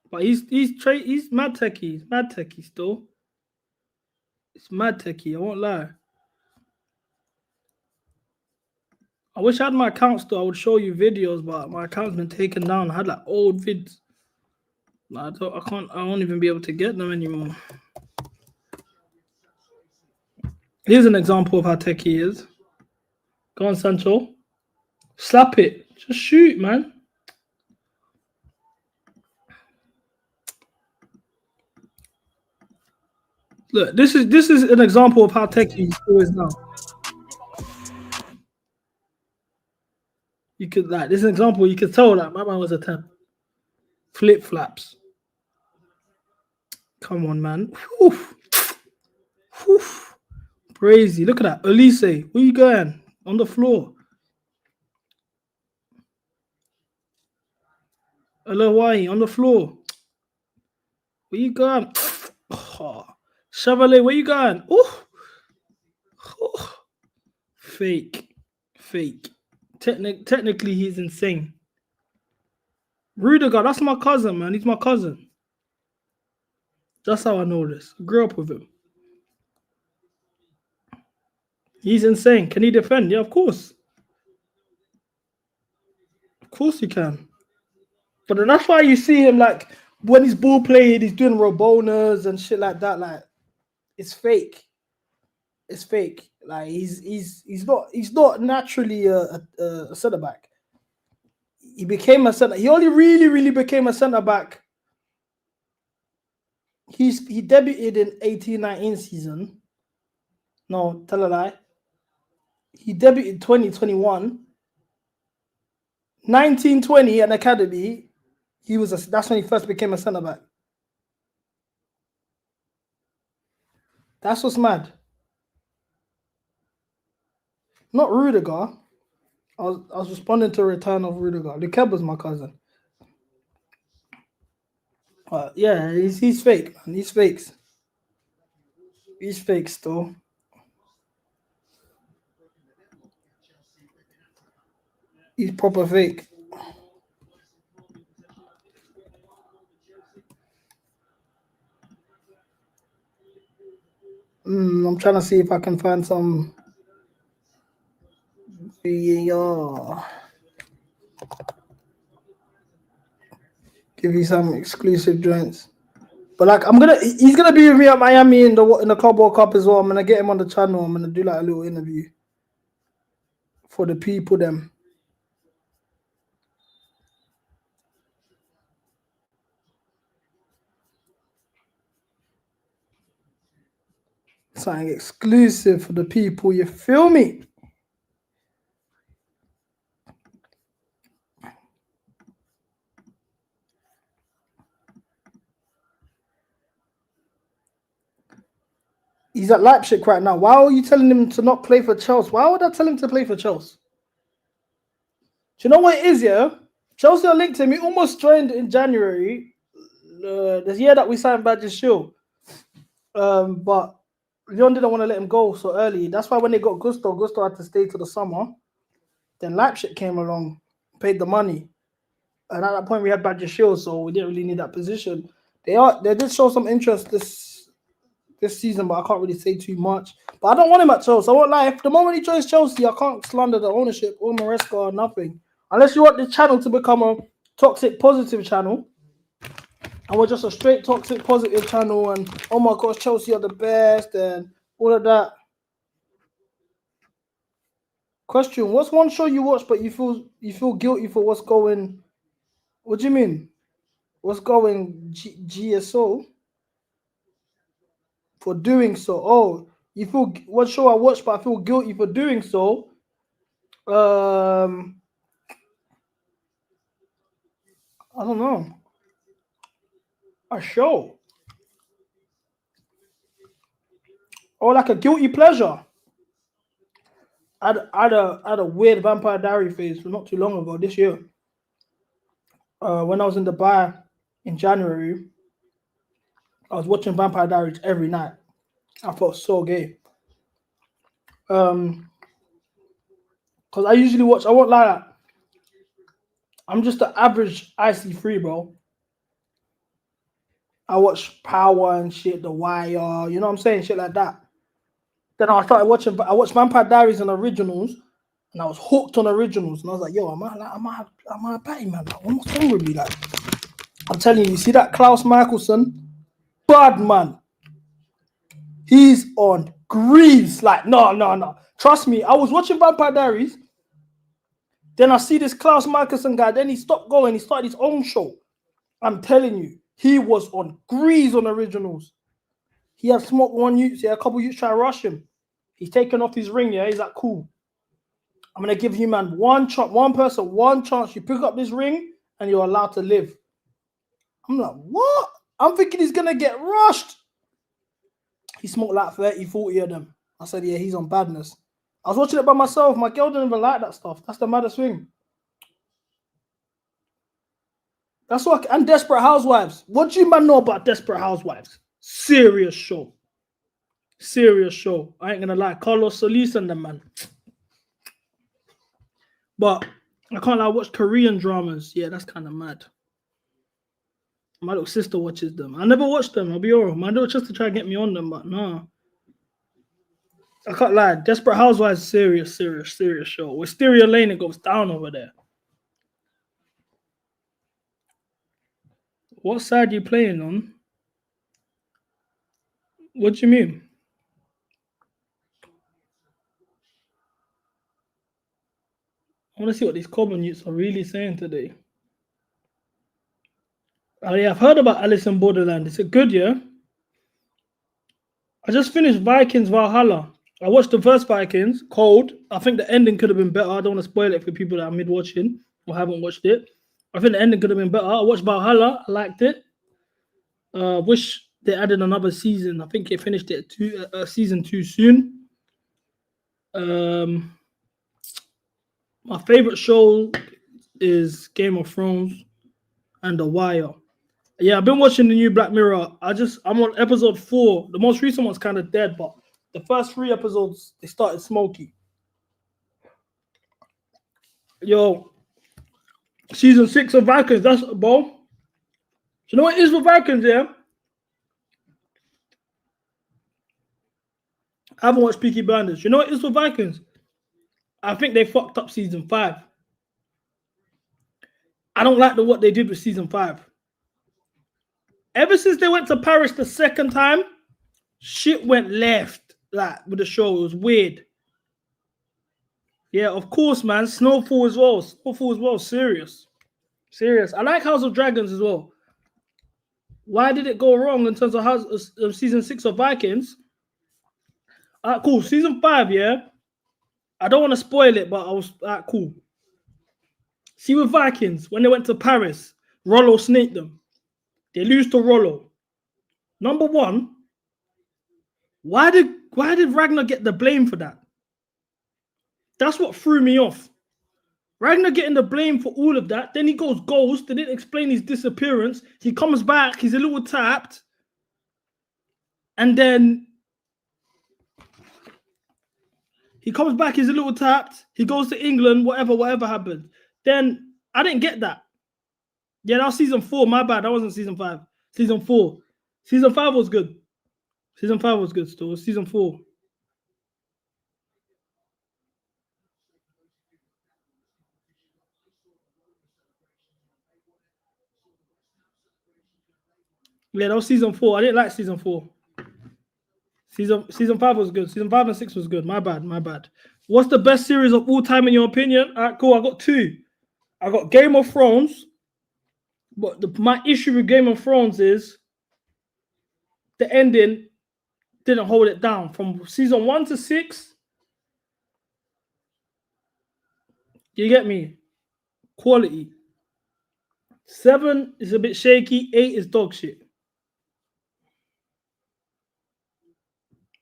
But he's mad techie. He's mad techie still. It's mad techie, I won't lie. I wish I had my account still. I would show you videos, but my account's been taken down. I had like old vids. I won't even be able to get them anymore. Here's an example of how techie he is. Go on, Sancho. Slap it. Just shoot, man. Look, this is an example of how techie he still is now. You could this is an example. You could tell that my man was a 10. Flip flaps. Come on, man. Whew. Whew. Crazy. Look at that. Elise, where you going? On the floor. Hawaii on the floor. Where you going? Oh. Chevrolet, where you going? Oh. Fake. Technically, he's insane. Rudiger, that's my cousin, man. He's my cousin. That's how I know this. I grew up with him. He's insane. Can he defend? Yeah, of course. Of course he can. But then that's why you see him like when he's ball playing, he's doing Robonas and shit like that. Like it's fake. It's fake. Like he's not naturally a centre back. He became a centre. He only really became a centre back. He debuted in 18-19 season. No, tell a lie. He debuted 2021. 1920 at academy. That's when he first became a centre back. That's what's mad. Not Rudiger. I was responding to a return of Rudiger. Lukeba's my cousin. Yeah, he's fake, man. He's fakes. He's fake still. He's proper fake. I'm trying to see if I can find some. Yeah. Give you some exclusive joints. But like he's gonna be with me at Miami in the Club World Cup as well. I'm gonna get him on the channel. I'm gonna do like a little interview for the people them. Something exclusive for the people, you feel me? He's at Leipzig right now. Why are you telling him to not play for Chelsea? Why would I tell him to play for Chelsea? Do you know what it is, yeah? Chelsea are linked to him. He almost joined in January, the year that we signed Badger. But Lyon didn't want to let him go so early. That's why when they got Gusto had to stay to the summer. Then Leipzig came along, paid the money. And at that point, we had Badger Shield, so we didn't really need that position. They did show some interest this season, but I can't really say too much. But I don't want him at Chelsea. I won't lie. If the moment he joins Chelsea, I can't slander the ownership or Maresca or nothing. Unless you want the channel to become a toxic positive channel. And we're just a straight toxic positive channel. And, oh my gosh, Chelsea are the best and all of that. Question, what's one show you watch but you feel guilty for what's going... What do you mean? What's going GSO? For doing so. Oh, you feel what show I watched, but I feel guilty for doing so. I don't know. A show. Or like a guilty pleasure. I had a weird Vampire Diary phase not too long ago, this year. When I was in Dubai in January, I was watching Vampire Diaries every night. I felt so gay. Because I usually watch, I won't lie, I'm just the average IC3, bro. I watch Power and shit, The Wire, you know what I'm saying? Shit like that. Then I started watching, I watched Vampire Diaries and Originals, and I was hooked on Originals. And I was like, yo, am I a batty man? Like, what's wrong with me? Like, I'm telling you, see that Klaus Michelson? Bad man. He's on Greaves. Like, no. Trust me, I was watching Vampire Diaries. Then I see this Klaus Michelson guy. Then he stopped going. He started his own show. I'm telling you, he was on Greaves on Originals. He had smoked one youth. He had a couple youths try to rush him. He's taken off his ring. Yeah, he's like, cool. I'm gonna give you, man, one chance. You pick up this ring and you're allowed to live. I'm like, what? I'm thinking he's gonna get rushed. He smoked like 30, 40 of them. I said, yeah, he's on badness. I was watching it by myself. My girl didn't even like that stuff. That's the maddest thing. That's what. And Desperate Housewives. What do you man know about Desperate Housewives? Serious show. Serious show. I ain't gonna lie. Carlos Solis and them, man. But I can't lie, I watch Korean dramas. Yeah, that's kind of mad. My little sister watches them. I never watched them, I'll be honest. My little sister tried to get me on them, but nah. I can't lie. Desperate Housewives, serious show. Wisteria Lane, it goes down over there. What side are you playing on? What do you mean? I want to see what these common youths are really saying today. Oh yeah, I've heard about Alice in Borderland. Is it good, yeah? I just finished Vikings Valhalla. I watched the first Vikings, cold. I think the ending could have been better. I don't want to spoil it for people that are mid-watching or haven't watched it. I think the ending could have been better. I watched Valhalla. I liked it. Wish they added another season. I think they finished it season 2 soon. My favorite show is Game of Thrones and The Wire. Yeah, I've been watching the new Black Mirror. I'm on episode 4. The most recent one's kind of dead, but the first 3 episodes, they started smoky. Yo, season 6 of Vikings, that's, bro. You know what it is with Vikings, yeah? I haven't watched Peaky Blinders. You know what it is with Vikings? I think they fucked up season 5. I don't like what they did with season 5. Ever since they went to Paris the second time, shit went left. Like with the show, it was weird. Yeah, of course, man. Snowfall as well. Serious. I like House of Dragons as well. Why did it go wrong in terms of season 6 of Vikings? Cool. Season 5, yeah. I don't want to spoil it, but I was cool. See with Vikings, when they went to Paris, Rollo snaked them. They lose to Rollo. Number 1, Why did Ragnar get the blame for that? That's what threw me off. Ragnar getting the blame for all of that. Then he goes ghost. They didn't explain his disappearance. He comes back. He's a little tapped. And then he comes back. He's a little tapped. He goes to England. Whatever happened. Then I didn't get that. Yeah, that was season 4. My bad. That wasn't season 5. Season 4. Season 5 was good. Season 5 was good still. It was season 4. Yeah, that was season 4. I didn't like season 4. Season 5 was good. Season 5 and 6 was good. My bad. What's the best series of all time in your opinion? All right, cool. I got 2. I got Game of Thrones. But my issue with Game of Thrones is the ending didn't hold it down. From season 1 to 6, you get me? Quality. 7 is a bit shaky. 8 is dog shit.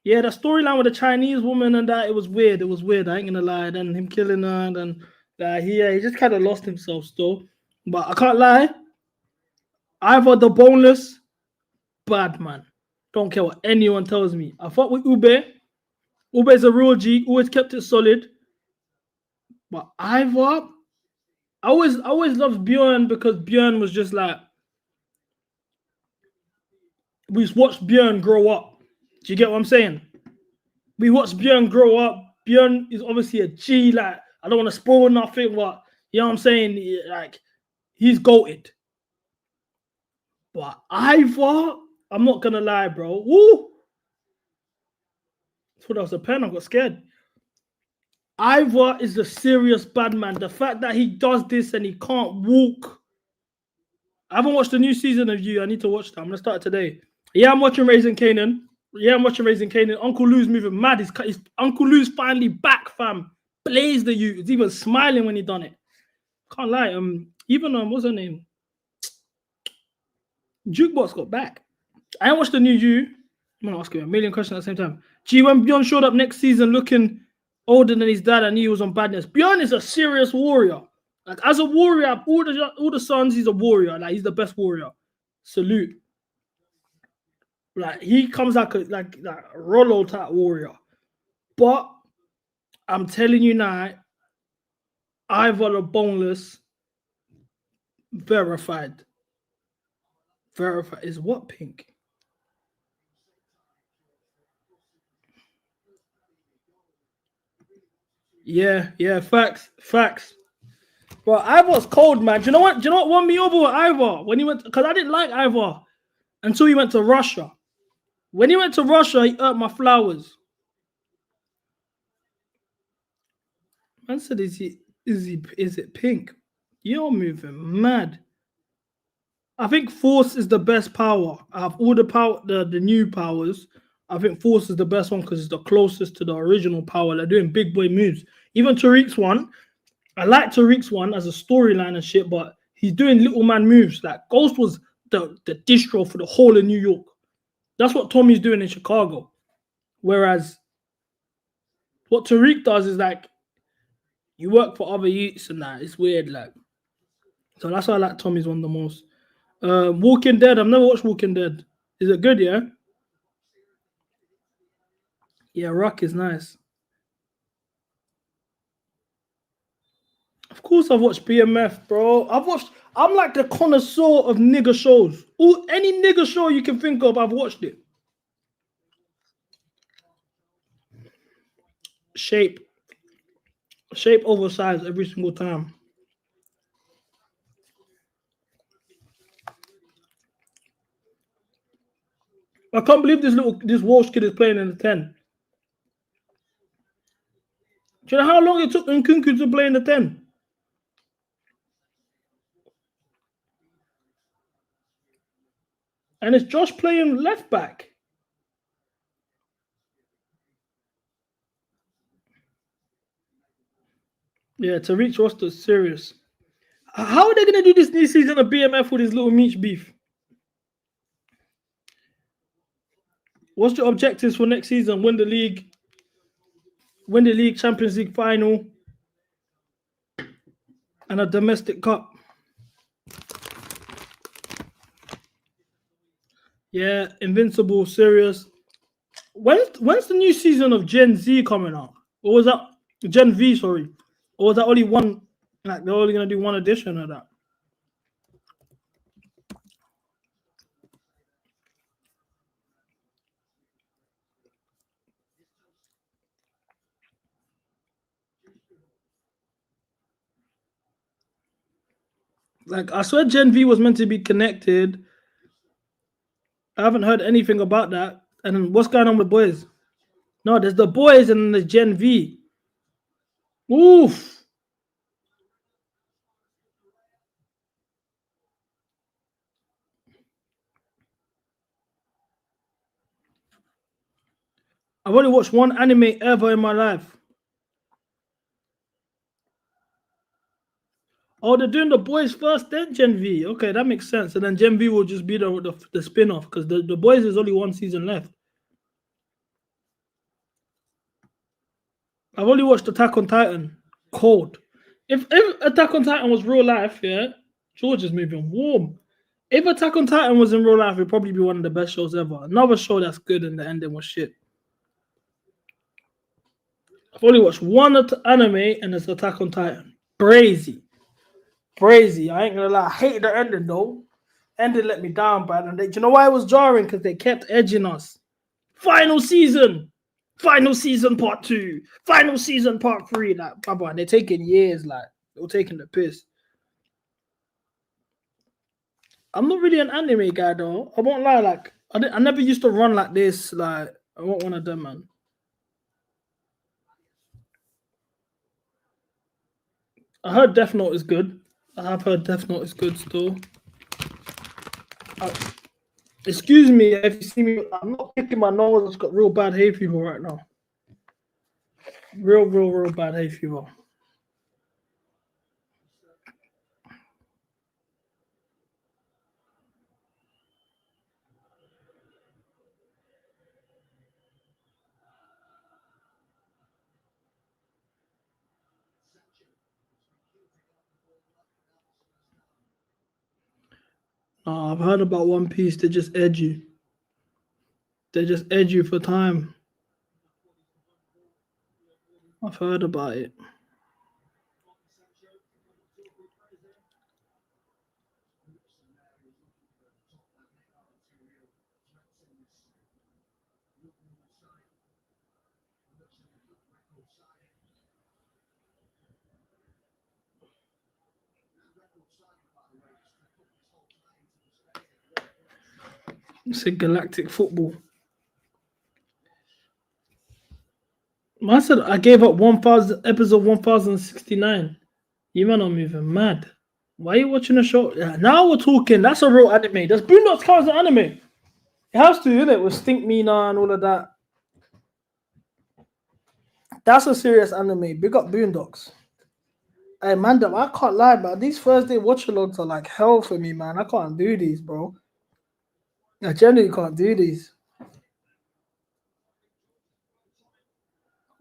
Yeah, the storyline with the Chinese woman and that, it was weird. I ain't gonna lie. Then him killing her, and then he just kind of lost himself still. But I can't lie. Ivor the boneless, bad man. Don't care what anyone tells me. I fought with Ube. Ube's a real G. Always kept it solid. But Ivor, I always loved Bjorn because Bjorn was just like, we watched Bjorn grow up. Do you get what I'm saying? We watched Bjorn grow up. Bjorn is obviously a G. Like, I don't want to spoil nothing, but you know what I'm saying? Like, he's goated. But Ivor, I'm not gonna lie, bro. Woo! I thought that was a pen. I got scared. Ivor is a serious bad man. The fact that he does this and he can't walk. I haven't watched the new season of You. I need to watch that. I'm gonna start it today. Yeah, I'm watching Raising Canaan. Uncle Lou's moving mad. His Uncle Lou's finally back, fam. Blaze the You. He's even smiling when he done it. Can't lie. Even what's her name? Jukebox got back. I ain't watched the new You. I'm gonna ask you a million questions at the same time. Gee, when Bjorn showed up next season looking older than his dad, I knew he was on badness. Bjorn is a serious warrior. Like, as a warrior, all the sons, he's a warrior. Like, he's the best warrior. Salute. Like, he comes like a Rollo type warrior. But I'm telling you now, Ivor the boneless, verified. Verified is what, Pink? Yeah, facts. But Ivor's cold, man. Do you know what won me over with Ivor? When he went, because I didn't like Ivor until he went to Russia. When he went to Russia, he ate my flowers. Man said, is it Pink? You're moving mad. I think Force is the best power. I have all the power, the new powers. I think Force is the best one because it's the closest to the original power. They're doing big boy moves. Even Tariq's one, I like Tariq's one as a storyline and shit, but he's doing little man moves. Like, Ghost was the distro for the whole of New York. That's what Tommy's doing in Chicago. Whereas what Tariq does is like, you work for other youths and that. It's weird, like. So that's why I like Tommy's one the most. Walking Dead. I've never watched Walking Dead. Is it good, yeah? Yeah, Rock is nice. Of course I've watched BMF, bro. I'm like the connoisseur of nigger shows. Any nigger show you can think of, I've watched it. Shape oversized every single time. I can't believe this Walsh kid is playing in the 10. Do you know how long it took Nkunku to play in the 10? And it's Josh playing left back. Yeah, Tariq's roster is serious. How are they going to do this new season of BMF with his little Meech beef? What's your objectives for next season? Win the league, Champions League final, and a domestic cup. Yeah, invincible, serious. When's the new season of Gen Z coming out? Or was that Gen V? Sorry, or was that only one? Like they're only gonna do one edition of that. Like I swear, Gen V was meant to be connected. I haven't heard anything about that. And then what's going on with boys? No, there's the boys and the Gen V. Oof. I've only watched one anime ever in my life. Oh, they're doing the boys first, then Gen V. Okay, that makes sense. And then Gen V will just be the spin-off because the boys is only one season left. I've only watched Attack on Titan. Cold. If Attack on Titan was real life, yeah, George is moving warm. If Attack on Titan was in real life, it'd probably be one of the best shows ever. Another show that's good and the ending was shit. I've only watched one anime and it's Attack on Titan. Crazy. I ain't gonna lie. I hated the ending though. Ending let me down, bad. And do you know why it was jarring? Because they kept edging us. Final season part 2, final season part 3. Like, and they're taking years, like they're taking the piss. I'm not really an anime guy though. I won't lie, like I never used to run like this. Like I want one of them, man. I heard Death Note is good. I have heard Death Note is good still. Excuse me if you see me. I'm not picking my nose. I've got real bad hay fever right now. Real bad hay fever. I've heard about One Piece. They just edge you. They just edge you for time. I've heard about it. It's a galactic football. I said I gave up 1,000 episode 1069. You man are moving mad. Why are you watching a show? Yeah, now we're talking. That's a real anime. Does Boondocks count as an anime? It has to, isn't it? With Stink Mina and all of that. That's a serious anime. Big up Boondocks. Hey man, I can't lie, man. These Thursday watch-alongs are like hell for me, man. I can't do these, bro. I generally can't do these.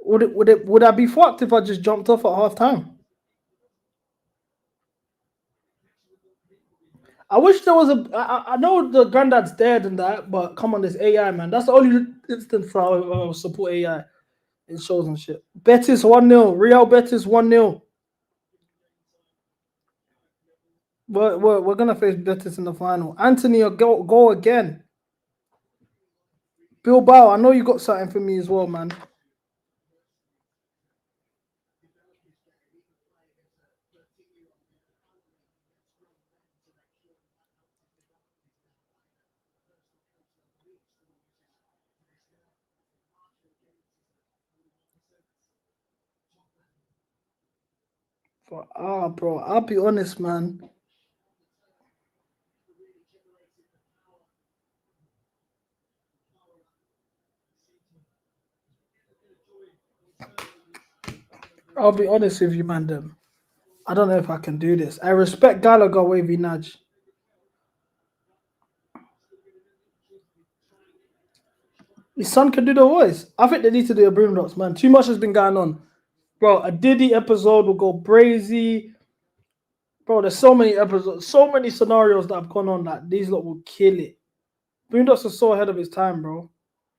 Would I be fucked if I just jumped off at half time? I wish there was I know the granddad's dead and that, but come on, there's AI, man. That's the only instance I will support AI in shows and shit. Betis 1-0. Real Betis 1-0. We're gonna face Betis in the final. Anthony, go again. Bilbao, I know you got something for me as well, man. Bro, I'll be honest, man. I'll be honest with you, man. I don't know if I can do this. I respect Gallagher, Wavy Nudge. His son can do the voice. I think they need to do a Boondocks, man. Too much has been going on. Bro, a Diddy episode will go crazy. Bro, there's so many episodes, so many scenarios that have gone on that these lot will kill it. Boondocks is so ahead of its time, bro.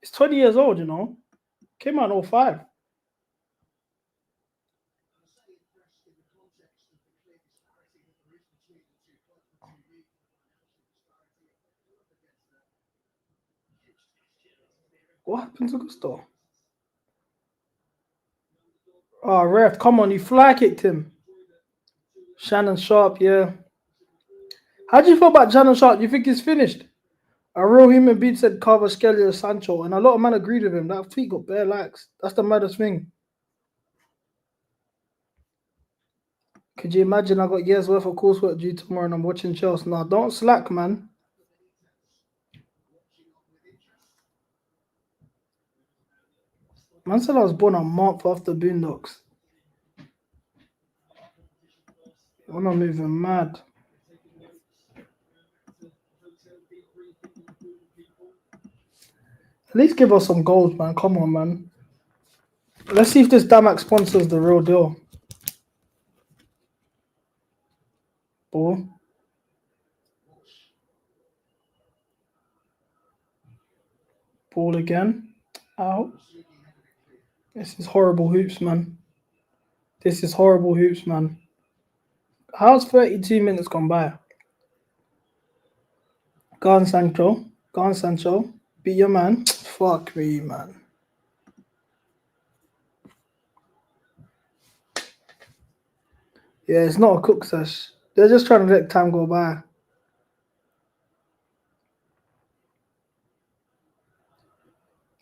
It's 20 years old, you know. Came out in 05. What happened to Gusto? Oh, ref, come on, you fly kicked him. Shannon Sharp, yeah. How do you feel about Shannon Sharp? Do you think he's finished? A real human being said Carver Skelly Sancho, and a lot of men agreed with him. That tweet got bare likes. That's the maddest thing. Could you imagine I got years worth of coursework due tomorrow and I'm watching Chelsea? Nah, don't slack, man. Man said I was born a month after Boondocks. I'm not moving mad. At least give us some goals, man. Come on, man. Let's see if this Damac sponsors the real deal. Ball. Ball again. Out. This is horrible hoops, man. This is horrible hoops, man. How's 32 minutes gone by? Go on, Sancho. Go on, Sancho. Beat your man. Fuck me, man. Yeah, it's not a cook sesh. They're just trying to let time go by.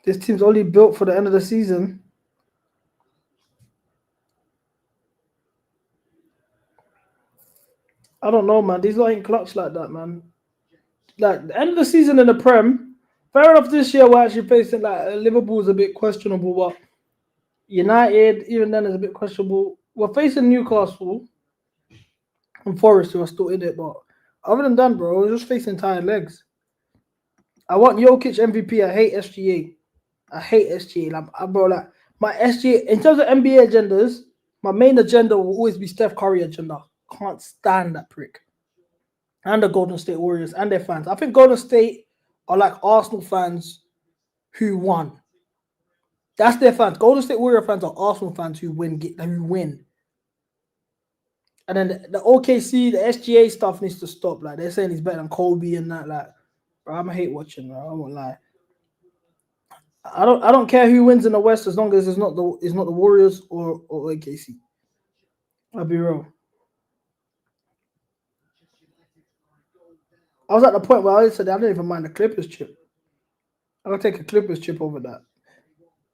This team's only built for the end of the season. I don't know, man. These lot ain't clutch like that, man. Like, the end of the season in the Prem, fair enough this year we're actually facing, like, Liverpool's a bit questionable, but United, even then, is a bit questionable. We're facing Newcastle and Forest, who are still in it, but other than that, bro, we're just facing tired legs. I want Jokic MVP. I hate SGA. I hate SGA. Like, bro, like, my SGA, in terms of NBA agendas, my main agenda will always be Steph Curry agenda. Can't stand that prick. And the Golden State Warriors and their fans. I think Golden State are like Arsenal fans who won. That's their fans. Golden State Warrior fans are Arsenal fans who win. And then the OKC, the SGA stuff needs to stop. Like, they're saying he's better than Kobe and that. Like, bro, I'm hate watching, bro. I won't lie. I don't care who wins in the West as long as it's not the Warriors or OKC. I'll be real. I was at the point where I said I didn't even mind the Clippers chip. I'll take a Clippers chip over that.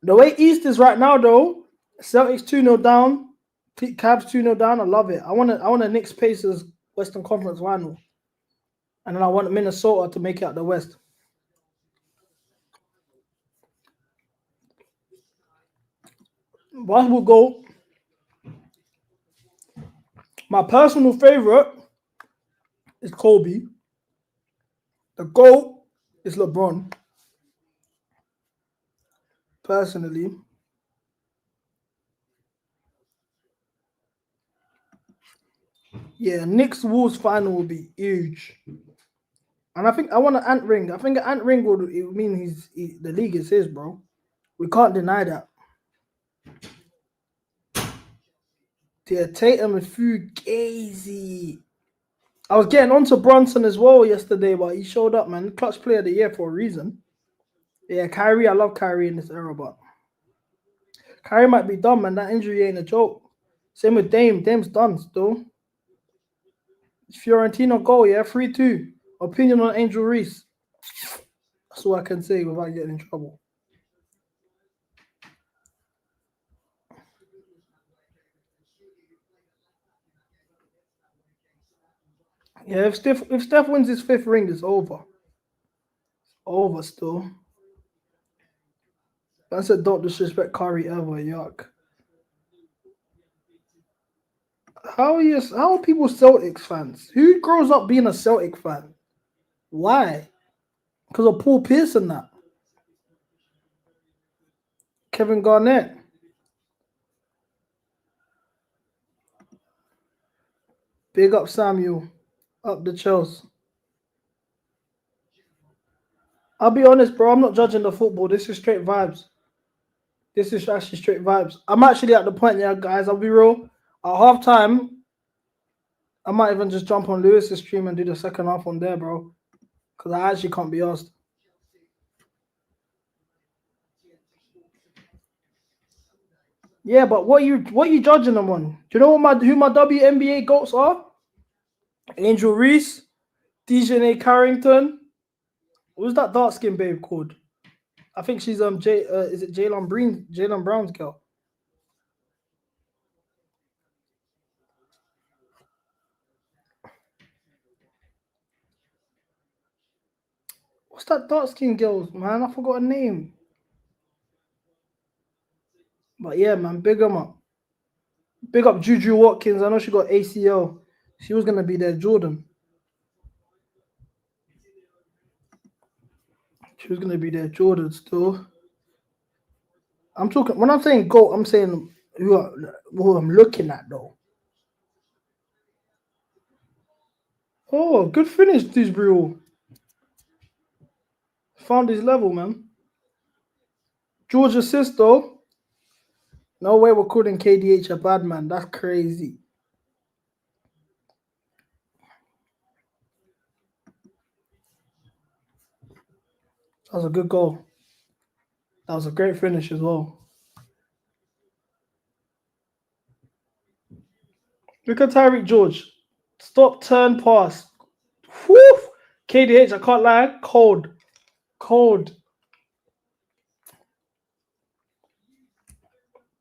The way East is right now, though, Celtics 2-0 down, Cavs 2-0 down. I love it. I want a Knicks Pacers Western Conference final, and then I want Minnesota to make it out the West. Basketball goal. My personal favorite is Kobe. The GOAT is LeBron. Personally. Yeah, Knicks Wolves final will be huge. And I think I want an Ant ring. I think an Ant ring would mean the league is his, bro. We can't deny that. Yeah, Tatum and Fugazi. I was getting onto Brunson as well yesterday, but he showed up, man. Clutch player of the year for a reason. Yeah, Kyrie, I love Kyrie in this era, but Kyrie might be done, man. That injury ain't a joke. Same with Dame. Dame's done still. Fiorentino goal, yeah, 3-2. Opinion on Angel Reese. That's all I can say without getting in trouble. Yeah, if Steph wins his 5th ring, it's over. It's over still. I said don't disrespect Curry ever, yuck. How are people Celtics fans? Who grows up being a Celtic fan? Why? Because of Paul Pierce and that. Kevin Garnett. Big up Samuel. Up the Chelsea. I'll be honest, bro. I'm not judging the football. This is straight vibes. This is actually straight vibes. I'm actually at the point, yeah, guys. I'll be real. At halftime, I might even just jump on Lewis's stream and do the second half on there, bro. Because I actually can't be asked. Yeah, but what you judging them on? Do you know who my WNBA goats are? Angel Reese, Djugardens Carrington. Who's that dark skinned babe called? I think she's is it Jalen Brown's girl? What's that dark skinned girl, man? I forgot her name. But yeah, man, big them up. Big up Juju Watkins. I know she got ACL. She was gonna be there, Jordan. She was gonna be there, Jordan. Still, I'm talking. When I'm saying GOAT, I'm saying who I'm looking at though. Oh, good finish, Disbrew. Found his level, man. George assist though. No way we're calling KDH a bad man. That's crazy. That was a good goal. That was a great finish as well. Look at Tyreek George. Stop, turn, pass. Whew. KDH, I can't lie. Cold. Cold.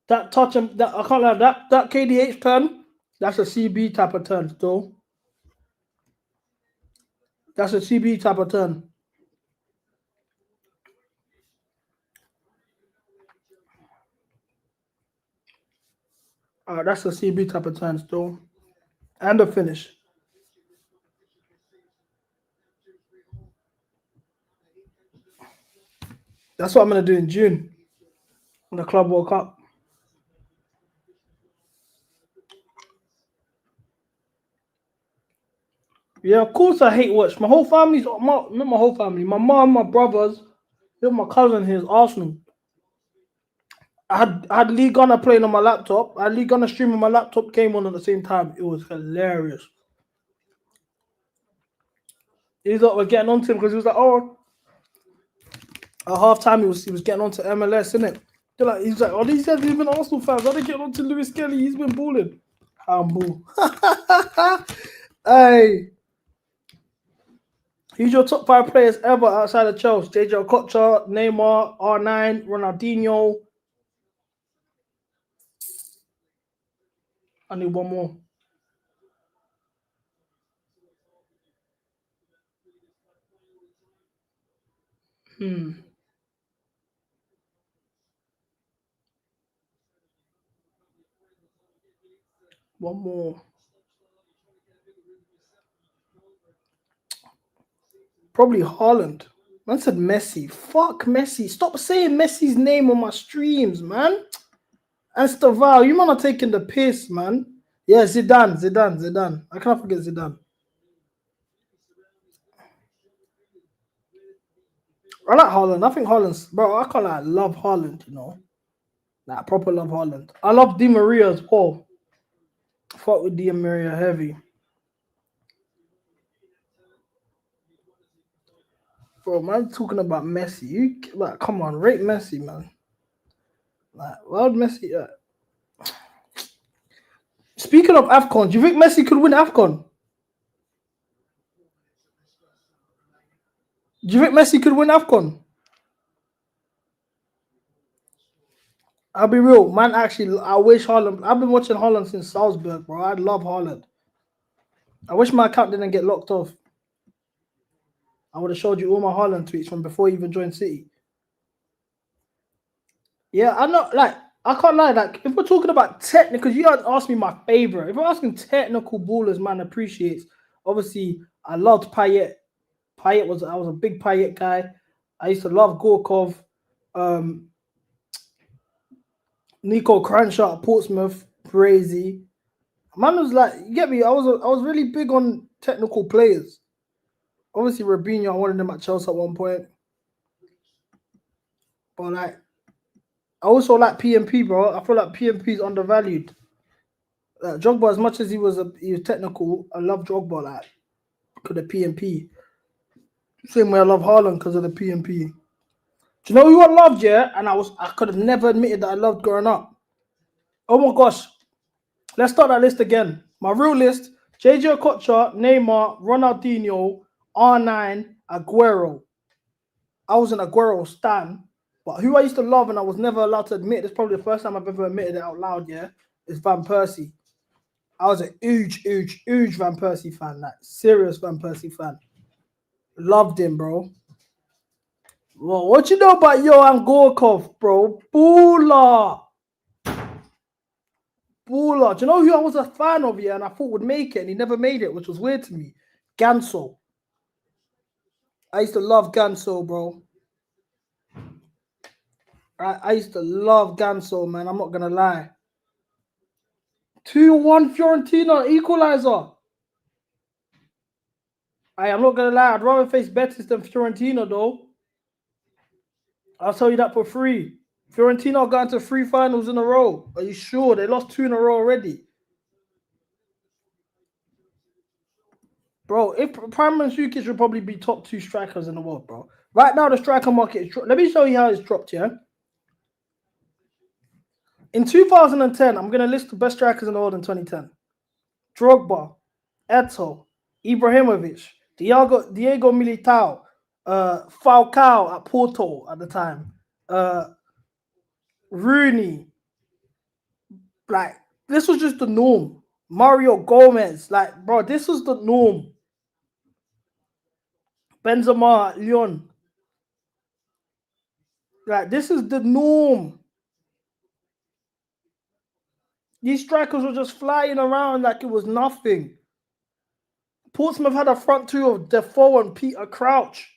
That touch and that I can't lie. That KDH turn, that's a CB type of turn, still. That's a CB type of turn. That's a CB type of turn, still. And a finish. That's what I'm going to do in June when the Club World Cup. Yeah, of course I hate watch. My whole family's, not my whole family. My mom, my brothers, even my cousin here is Arsenal. I had League Gunner playing on my laptop. I had League Gunner streaming on my laptop, came on at the same time. It was hilarious. He's like, we're getting on to him because he was like, oh, at half time he was getting on to MLS, innit? He's like, oh, these guys have been Arsenal fans. How they get on to Lewis Kelly? He's been balling. Humble. Hey. Who's your top 5 players ever outside of Chelsea? JJ Okocha, Neymar, R9, Ronaldinho. I need one more. One more. Probably Haaland. Man said Messi. Fuck Messi. Stop saying Messi's name on my streams, man. And Staval, you man are taking the piss, man. Yeah, Zidane. I can't forget Zidane. I like Haaland. I think Haaland's, bro, I can't lie, I love Haaland, you know. Like, proper love Haaland. I love Di Maria as well. Fuck with Di Maria heavy. Bro, man, talking about Messi. You like, come on, rate Messi, man. Like, why would Messi? Speaking of AFCON, do you think Messi could win AFCON? Do you think Messi could win AFCON? I'll be real, man. Actually, I wish Haaland. I've been watching Haaland since Salzburg, bro. I love Haaland. I wish my account didn't get locked off. I would have showed you all my Haaland tweets from before he even joined City. Yeah, I know. Like, I can't lie. Like, if we're talking about technical, you don't ask me my favorite. If we're asking technical ballers, man, appreciates. Obviously, I loved Payet. I was a big Payet guy. I used to love Gorkov. Nico Cranshaw at Portsmouth, crazy. Man was like, you get me? I was really big on technical players. Obviously, Robinho, I wanted him at Chelsea at one point. But like, I also like PMP, bro. I feel like PMP is undervalued. Like, Drogba, as much as he was technical, I love Drogba like because of the PMP. Same way I love Haaland because of the PMP. Do you know who I loved, yeah? And I could have never admitted that I loved growing up. Oh my gosh. Let's start that list again. My real list: JJ Okocha, Neymar, Ronaldinho, R9, Aguero. I was an Aguero stan, but who I used to love and I was never allowed to admit, this is probably the first time I've ever admitted it out loud, yeah, is Van Persie. I was a huge Van Persie fan, like serious Van Persie fan. Loved him, bro. Well, what you know about Johan Gorkov, bro? Baller. Do you know who I was a fan of, yeah, and I thought would make it, and he never made it, which was weird to me? Ganso. I used to love Ganso, bro. I used to love Ganso, man. I'm not going to lie. 2-1 Fiorentina, equalizer. I'm not going to lie. I'd rather face Betis than Fiorentina, though. I'll tell you that for free. Fiorentina are going to 3 finals in a row. Are you sure? They lost 2 in a row already. Bro, if Prime Mandzukic should probably be top 2 strikers in the world, bro. Right now, the striker market is... Let me show you how it's dropped, yeah? In 2010, I'm going to list the best strikers in the world in 2010. Drogba, Eto'o, Ibrahimovic, Diego Militao, Falcao at Porto at the time, Rooney. Like, this was just the norm. Mario Gomez. Like, bro, this was the norm. Benzema at Lyon. Like, this is the norm. These strikers were just flying around like it was nothing. Portsmouth had a front 2 of Defoe and Peter Crouch.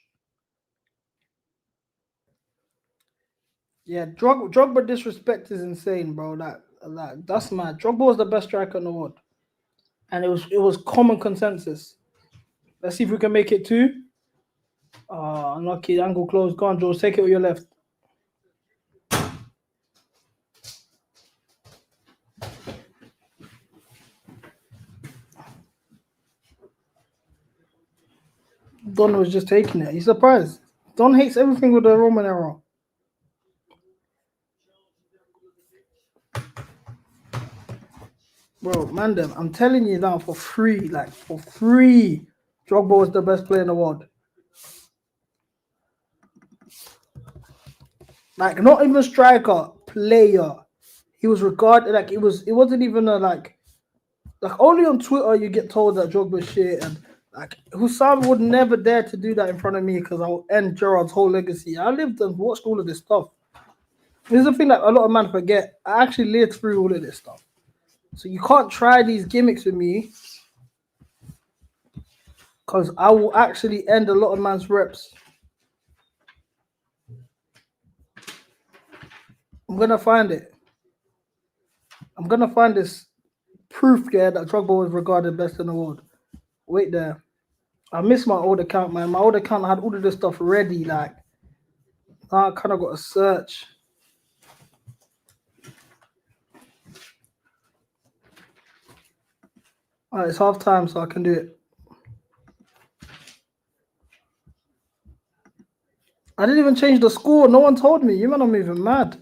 Yeah, Drogba disrespect is insane, bro. That's mad. Drogba was the best striker in the world. And it was common consensus. Let's see if we can make it 2. Unlucky. Angle closed. Go on, George. Take it with your left. Don was just taking it. He's surprised. Don hates everything with the Roman era. Bro, Mandem, I'm telling you now for free, Drogba was the best player in the world. Like, not even striker, player. He was regarded like it wasn't even a like only on Twitter you get told that Drogba's shit, and like Hussam would never dare to do that in front of me because I'll end Gerrard's whole legacy. I lived and watched all of this stuff. Here's the thing that a lot of men forget. I actually lived through all of this stuff. So you can't try these gimmicks with me because I will actually end a lot of man's reps. I'm going to find it. I'm going to find this proof there that Drogba was regarded best in the world. Wait there. I missed my old account, man. My old account had all of this stuff ready. Like, now I kind of got to search. All right, it's half time, so I can do it. I didn't even change the score. No one told me. You man, I'm even mad.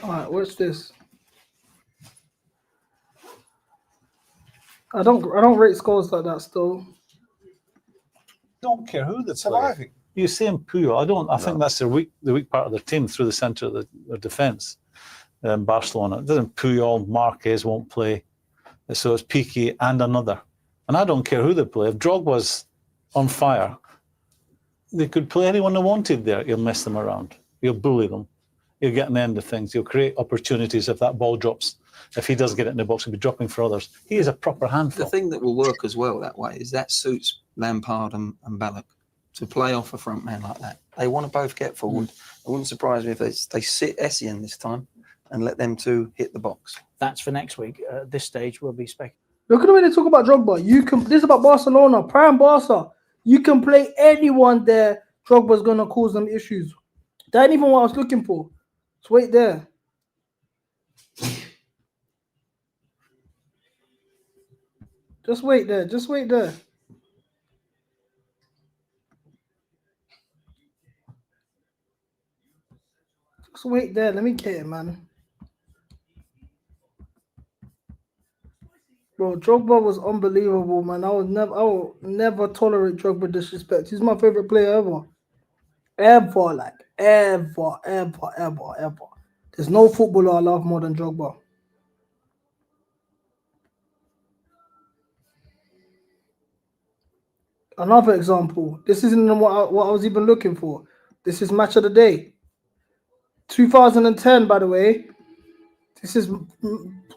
All right, what's this? I don't rate scores like that still. Don't care who they're surviving. You say Puyol. I think that's the weak part of their team through the centre of their defence. Barcelona. It doesn't Puyol, Marquez won't play. So it's Piqué and another. And I don't care who they play. If Drogba's on fire, they could play anyone they wanted there. You'll mess them around. You'll bully them. You'll get an end of things. You'll create opportunities if that ball drops if he does get it in the box, he'll be dropping for others. He is a proper handful. The thing that will work as well that way is that suits Lampard and Ballack to play off a front man like that. They want to both get forward. It wouldn't surprise me if they sit Essien this time and let them two hit the box. That's for next week. At this stage, we'll be speculating. Look at the way they talk about Drogba. This is about Barcelona, prime Barca. You can play anyone there. Drogba's gonna cause them issues. That ain't even what I was looking for. Just wait there. Just wait there. Just wait there. Just wait there. Let me get it, man. Bro, Drogba was unbelievable, man. I will never tolerate Drogba disrespect. He's my favorite player ever. Ever, like ever. There's no footballer I love more than Drogba. Another example. This isn't what I was even looking for. This is match of the day. 2010, by the way. This is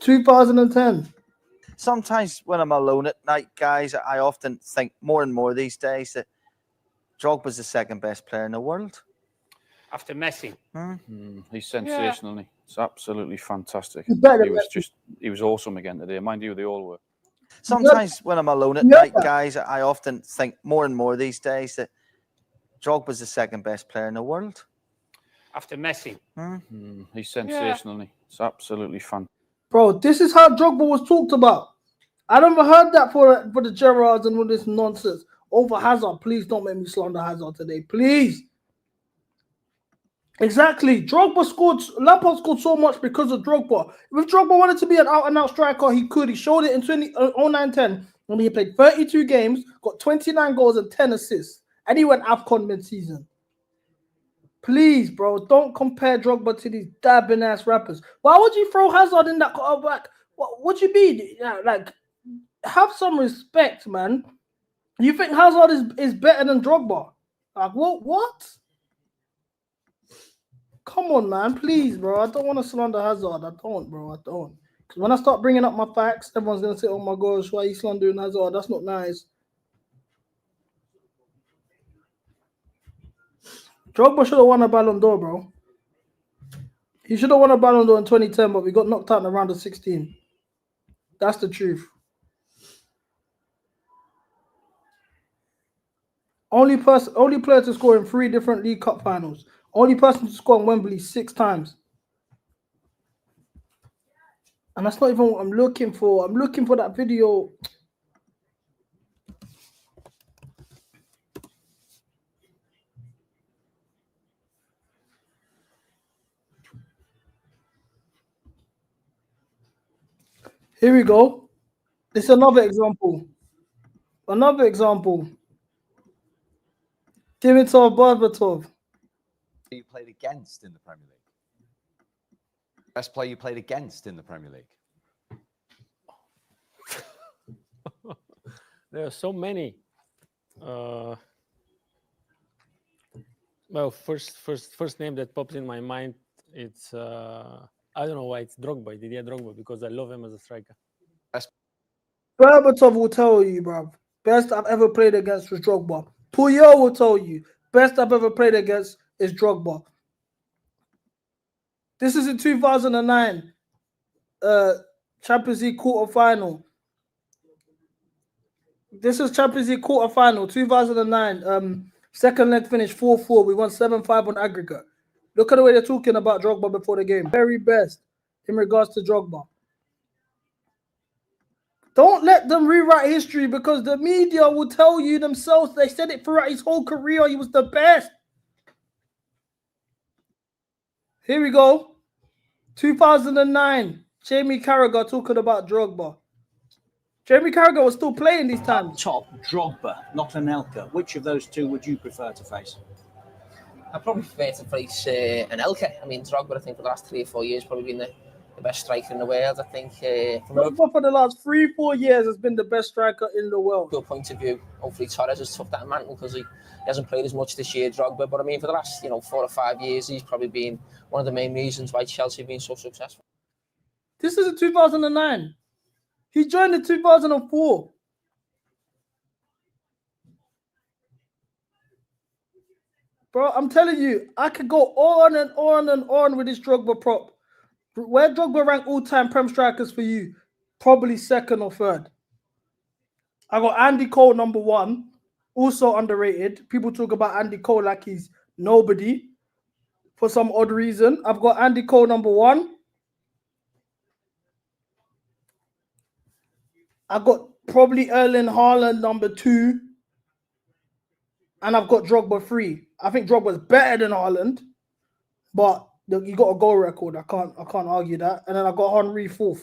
2010. Sometimes when I'm alone at night, guys, I often think more and more these days that Drogba's the second best player in the world. After Messi. He's sensational. Yeah. It's absolutely fantastic. He was awesome again today. Mind you, they all were. Sometimes when I'm alone at night, guys, I often think more and more these days that Drogba's the second best player in the world. After Messi. He's sensational. It's absolutely fun. Bro, this is how Drogba was talked about. I never heard that for the Gerrards and all this nonsense. Over Hazard, please don't make me slander Hazard today. Please. Exactly. Lampard scored so much because of Drogba. If Drogba wanted to be an out-and-out striker, he could. He showed it in 2009-10 when he played 32 games, got 29 goals and 10 assists. And he went AFCON mid-season. Please, bro, don't compare Drogba to these dabbing-ass rappers. Why would you throw Hazard in that back? What do you mean? Like, have some respect, man. You think Hazard is better than Drogba? Like, what? Come on, man. Please, bro. I don't want to slander Hazard. I don't, bro. I don't. Because when I start bringing up my facts, everyone's going to say, oh, my gosh, why are you slandering Hazard? That's not nice. Drogba should have won a Ballon d'Or, bro. He should have won a Ballon d'Or in 2010, but we got knocked out in the round of 16. That's the truth. Only player to score in 3 different League Cup finals. Only person to score in Wembley 6 times. And that's not even what I'm looking for. I'm looking for that video. Here we go. This is another example. Another example. Dimitar Berbatov. You played against in the Premier League. Best player you played against in the Premier League. There are so many. Well, first name that pops in my mind, it's I don't know why it's Drogba, Didier Drogba, because I love him as a striker. Berbatov will tell you, bro. Best I've ever played against was Drogba. Puyol will tell you. Best I've ever played against is Drogba. This is in 2009. Champions League quarterfinal. This is Champions League quarterfinal, 2009. Second leg finish 4-4. We won 7-5 on aggregate. Look at the way they're talking about Drogba before the game. Very best in regards to Drogba. Don't let them rewrite history because the media will tell you themselves. They said it throughout his whole career. He was the best. Here we go. 2009. Jamie Carragher talking about Drogba. Jamie Carragher was still playing these times. Top, Drogba, not Anelka. Which of those two would you prefer to face? I'd probably prefer to face Anelka. I mean, Drogba, I think, for the last 3 or 4 years, probably been the best striker in the world. I think Drogba for the last 3-4 years has been the best striker in the world. Your point of view, hopefully Torres has took that mantle because he hasn't played as much this year, Drogba. But I mean, for the last 4 or 5 years, he's probably been one of the main reasons why Chelsea have been so successful. This is in 2009. He joined in 2004. Bro, I'm telling you, I could go on and on and on with this Drogba prop. Where Drogba rank all-time Prem strikers for you? Probably second or third. I got Andy Cole number 1, also underrated. People talk about Andy Cole like he's nobody for some odd reason. I've got Andy Cole number 1. I got probably Erling Haaland number 2. And I've got Drogba 3. I think Drogba's better than Haaland, but you got a goal record. I can't argue that. And then I got Henry 4th.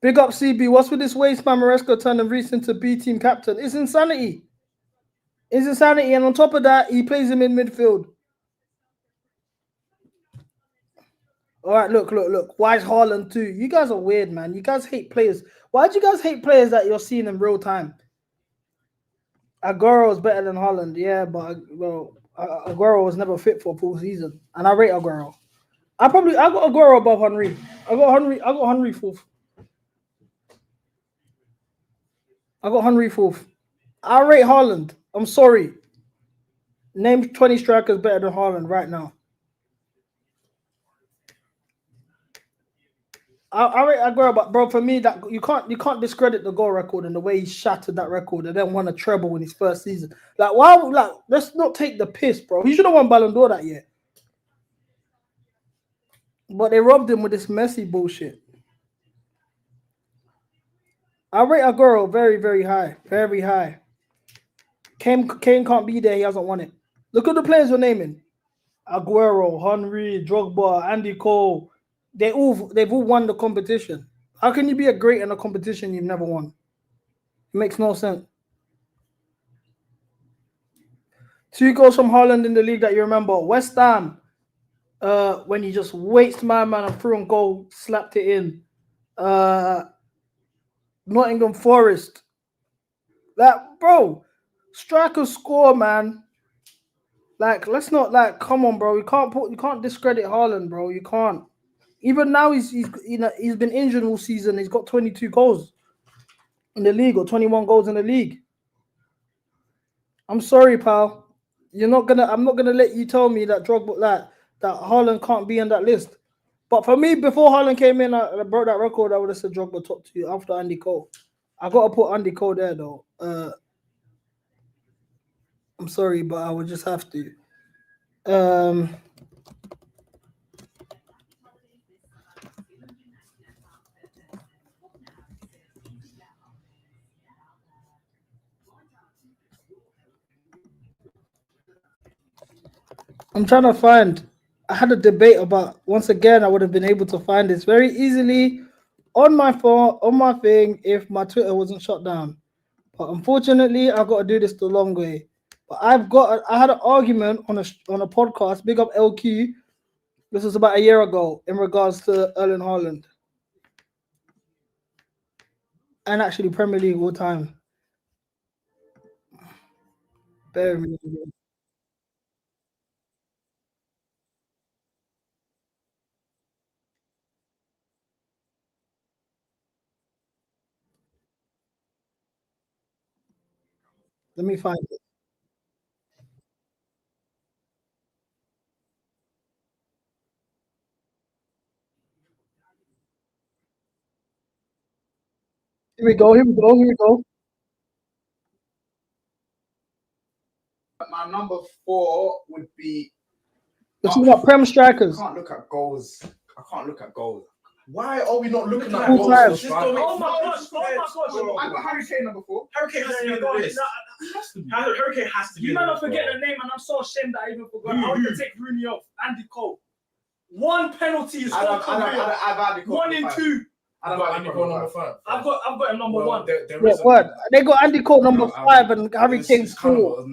Big up CB. What's with this waste man Maresca turning Reece into B team captain? It's insanity. It's insanity. And on top of that, he plays him in midfield. All right, look. Why is Haaland 2? You guys are weird, man. You guys hate players. Why do you guys hate players that you're seeing in real time? Aguero is better than Haaland, yeah, but Aguero was never fit for a full season, and I rate Aguero. I got Aguero above Henry. I got Henry 4th. I got Henry 4th. I rate Haaland. I'm sorry. Name 20 strikers better than Haaland right now. I rate Aguero, but bro, for me, that you can't discredit the goal record and the way he shattered that record and then won a treble in his first season. Like, why? Like, let's not take the piss, bro. He should have won Ballon d'Or that year, but they robbed him with this messy bullshit. I rate Aguero very, very high, very high. Kane can't be there. He hasn't won it. Look at the players we're naming: Aguero, Henry, Drogba, Andy Cole. They've all won the competition. How can you be a great in a competition you've never won? It makes no sense. 2 goals from Haaland in the league that you remember. West Ham, when he just wasted my man and threw on goal, slapped it in. Nottingham Forest. That, bro, strikers score, man. Like, let's not, like, come on, bro. You can't discredit Haaland, bro. You can't. Even now, he's been injured all season. He's got 22 goals in the league or 21 goals in the league. I'm sorry, pal. I'm not gonna let you tell me that Drogba, that Haaland can't be on that list. But for me, before Haaland came in, I broke that record. I would have said Drogba top 2 after Andy Cole. I gotta put Andy Cole there though. I'm sorry, but I would just have to. I'm trying to find. I had a debate about, once again, I would have been able to find this very easily on my phone, on my thing, if my Twitter wasn't shut down. But unfortunately, I've got to do this the long way. But I had an argument on a podcast, big up LQ. This was about a year ago in regards to Erling Haaland. And actually Premier League all time. Bear with me. Let me find it. Here we go. My number 4 would be. Let's look at Prem strikers. I can't look at goals. Why are we not looking at Full goals? time. Oh my gosh! I got Harry Kane number 4. Harry Kane has to be on the list. Harry Kane has to be. You might not forget the name, and I'm so ashamed that I even forgot. I want to take Rooney off. Andy Cole. 1 penalty is I've had 1 in 2. I've got Andy Cole number 5. I've got him number 1. They got Andy Cole number 5 and Harry Kane 4.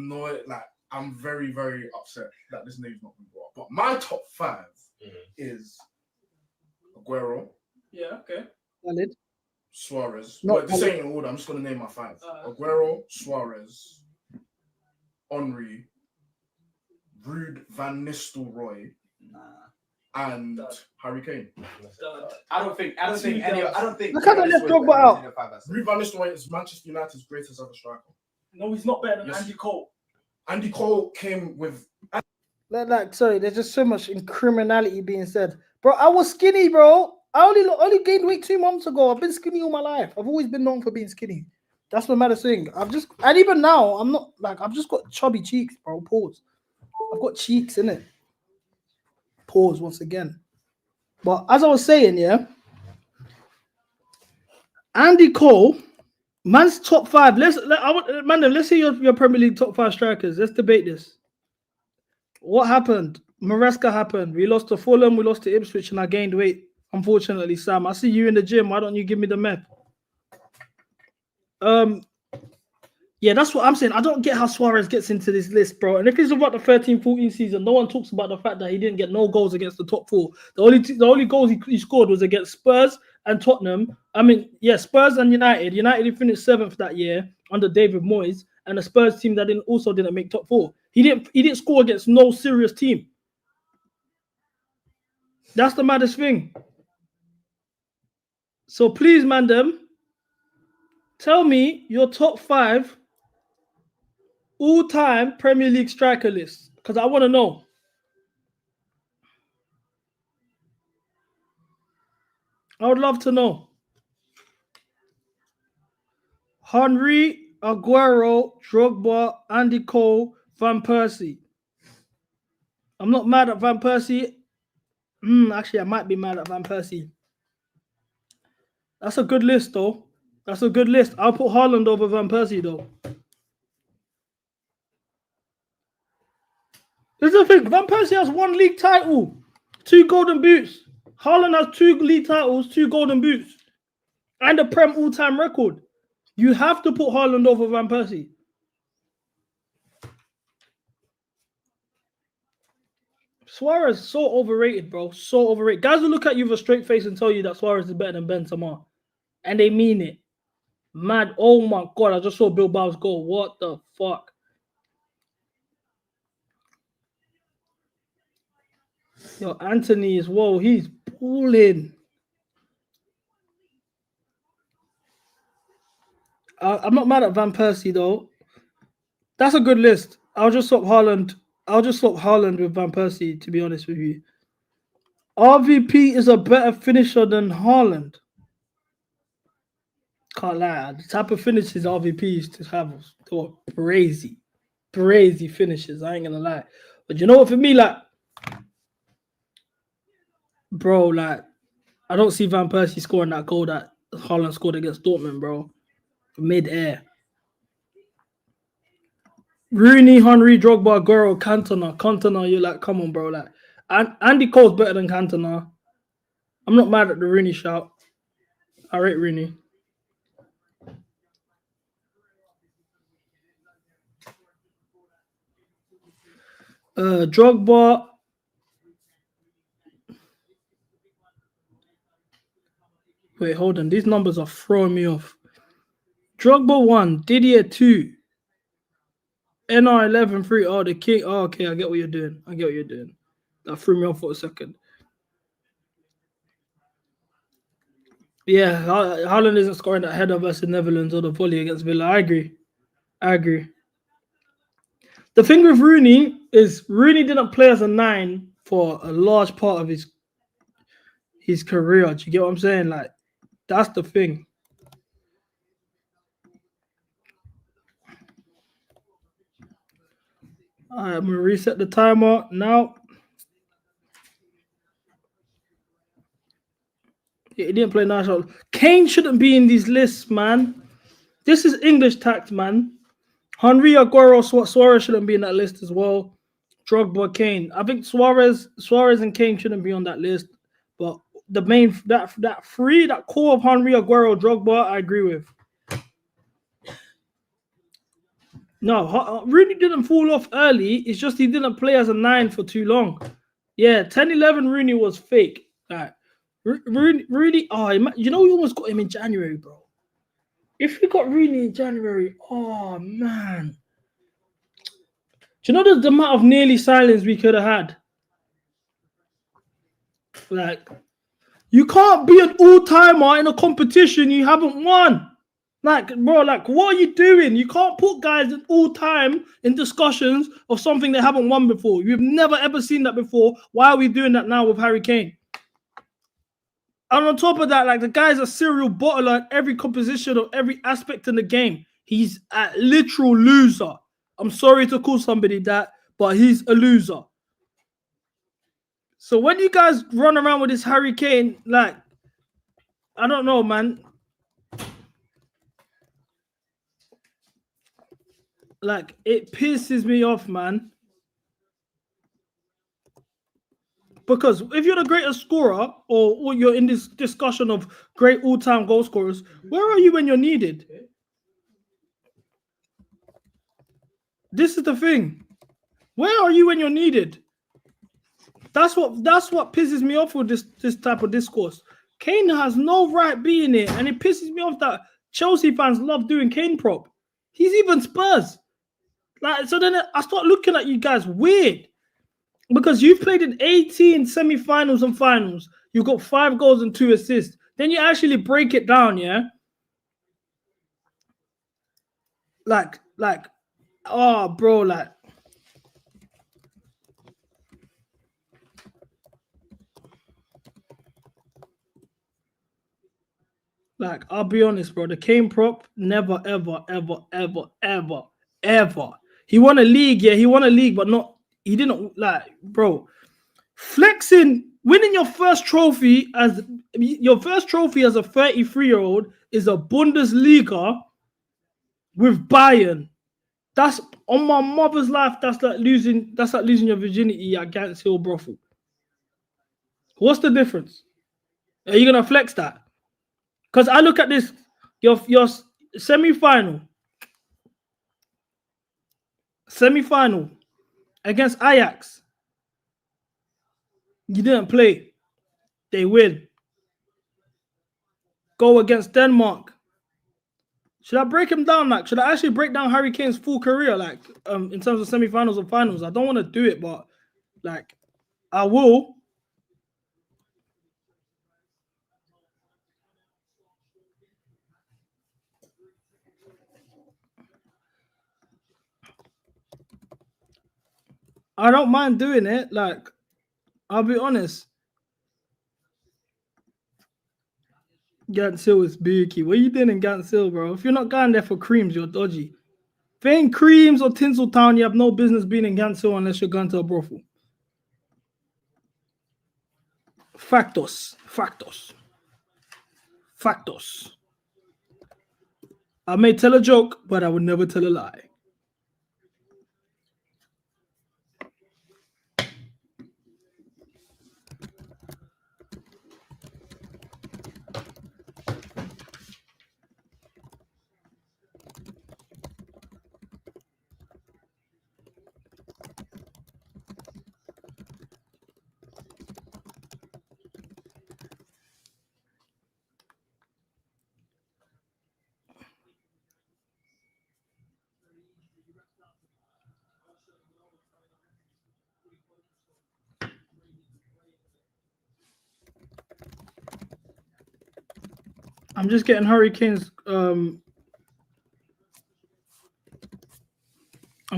Like, I'm very, very upset that this name's not been brought up. But my top 5 is Aguero. Yeah, okay. Valid. Suarez. But this ain't in order. I'm just gonna name my 5. Aguero, Suarez, Henry, Ruud van Nistelrooy, and Harry Kane. I don't think any. I don't think. Look how they left Drogba out. Ruud van Nistelrooy is Manchester United's greatest ever striker. No, he's not better than Yes. Andy Cole. Andy Cole came with. Sorry, there's just so much criminality being said, bro. I was skinny, bro. I only gained weight 2 months ago. I've been skinny all my life. I've always been known for being skinny. That's the maddest thing. And even now, I'm not like I've just got chubby cheeks, bro. Pause. I've got cheeks in it. Pause once again. But as I was saying, yeah, Andy Cole, man's top 5. Let's see your Premier League top 5 strikers. Let's debate this. What happened? Maresca happened. We lost to Fulham, we lost to Ipswich, and I gained weight. Unfortunately, Sam. I see you in the gym. Why don't you give me the map? Yeah, that's what I'm saying. I don't get how Suarez gets into this list, bro. And if it's about the 13-14 season, no one talks about the fact that he didn't get no goals against the top 4. The only goals he scored was against Spurs and Tottenham. I mean, yeah, Spurs and United. United, he finished 7th that year under David Moyes, and the Spurs team that also didn't make top 4. He didn't score against no serious team. That's the maddest thing. So please, Mandem, tell me your top 5 all-time Premier League striker list, because I want to know. I would love to know. Henry, Aguero, Drogba, Andy Cole, Van Persie. I'm not mad at Van Persie. Actually, I might be mad at Van Persie. That's a good list, though. That's a good list. I'll put Haaland over Van Persie, though. This is the thing. Van Persie has 1 league title, 2 golden boots. Haaland has 2 league titles, 2 golden boots, and a Prem all-time record. You have to put Haaland over Van Persie. Suarez is so overrated, bro. So overrated. Guys will look at you with a straight face and tell you that Suarez is better than Benzema. And they mean it. Mad. Oh my God. I just saw Bilbao's goal. What the fuck? Yo, Anthony as well. He's balling. I'm not mad at Van Persie, though. That's a good list. I'll just swap Haaland. I'll just swap Haaland with Van Persie, to be honest with you. RVP is a better finisher than Haaland. Can't lie. The type of finishes RVP used to have were crazy. Crazy finishes. I ain't going to lie. But you know what, for me, like, bro, like, I don't see Van Persie scoring that goal that Haaland scored against Dortmund, bro. Mid-air. Rooney, Henry, Drogba, Aguero, Cantona, you're like, come on, bro. Like, Andy Cole's better than Cantona. I'm not mad at the Rooney shout. I rate Rooney. Drogba. Wait, hold on. These numbers are throwing me off. Drogba 1, Didier 2, NR 11 3. Oh, the king. Oh, okay, I get what you're doing. That threw me off for a second. Yeah, Haaland isn't scoring that header versus Netherlands or the volley against Villa. I agree. The thing with Rooney is Rooney didn't play as a 9 for a large part of his career. Do you get what I'm saying? Like, that's the thing. All right, I'm going to reset the timer now. He didn't play national. Kane shouldn't be in these lists, man. This is English tax, man. Henry, Aguero, Suarez shouldn't be in that list as well. Drogba, Kane. I think Suarez and Kane shouldn't be on that list. But the main, that core of Henry, Aguero, Drogba, I agree with. No, Rooney didn't fall off early. It's just he didn't play as a 9 for too long. Yeah, 10-11 Rooney was fake. Like, Rooney, oh, you know we almost got him in January, bro. If we got Rooney in January, oh, man. Do you know the amount of nearly silence we could have had? Like, you can't be an all-timer in a competition you haven't won. Like, bro, like, what are you doing? You can't put guys in all-time in discussions of something they haven't won before. You've never, ever seen that before. Why are we doing that now with Harry Kane? And on top of that, like, the guy's a serial bottler at every composition of every aspect in the game. He's a literal loser. I'm sorry to call somebody that, but he's a loser. So when you guys run around with this Harry Kane, like, I don't know, man. Like, it pisses me off, man. Because if you're the greatest scorer, or you're in this discussion of great all-time goal scorers, where are you when you're needed? This is the thing. Where are you when you're needed? That's what pisses me off with this type of discourse. Kane has no right being here, and it pisses me off that Chelsea fans love doing Kane prop. He's even Spurs. Like, so then I start looking at you guys weird. Because you've played in 18 semi-finals and finals. You've got 5 goals and 2 assists. Then you actually break it down, yeah? Like, oh, bro, like. Like, I'll be honest, bro. The Kane prop, never, ever, ever, ever, ever, ever. He won a league, yeah. He won a league, but not. He didn't, like, bro, flexing, winning your first trophy as a 33-year-old is a Bundesliga with Bayern. That's on my mother's life. That's like losing your virginity at Gants Hill brothel. What's the difference? Are you gonna flex that? Because I look at this, your semi-final against Ajax. You didn't play. They win. Go against Denmark. Should I break him down? Like, should I actually break down Harry Kane's full career, like, in terms of semi-finals and finals? I don't want to do it, but, like, I will. I don't mind doing it. Like, I'll be honest. Gants Hill is bookie. What are you doing in Gants Hill, bro? If you're not going there for creams, you're dodgy. If it ain't creams or Tinseltown, you have no business being in Gants Hill unless you're going to a brothel. Factos. I may tell a joke, but I would never tell a lie. I'm just getting Hurricanes. I'm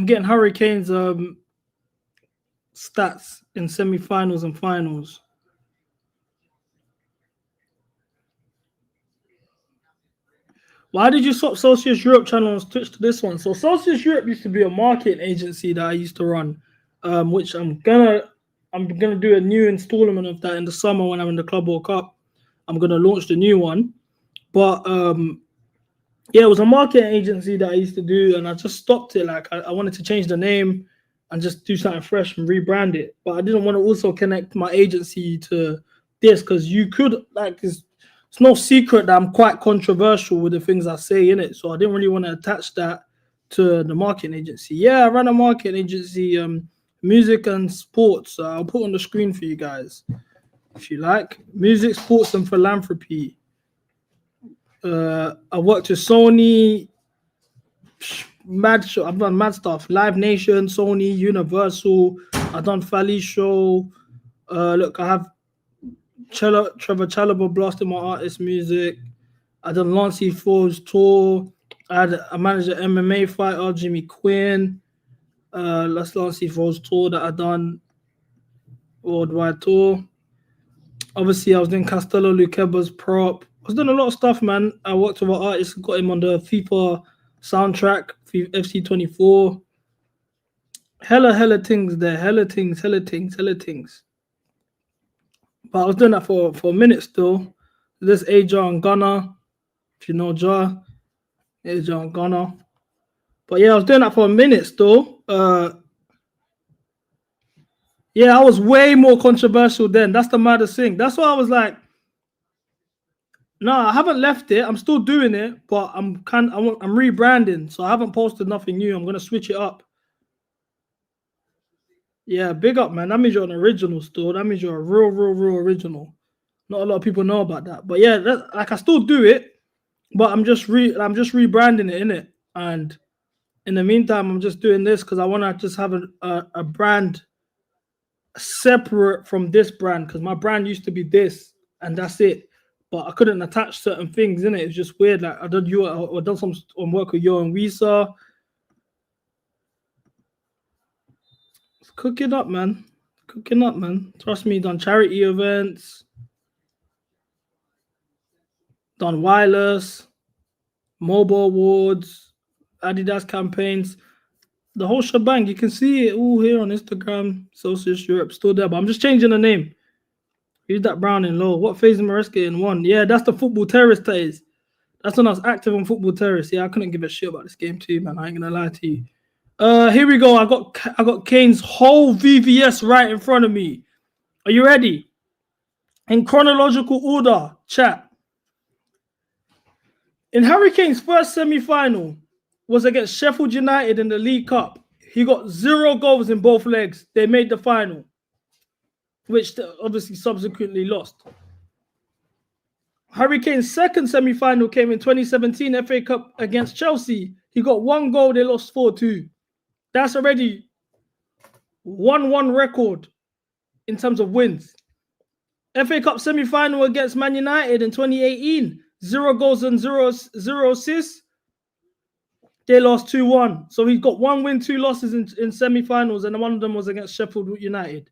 getting Hurricanes stats in semi-finals and finals. Why did you swap Celsius Europe channel and switch to this one? So Celsius Europe used to be a marketing agency that I used to run, which I'm gonna do a new installment of that in the summer when I'm in the Club World Cup. I'm gonna launch the new one. But yeah, it was a marketing agency that I used to do, and I just stopped it. Like, I wanted to change the name and just do something fresh and rebrand it. But I didn't want to also connect my agency to this, because you could, like, it's no secret that I'm quite controversial with the things I say in it. So I didn't really want to attach that to the marketing agency. Yeah, I run a marketing agency, music and sports. I'll put on the screen for you guys if you like. Music, sports, and philanthropy. I worked with Sony, I've done mad stuff. Live Nation, Sony, Universal. I've done Fali Show. Look, I have Trevor Chalobah blasting my artist music. I done Lancey Ford's tour. I managed an MMA fighter, Jimmy Quinn. That's Lancey Ford's tour that I done. Worldwide tour. Obviously, I was doing Castello Luqueba's prop. I was doing a lot of stuff, man. I worked with an artist, got him on the FIFA soundtrack, FC24. Hella things there. Hella things. But I was doing that for a minute still. This Ajar and Ghana, if you know Jar, Ajar and Ghana. But yeah, I was doing that for a minute still. Yeah, I was way more controversial then. That's the maddest thing. That's why I was like, no, I haven't left it. I'm still doing it, but I'm rebranding. So I haven't posted nothing new. I'm gonna switch it up. Yeah, big up, man. That means you're an original still. That means you're a real original. Not a lot of people know about that. But yeah, like I still do it, but I'm just rebranding it, innit? And in the meantime, I'm just doing this because I want to just have a brand separate from this brand, because my brand used to be this and that's it. But I couldn't attach certain things in it. It's just weird. Like I done some work with Yo and Wisa. Cooking up, man. Trust me, done charity events, done wireless, mobile awards, Adidas campaigns, the whole shebang. You can see it all here on Instagram, Socialist Europe, still there. But I'm just changing the name. Use that brown in low. What phase Maresca in one? Yeah, that's the football terrorist that is. That's when I was active on football terrorist. Yeah, I couldn't give a shit about this game too, man. I ain't gonna lie to you. Here we go. I got Kane's whole VVS right in front of me. Are you ready? In chronological order, chat. In Harry Kane's first semi-final was against Sheffield United in the League Cup. He got 0 goals in both legs. They made the final, which they obviously subsequently lost. Harry Kane's second semi-final came in 2017 FA Cup against Chelsea. He got 1 goal. They lost 4-2. That's already 1-1 record in terms of wins. FA Cup semi-final against Man United in 2018. 0 goals and 0 assists. They lost 2-1. So he's got 1 win, 2 losses in semi-finals, and one of them was against Sheffield United.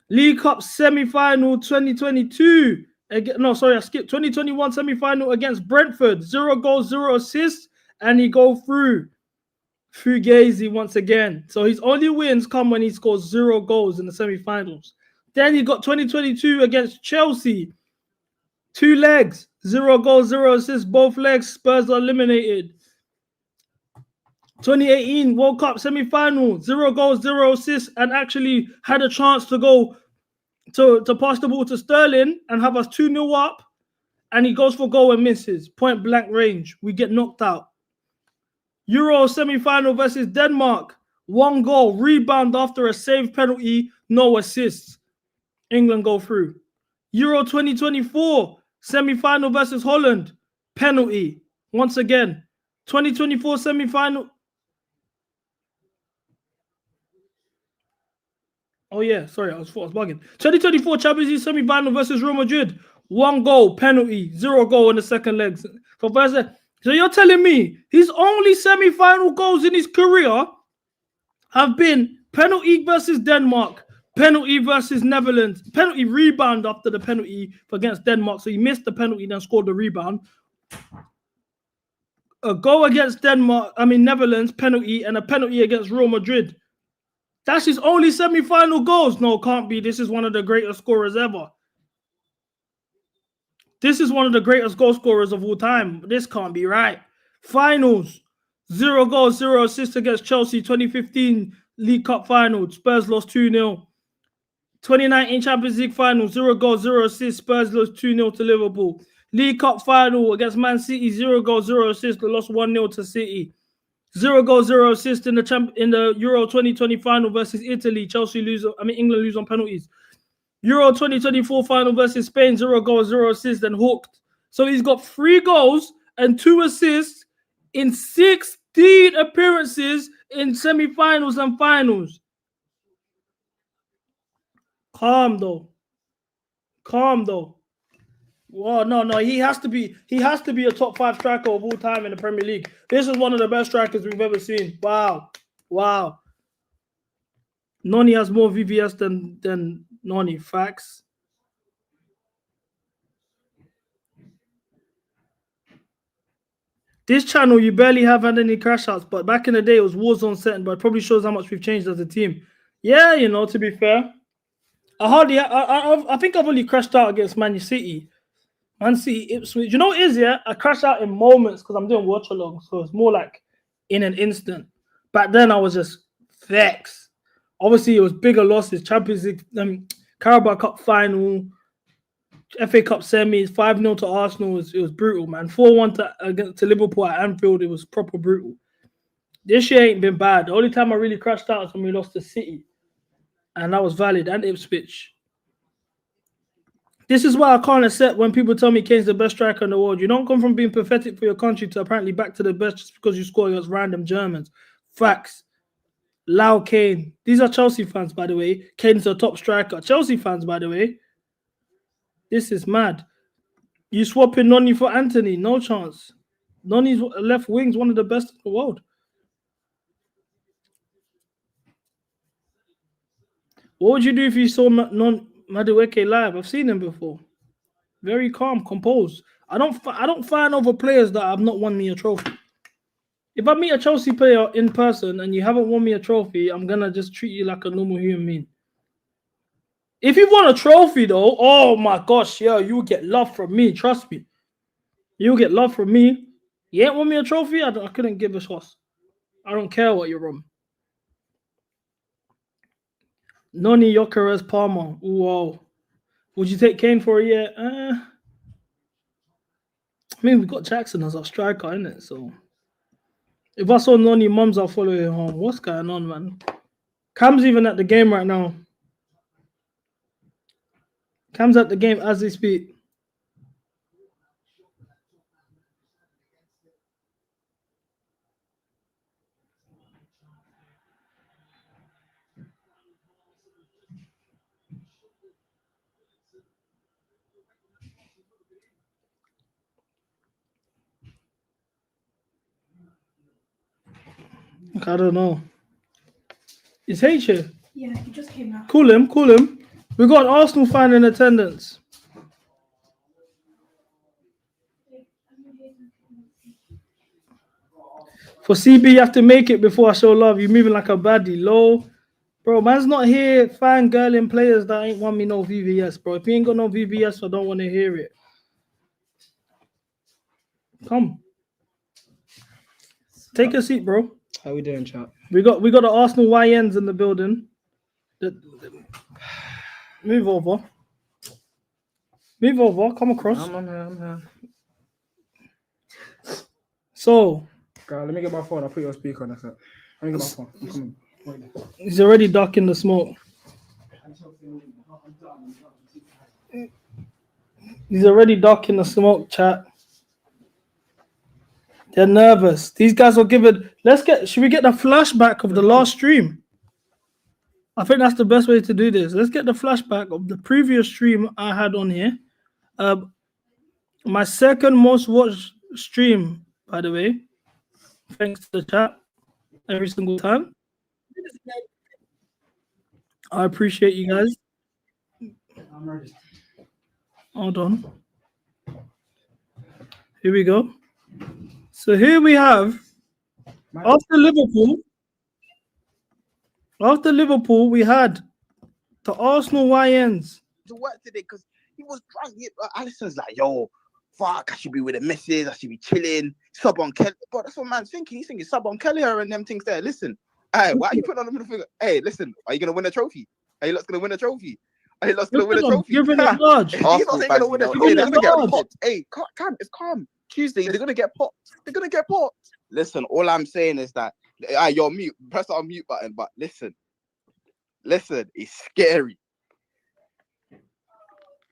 League Cup semi-final 2022. No, sorry, I skipped. 2021 semi-final against Brentford. 0 goals, 0 assists, and he go through. Fugazi once again. So his only wins come when he scores 0 goals in the semi-finals. Then he got 2022 against Chelsea. 2 legs, 0 goals, 0 assists, both legs. Spurs are eliminated. 2018 World Cup semi-final, 0 goals, 0 assists, and actually had a chance to go to pass the ball to Sterling and have us 2-0 up. And he goes for goal and misses. Point blank range. We get knocked out. Euro semi-final versus Denmark. 1 goal, rebound after a saved penalty, no assists. England go through. Euro 2024 semi-final versus Holland. Penalty. Once again. 2024 semi-final. Oh yeah, sorry, I was bugging. 2024 Champions League semi-final versus Real Madrid. 1 goal, penalty, 0 goal in the second leg. So you're telling me his only semi-final goals in his career have been penalty versus Denmark, penalty versus Netherlands, penalty rebound after the penalty against Denmark. So he missed the penalty, then scored the rebound. A goal against Netherlands, penalty, and a penalty against Real Madrid. That's his only semi-final goals. No, can't be. This is one of the greatest scorers ever. This is one of the greatest goal scorers of all time. This can't be right. Finals. 0 goals, 0 assists against Chelsea. 2015 League Cup final. Spurs lost 2-0. 2019 Champions League final. 0 goals, 0 assists. Spurs lost 2-0 to Liverpool. League Cup final against Man City. 0 goals, 0 assists. They lost 1-0 to City. 0 goals, 0 assists in the Euro 2020 final versus Italy. England lose on penalties. Euro 2024 final versus Spain. 0 goals, 0 assists, then hooked. So he's got 3 goals and 2 assists in 16 appearances in semi-finals and finals. Calm though. Calm though. Well, no, he has to be a top 5 striker of all time in the Premier League. This is one of the best strikers we've ever seen. Wow. Noni has more VVS than Noni. Facts. This channel, you barely have had any crash outs, but back in the day, it was Warzone setting, but it probably shows how much we've changed as a team. Yeah, to be fair. I think I've only crashed out against Man City. Man City, Ipswich. You know what it is, yeah? I crash out in moments because I'm doing Watchalong, so it's more like in an instant. Back then, I was just vexed. Obviously, it was bigger losses. Champions League, Carabao Cup final, FA Cup semis, 5-0 to Arsenal. It was brutal, man. 4-1 to Liverpool at Anfield. It was proper brutal. This year ain't been bad. The only time I really crashed out was when we lost to City. And that was valid. And Ipswich. This is why I can't accept when people tell me Kane's the best striker in the world. You don't come from being pathetic for your country to apparently back to the best just because you score against random Germans. Facts. Lau Kane. These are Chelsea fans, by the way. Kane's a top striker. Chelsea fans, by the way. This is mad. You swapping Noni for Anthony? No chance. Noni's left wing's one of the best in the world. What would you do if you saw Madueke live? I've seen him before. Very calm, composed. I don't find over players that have not won me a trophy. If I meet a Chelsea player in person and you haven't won me a trophy, I'm gonna just treat you like a normal human being. If you won a trophy though, oh my gosh, yeah, you will get love from me. Trust me. You'll get love from me. You ain't won me a trophy, I couldn't give a toss. I don't care what you're on. Noni, Gyökeres, Palmer. Whoa. Would you take Kane for a year? I mean, we've got Jackson as our striker, innit? So if I saw Noni mums, I'll follow him home. What's going on, man? Cam's even at the game right now. Cam's at the game as they speak. I don't know. Is H here? Yeah, he just came now. Call him. We got an Arsenal fan in attendance. For CB, you have to make it before I show love. You're moving like a baddie. Low. Bro, man's not here fangirling players that ain't want me no VVS, bro. If you ain't got no VVS, I don't want to hear it. Come. Take a seat, bro. How we doing, chat? We got the Arsenal YNs in the building. Move over. Come across. I'm here. So, God, let me get my phone. I'll put your speaker on. That's it. Let me get my phone. I'm coming. He's already ducking the smoke. He's already ducking the smoke, chat. They're nervous. These guys will give it. Should we get the flashback of the last stream? I think that's the best way to do this. Let's get the flashback of the previous stream I had on here. My second most watched stream, by the way. Thanks to the chat every single time. I appreciate you guys. I'm ready. Hold on. Here we go. So here we have, after Liverpool, we had the Arsenal YNs. To work today because he was drunk. Alisson's like, yo, fuck, I should be with the missus, I should be chilling, sub on Kelly. But that's what man's thinking. He's thinking sub on Kelly and them things there. Listen, hey, why are you putting on the middle finger? Hey, listen, are you gonna win a trophy? Are you lot's gonna win a trophy? Are you lot's gonna win a trophy? Give it a nudge. You're not gonna win a trophy. They're gonna get popped. Hey, calm, it's calm. Tuesday, they're gonna get popped. They're gonna get popped. Listen, all I'm saying is that you're mute. Press the unmute button, but listen, it's scary.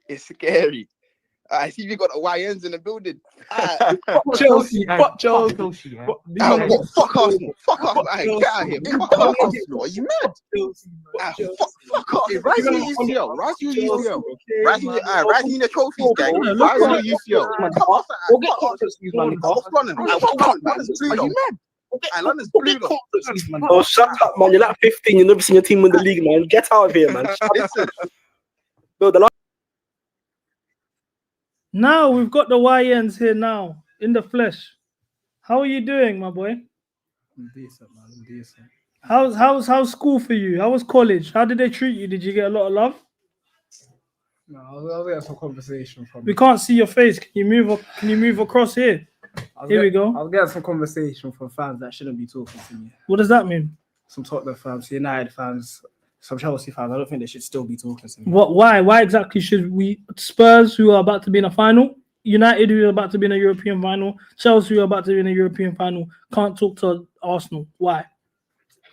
It's scary. I see we got the YNs in the building. Chelsea. Fuck Chelsea. Fuck Arsenal. Fuck Arsenal. Get out of here. Fuck Arsenal. Are you mad? Fuck Arsenal. Rising in UCL. Rising in UCL. Rising in the trophies, gang. Rising in UCL. Come on. Are you mad? London's blue. Oh, shut up, man. You're like 15. You've never seen your team win the league, man. Get out of here, man. Listen. Now we've got the YNs here now in the flesh. How are you doing, my boy? I'm decent, man. I'm decent. How's school for you? How was college? How did they treat you? Did you get a lot of love? No, I was getting some conversation from. We can't see your face. Can you move across here? Here we go. I was getting some conversation from fans that shouldn't be talking to me. What does that mean? Some Tottenham fans, United fans, some Chelsea fans. I don't think they should still be talking to me. What? Why? Why exactly should we? Spurs, who are about to be in a final, United, who are about to be in a European final, Chelsea, who are about to be in a European final, can't talk to Arsenal. Why?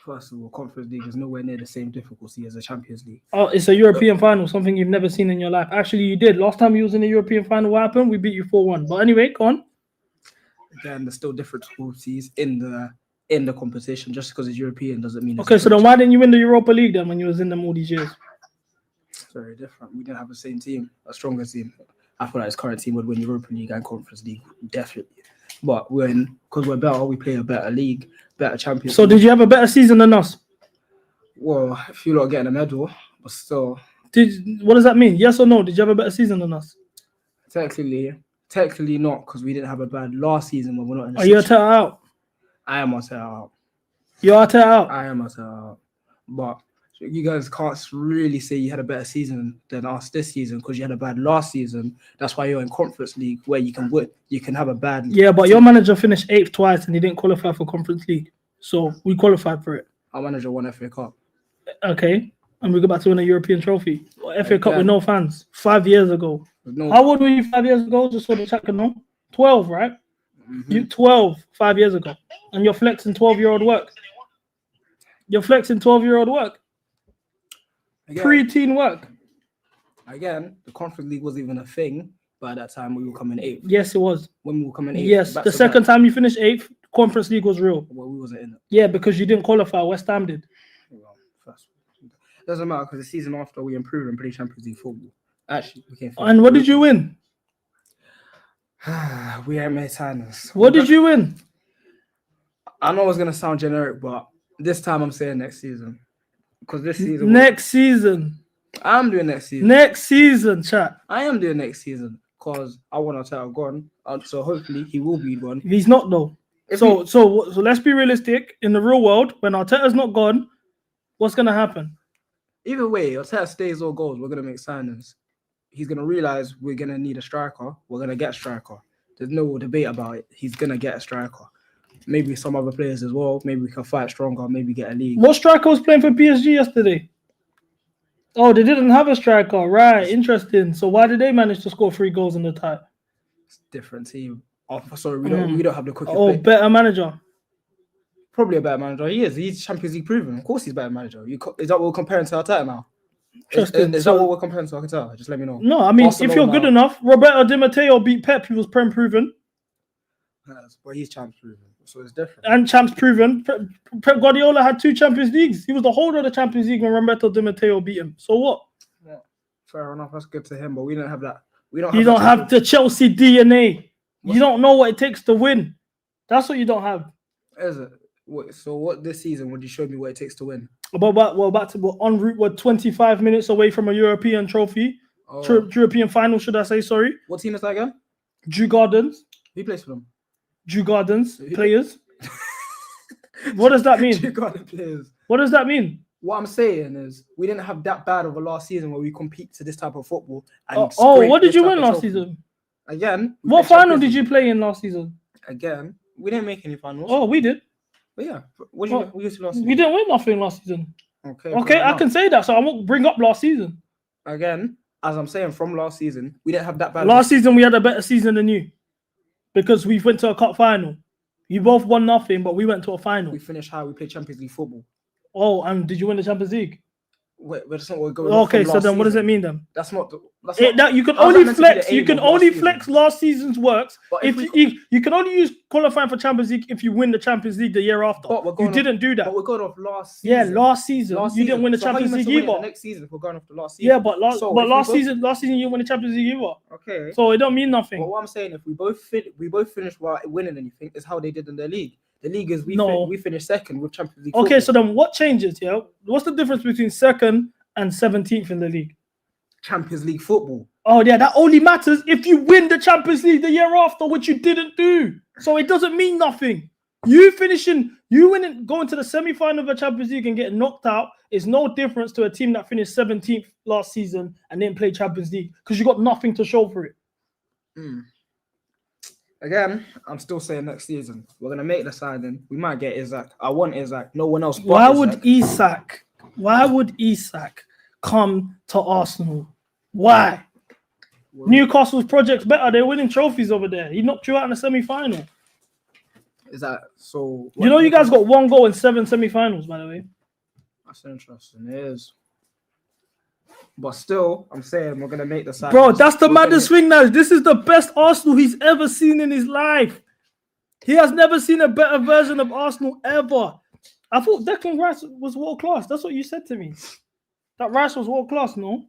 First of all, Conference League is nowhere near the same difficulty as the Champions League. Oh, it's a European final, something you've never seen in your life. Actually, you did. Last time you was in the European final, what happened? We beat you 4-1. But anyway, go on. Again, there's still different difficulties in the competition. Just because it's European doesn't mean it's Okay, so then why didn't you win the Europa League then when you was in them all these years? It's very different. We didn't have the same team, a stronger team. I feel like his current team would win Europa League and Conference League, definitely. But because we're better, we play a better league, better Champions So League. did you have a better season than us? Well, if you're not getting a medal, but still. What does that mean? Yes or no? Did you have a better season than us? Technically not, because we didn't have a bad last season when we're not in the Are you Arteta out? I am Arteta out. You're Arteta out? I am Arteta out. But you guys can't really say you had a better season than us this season because you had a bad last season. That's why you're in Conference League where you can win. You can have a bad. Yeah, but your manager finished 8th twice and he didn't qualify for Conference League. So we qualified for it. Our manager won FA Cup. Okay. And we go back to win a European trophy. FA Cup Yeah. with no fans 5 years ago. No. How old were you 5 years ago? Just so the chat can know. 12, right? You 12 5 years ago. And you're flexing 12-year-old work. You're flexing 12-year-old work. Pre-teen work. Again, the Conference League wasn't even a thing, but at that time we were coming 8th. Yes, it was. When we were coming 8th. Yes, the second time you finished 8th, Conference League was real. Well, we wasn't in it. Yeah, because you didn't qualify. West Ham did. Doesn't matter because the season after we improved and played Champions League football. Actually, we came. And what did you win? We ain't made signings. What did you win? I know it's gonna sound generic, but this time I'm saying next season. Because this season. Next season. I'm doing next season. Next season, chat. I am doing next season because I want Arteta gone. So hopefully he will be gone. He's not though. So let's be realistic. In the real world, when Arteta's not gone, what's gonna happen? Either way, Arteta stays or goes, we're gonna make signings. He's gonna realize we're gonna need a striker. We're gonna get a striker. There's no debate about it. He's gonna get a striker. Maybe some other players as well. Maybe we can fight stronger. Maybe get a league. What striker was playing for PSG yesterday? Oh, they didn't have a striker. Right, interesting. So why did they manage to score 3 goals in the tie? It's a different team. Oh, sorry, we don't have the quickest. Oh, better manager. Probably a better manager. He is. He's Champions League proven. Of course, he's a better manager. Is that what we're comparing to Arteta now? Is that what we're comparing to Arteta? Just let me know. No, I mean, if you're good enough, Roberto Di Matteo beat Pep. He was Prem proven. Yes, but he's champs proven, so it's different. And champs proven. Pep Guardiola had 2 Champions Leagues. He was the holder of the Champions League when Roberto Di Matteo beat him. So what? Yeah, fair enough. That's good to him, but we don't have that. You don't have the Chelsea DNA. You don't know what it takes to win. That's what you don't have. Is it? So what this season would you show me what it takes to win? We're en route. We're 25 minutes away from a European trophy. European final, should I say? Sorry. What team is that again? Djugardens. Who plays for them? Djugardens players. What does that mean? Djugardens players. What does that mean? What I'm saying is we didn't have that bad of a last season where we compete to this type of football. And what did you win last season? Again. What final did you play in last season? Again, we didn't make any finals. Oh, we did. But yeah, what did you get last season? We didn't win nothing last season. Okay, I can say that, so I won't bring up last season. Again, as I'm saying, from last season, we didn't have that bad. Last season, we had a better season than you because we went to a cup final. You both won nothing, but we went to a final. We finished high. We played Champions League football. Oh, and did you win the Champions League? Wait, that's not what we're going. Okay, so then what does it mean then? That's not. That you can only flex. You can only flex last season's works. But if you can only use qualifying for Champions League if you win the Champions League the year after. You didn't do that. But we're going off last season. Yeah, last season you didn't win the Champions League either. Next season, if we're going off the last season. Yeah, but last season you didn't win the Champions League either. Okay. So it don't mean nothing. But what I'm saying, if we both finish while winning anything, is how they did in their league. The league is we finished second with Champions League. Okay, so then what changes? Yeah, what's the difference between second and 17th in the league? Champions League football. Oh yeah, that only matters if you win the Champions League the year after, which you didn't do. So it doesn't mean nothing. You winning, going to the semi-final of the Champions League and getting knocked out is no difference to a team that finished 17th last season and didn't play Champions League because you got nothing to show for it. Again, I'm still saying next season we're gonna make the signing. We might get Isak. I want Isak. No one else. Why would Isak come to Arsenal? Why? Newcastle's project's better. They're winning trophies over there. He knocked you out in the semi-final. Is that so? You know, you guys got 1 goal in 7 semi-finals, by the way. That's interesting. It is. But still, I'm saying we're gonna make the signing. Bro, that's the maddest thing now. This is the best Arsenal he's ever seen in his life. He has never seen a better version of Arsenal ever. I thought Declan Rice was world class. That's what you said to me. That Rice was world class, no?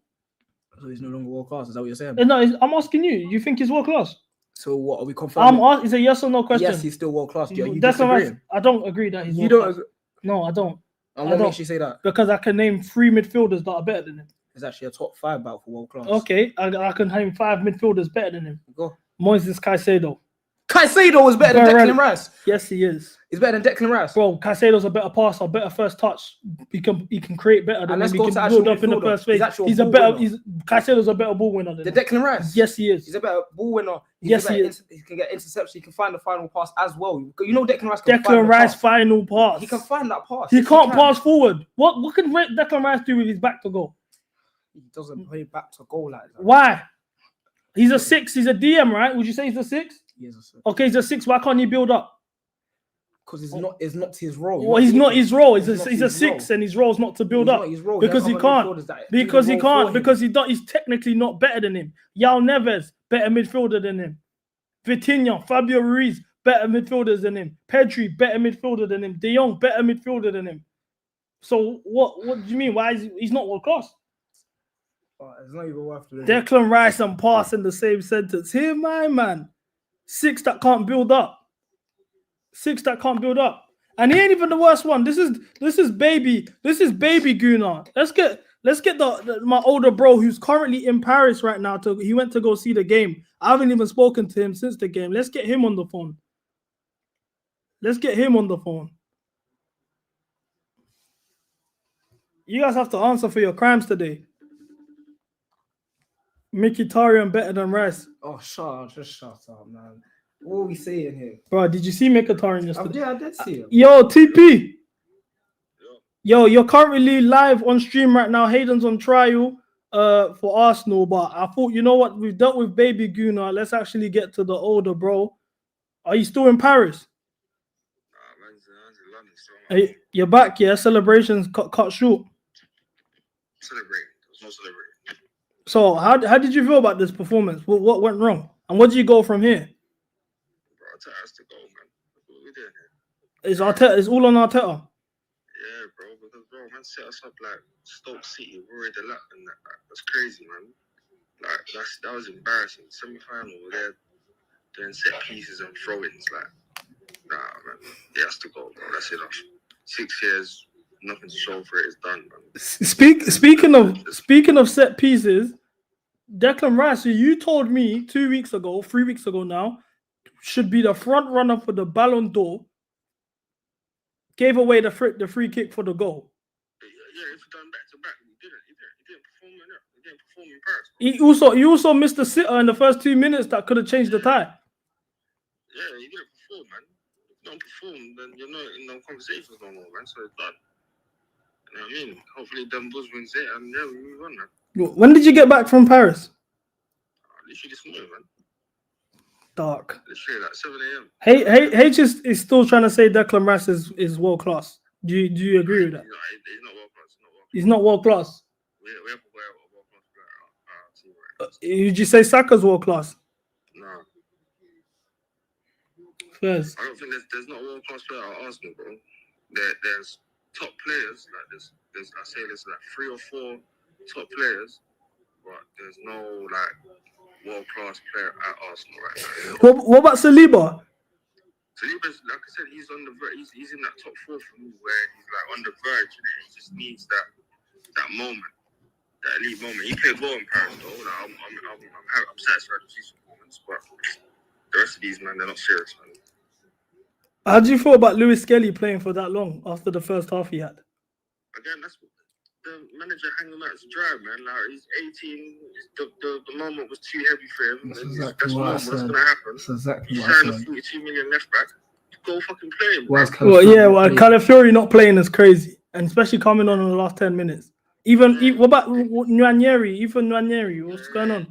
So he's no longer world class. Is that what you're saying? No, I'm asking you. You think he's world class? So what are we confirming? It's a yes or no question. Yes, he's still world class. You Declan Rice, I don't agree that he's. You don't? No, I don't. And what makes you say that? Because I can name 3 midfielders that are better than him. He's actually a top 5 battle for world class. Okay, I can name 5 midfielders better than him. Go. Moises Caicedo. Caicedo is better than Declan Rice. Yes, he is. He's better than Declan Rice. Bro, Caicedo's a better passer, better first touch. He can create better than him. He can build up in the first phase. Caicedo's a better ball winner than Declan Rice. Yes, he is. He's a better ball winner. He can get interception. He can find the final pass as well. You know Declan Rice can Declan Rice final pass. He can find that pass. He can't pass forward. What can Declan Rice do with his back to goal? He doesn't play back to goal like that. Why? He's a 6. He's a DM, right? Would you say he's a 6? He is a 6. Okay, he's a 6. Why can't he build up? Because it's not his role. Well, he's not his role. He's a 6, and his role's not to build up. Because he can't. Because he can't. Because he's technically not better than him. Yao Neves, better midfielder than him. Vitinha, Fabio Ruiz, better midfielders than him. Pedri, better midfielder than him. De Jong, better midfielder than him. So what do you mean? Why is he's not world class? It's not even worth it. Declan Rice and pass in the same sentence. Here, my man. 6 that can't build up. 6 that can't build up. And he ain't even the worst one. This is baby Guna. Let's get my older bro who's currently in Paris right now. He went to go see the game. I haven't even spoken to him since the game. Let's get him on the phone. You guys have to answer for your crimes today. Mkhitaryan better than Rice. Oh, just shut up, man. What are we saying here? Bro, did you see Mkhitaryan yesterday? Yeah, I did see him. Yo, TP. Yo, you're currently live on stream right now. Hayden's on trial for Arsenal, but I thought, you know what? We've dealt with baby Guna. Let's actually get to the older bro. Are you still in Paris? Hey, you're back, yeah? Celebrations cut short. Celebrate. There's no celebrating. So how did you feel about this performance? What went wrong? And what do you go from here? Bro, Arteta has to go, man. What are we doing Is here? all on Arteta? Yeah, bro, because man set us up like Stoke City, Rory the Lap, and that's crazy, man. Like that was embarrassing. Semi-final, we're there doing set pieces and throw-ins, like nah, man. He has to go, bro. That's enough. 6 years. Nothing to show for it. It's done, man. Speaking of set pieces, Declan Rice, who you told me 3 weeks ago now, should be the front runner for the Ballon d'Or, gave away the free kick for the goal. Yeah, if we done back to back, he didn't perform in it. He didn't perform in Paris. He also missed the sitter in the first 2 minutes that could have changed the tie. Yeah, he didn't perform, man. If you don't perform, then you're not in no conversations no more, man. So it's done. You know what I mean? Hopefully Buzz wins it and yeah, we move on, man. When did you get back from Paris? Literally this morning, man. Dark. Literally like 7 a.m. H is still trying to say Declan Rice is world class. Do you agree with that? He's not world class. He's not world class. We have a world class player at our team right Would you say Saka's world class? now. No. First. I don't think there's not a world class player at Arsenal, bro. There's top players, like there's I say there's like 3 or 4 top players, but there's no like world class player at Arsenal right now. What about Saliba? Saliba's, like I said, he's on the verge. He's in that top 4 for me, where he's like on the verge, and he just needs that moment, that elite moment. He played well in Paris, though. Like, I'm satisfied with his performance, but the rest of these men, they're not serious, man. How do you feel about Lewis Skelly playing for that long after the first half he had? Again, that's the manager hanging him out to dry, man. Like, he's 18. The moment was too heavy for him. That's exactly what I said. What's gonna happen? That's exactly You what I signed a said. 42 million left back. Go fucking play him. Calafiori not playing is crazy, and especially coming on in the last 10 minutes. Even what about Nwaneri? Even Nwaneri, what's going on?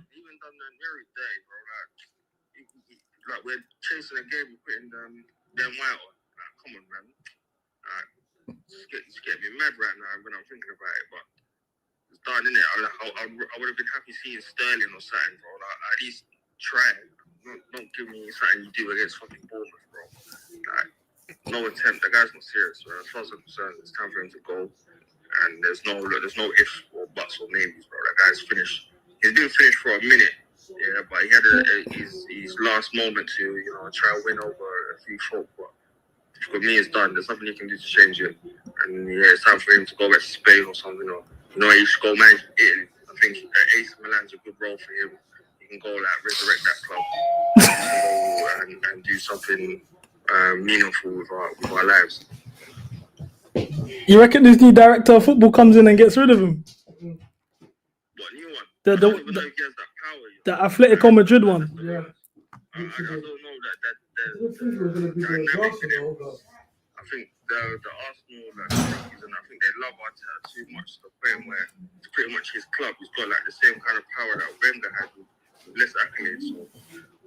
Like, we're chasing a game, we're putting them white on. Like, come on, man. It's getting me mad right now when I'm thinking about it, but it's done, innit? I would have been happy seeing Sterling or something, bro. Like, at least try it. Don't give me something you do against fucking Bournemouth, bro. Like, no attempt. The guy's not serious, bro. As far as I'm concerned, it's time for him to go. And there's no ifs or buts or maybes, bro. That guy's finished. He's been finished for a minute, yeah, but he had his last moment to, try and win over a few folk. But for me, it's done. There's nothing he can do to change it. And yeah, it's time for him to go back to Spain or something. He should go manage Italy. I think AC Milan's a good role for him. He can go like resurrect that club and do something meaningful with our lives. You reckon this new director of football comes in and gets rid of him? What, new one? The Atletico Madrid one. Yeah. I don't know that dynamics in it. I think the Arsenal season, I think they love Arteta too much to the point where it's pretty much his club. He's got like the same kind of power that Wenger had with less accolades. So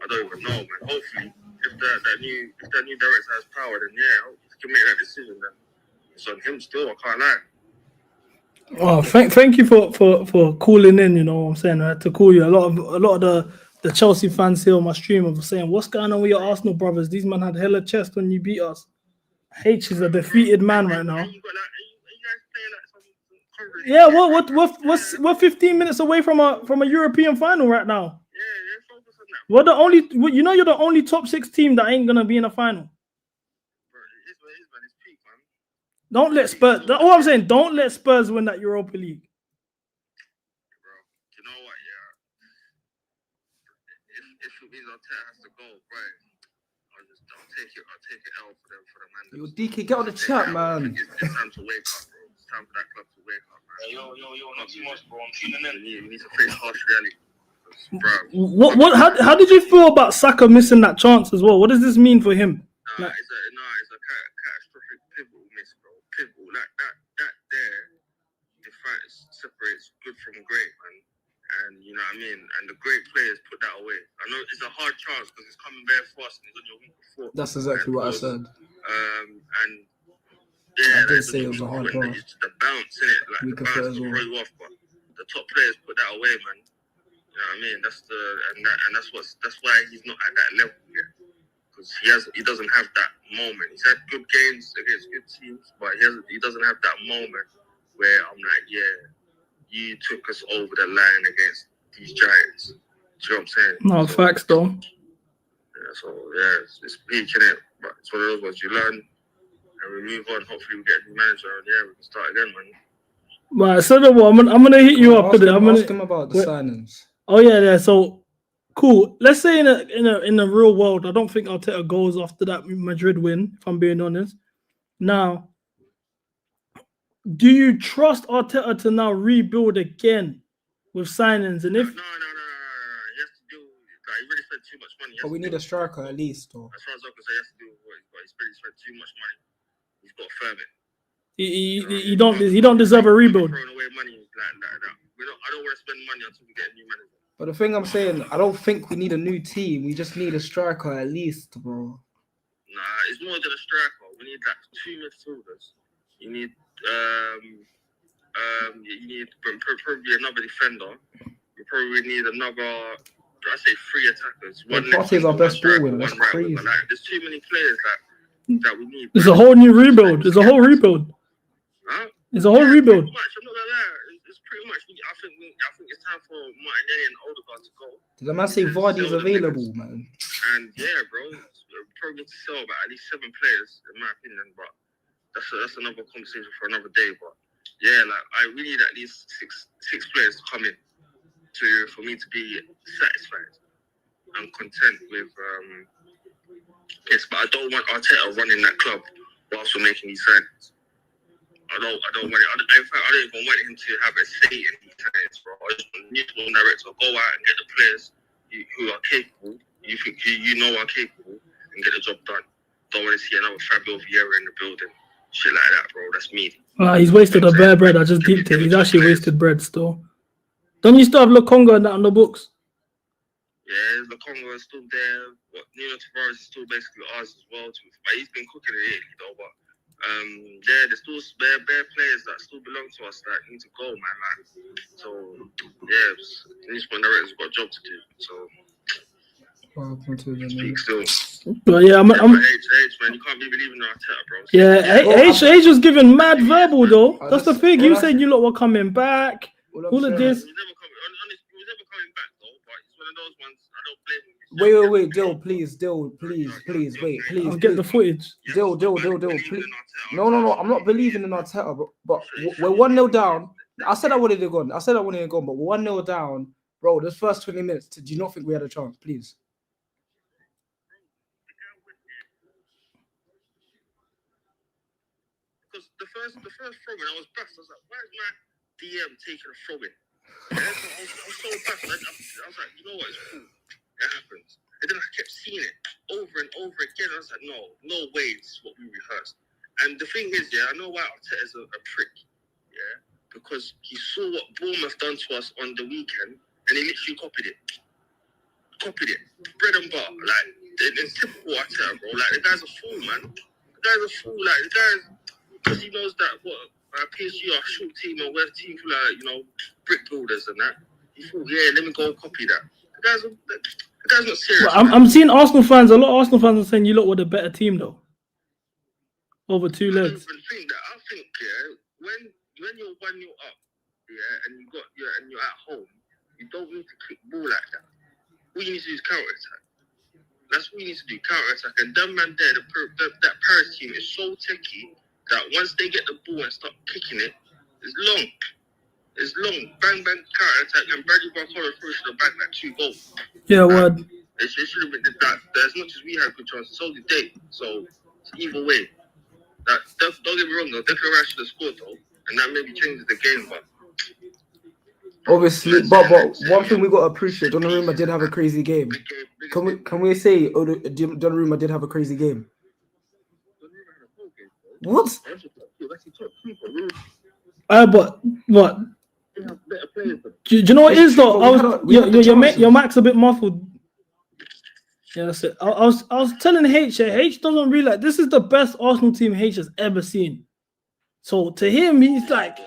I don't even know, man. Hopefully, if that new director has power, then yeah, he can make that decision. Then it's on him still. I can't lie. Oh, thank you for calling in. You know what I'm saying? I had to call you. A lot of the Chelsea fans here on my stream are saying, "What's going on with your Arsenal brothers? These men had hella chest when you beat us." H is a defeated man right now. Yeah, we're 15 minutes away from a European final right now. We're the only, you're the only top 6 team that ain't gonna be in a final. Don't let Spurs. All I'm saying, don't let Spurs win that Europa League. You know what? Yeah. If it means Arteta has to go, right? I'll take it L for the man. Yo, DK, get on the chat, man. It's time to wake up, bro. It's time for that club to wake up, man. Yo, not too much, bro. I'm tuning in. We need to face harsh reality. Bro. How did you feel about Saka missing that chance as well? What does this mean for him? It's a catastrophic pivotal miss, bro. Pivotal. That there separates good from great, man. And you know what I mean? And the great players put that away. I know it's a hard chance because it's coming very fast and it's on your week before. That's exactly what I said. And yeah, I did say it was a hard pass. The bounce in it, like the bounce will throw you off, but the top players put that away, man. You know what I mean? That's why he's not at that level yet. Because he doesn't have that moment. He's had good games against good teams, but he doesn't have that moment where I'm like, yeah, you took us over the line against these giants. Do you know what I'm saying? No, facts though. Yeah, so yeah, it's peak, innit? But it's one of those ones you learn and we move on. Hopefully we get a new manager and yeah, we can start again, man. Right, so I'm gonna hit you up with it. Ask him about the signings. Oh yeah. So cool. Let's say in the real world, I don't think Arteta goes after that Madrid win, if I'm being honest. Now, do you trust Arteta to now rebuild again with signings? And if No. He has to do. Like, he really spent too much money. But we need a striker at least, though. As far as I can say, he has to do what he's got. He's really spent too much money. He's got to firm it. he don't deserve a rebuild. Throwing away money like that. I don't want to spend money until we get a new manager. But the thing I'm saying, I don't think we need a new team. We just need a striker at least, bro. Nah, it's more than a striker. We need like 2 midfielders. You need You need probably another defender. You probably need another. I say 3 attackers. Partey's our best ball winner. That's crazy. Like, there's too many players that we need. It's a whole new rebuild. It's a whole rebuild. It's a whole rebuild. I'm not gonna lie. It's pretty much. I think it's time for Martinelli and Odegaard to go. Did the man say Vardy's available, man? And yeah, bro, probably to sell about at least 7 players, in my opinion. But that's another conversation for another day. But yeah, like I really need at least six players to come in for me to be satisfied and content with. Yes, but I don't want Arteta running that club whilst we're making these signings. I don't want it. In fact, I don't even want him to have a say in these signings, bro. I just want the new director to go out and get the players who are capable. You think you know are capable and get the job done. Don't want to see another Fabio Vieira in the building. Shit like that, bro. That's me. He's wasted a bare bread. I just deeped it. He's actually wasted bread still. Don't you still have Lokonga and that on the books? Yeah, Lokonga is still there. But Nuno Tavares is still basically ours as well. But he's been cooking it lately, though. But there's still bare players that still belong to us that need to go, man. So yeah, the new director's got a job to do. So. Speak still. But yeah, I'm H, man, you can't be believing in Arteta, bro. Yeah, H was giving mad verbal though. That's the thing. You said you lot were coming back. All of this. Wait, Dill, please, wait, please. I'll get the footage. Dill, please. No, I'm not believing in Arteta, but we're 1-0 down. I said I wanted it gone, but we're 1-0 down. Bro, this first 20 minutes, do you not think we had a chance, please? Because the first throw-in, I was baffed. I was like, why is my DM taking a throw-in? I was so baffed. I was like, you know what, it's cool. It happens. And then I kept seeing it over and over again. I was like, no way, this is what we rehearsed. And the thing is, yeah, I know why Arteta's a prick, yeah, because he saw what Bournemouth done to us on the weekend, and he literally copied it. Bread and butter. Like, it's typical Arteta, bro. Like, the guy's a fool, man. The guy's a fool. Like, the guy's, because he knows that PSG are a short team and we're a team full of, brick builders and that. He thought, yeah, let me go and copy that. The guy's not serious. Well, I'm seeing Arsenal fans. A lot of Arsenal fans are saying you lot were the better team though. Over 2 legs. I think, yeah, when you're 1-0 up, yeah, and you're at home, you don't need to kick ball like that. All you need to do is counter attack. That's what you need to do, counter attack. And that man there, that Paris team is so techy that once they get the ball and start kicking it, it's long. It's long. Bang, bang, counter attack, and Bradley Barcola throws to the back like 2 goals. Yeah, word. It should have been that. As much as we had good chances, so did they. So either way, don't get me wrong though. Declan Rice should have scored though, and that maybe changes the game. But obviously, but one thing we got to appreciate, Donnarumma did have a crazy game. Can we say Donnarumma did have a crazy game? What? But what? Do you know what it is though? Your mic's a bit muffled. Yeah, that's it. I was telling H. H doesn't realize this is the best Arsenal team H has ever seen. So to him, he's like,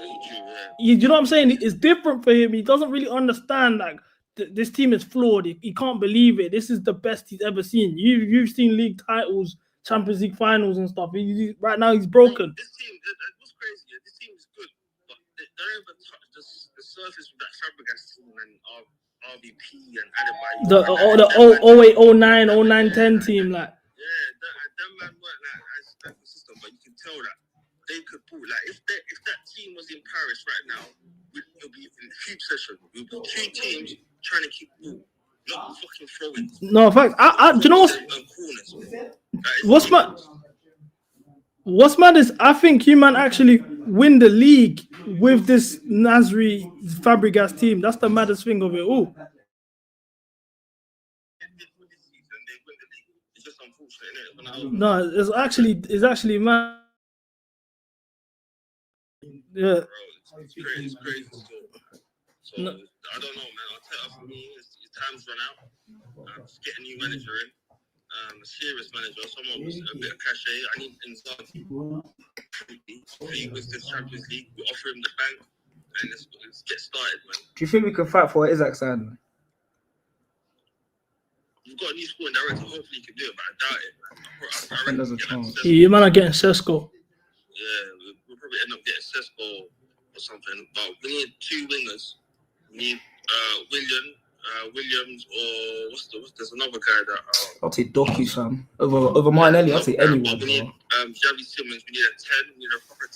you know what I'm saying? It's different for him. He doesn't really understand like this team is flawed. He can't believe it. This is the best he's ever seen. You've seen league titles, Champions League finals and stuff. Right now he's broken. This team, what's crazy? This team is good, but they don't even touch the surface with that Fabregas team and RVP and Adebayo. The 08, 09, 09, 10 team, like. Yeah, that man weren't that consistent, but you can tell that they could pull. Like if that team was in Paris right now, it'll be in a few sessions. It'll be 2 teams trying to keep ball, not fucking throwing. No, in fact, do you know what's mad is I think you man actually win the league with this Nasri Fabregas team. That's the maddest thing of it all. No, it's actually mad. Yeah. It's crazy. So no. I don't know, man. I'll tell you, for me, time's run out. Just get a new manager in. A serious manager, someone with a bit of cachet. I need Inzaghi. He was this Champions League. We offer him the bank. and let's get started, man. Do you think we can fight for Isaac signing? We've got a new sporting director. Hopefully, he can do it, but I doubt it, man. I think there's a chance. You man are getting Sesko. Yeah, we'll probably end up getting Sesko or something. But we need 2 wingers. We need Williams, or there's another guy that. I'll take Doku, fam. Over Martinelli, I'll take anyone. We need Javi Simmons. We need a 10. We need a proper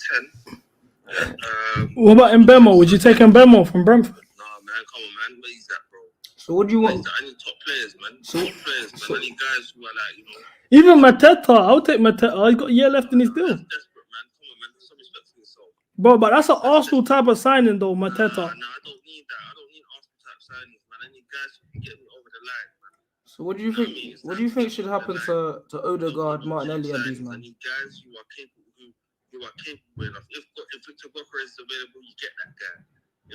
10. What about Mbemo? Would you take Mbemo from Brentford? Nah, man, come on, man. Where is that, bro? So what do you want? I need top players, man. Top players, man. I need guys who are like, you know. Even Mateta, I'll take Mateta. He's got a year left in his deal. Desperate, man. Come on, man. Some respect for yourself. Bro, but that's an Arsenal type of signing, though, Mateta. Nah, I don't need that. I don't need Arsenal type signings, man. I need guys who can get me over the line, man. So what do you think? What do you think should happen to Odegaard, Martinelli, and these man? I need guys who are capable, who are capable enough. If Victor Bokar is available, you get that guy.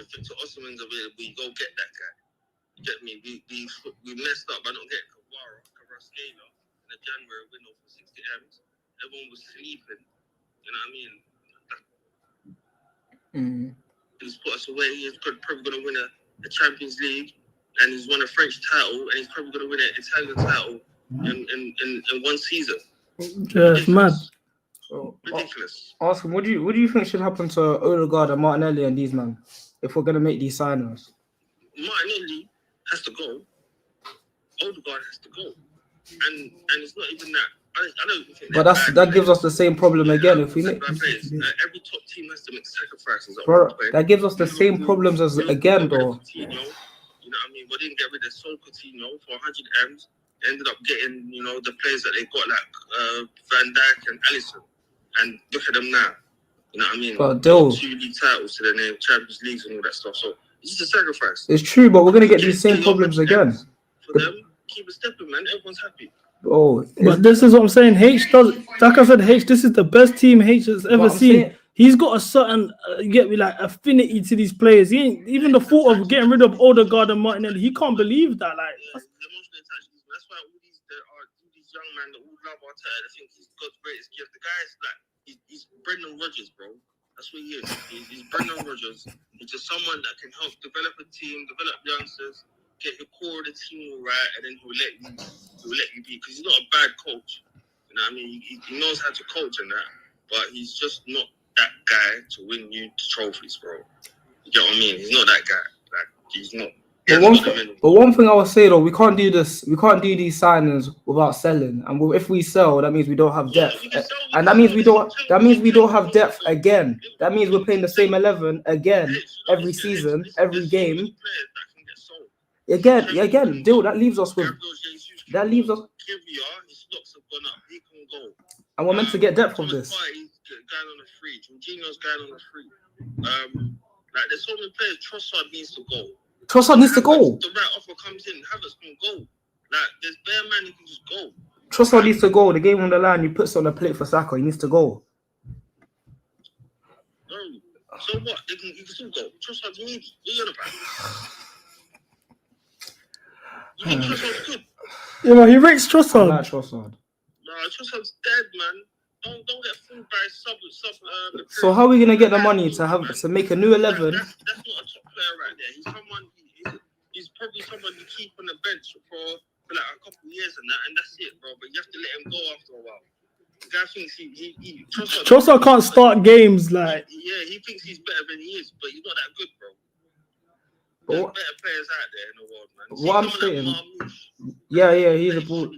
If Victor Osimhen's available, you go get that guy. You get me? We messed up by not getting Kvaratskhelia in the January window for 60 M's. Everyone was sleeping. You know what I mean? He's put us away. He's probably going to win a Champions League, and he's won a French title, and he's probably going to win an Italian title in one season. Yeah, it's mad. So, ridiculous. Ask him, what do you think should happen to Odegaard and Martinelli and these men if we're going to make these signings? Martinelli has to go. Odegaard has to go, and it's not even that. I don't think. But that gives us the same problem again. If we make every top team has to make sacrifices. Bro, that gives us the same problems as again, though. You know what I mean? We didn't get rid of Sol Coutinho for 100 M's. Ended up getting, you know, the players that they got like Van Dijk and Alisson. And look at them now. You know what I mean? But Dill, 2 league titles to their name, Champions Leagues and all that stuff. So it's just a sacrifice. it's true, but we're gonna get these same problems again. For them, keep it stepping, man. Everyone's happy. Oh, but this is what I'm saying. H does, like I said, H. This is the best team H has ever seen. He's got a certain, get me like affinity to these players. He ain't even the thought of getting rid of Odegaard and Martinelli. He can't believe that. Like, that's why all these young men that all love Arteta, I think he's God's greatest gift. The guy's like he's Brendan Rodgers, bro. That's what he is. He's Brendan Rodgers. He's just someone that can help develop a team, develop youngsters, get the core of the team all right, and then he'll let you be, because he's not a bad coach. You know what I mean? He knows how to coach and that, but he's just not that guy to win you trophies, bro. You get what I mean? He's not that guy. Like, he's not. But one thing I would say though, we can't do this. We can't do these signings without selling. And if we sell, that means we don't have depth, and that means we don't. That means we don't have depth again. That means we're playing the same 11 again every season, every game. Again, Dill, that leaves us with. That leaves us. And we're meant to get depth from this. Going on a free. Jorginho's going on a free. Like there's so many players. Trossard needs to go. Trossard needs to go. The right offer comes in. Havertz can go. Like there's bare man who can just go. Trossard needs to go. The game on the line, he puts on the plate for Saka. He needs to go. No. So what? You can still go. Trossard's needy. What are you on about? You think Trossard's good? You know, he rates Trossard. I like Trossard. No, Trossard's dead, man. Don't get fooled by sub. So how are we gonna get the money to make a new 11? That's not a top player right there. He's someone. He's probably someone you keep on the bench for like a couple of years and that's it, bro. But you have to let him go after a while. The guy thinks Trossard can't start games like. Yeah, he thinks he's better than he is, but he's not that good, bro. There's better players out there in the world, man. What I'm saying, yeah, he's a ball.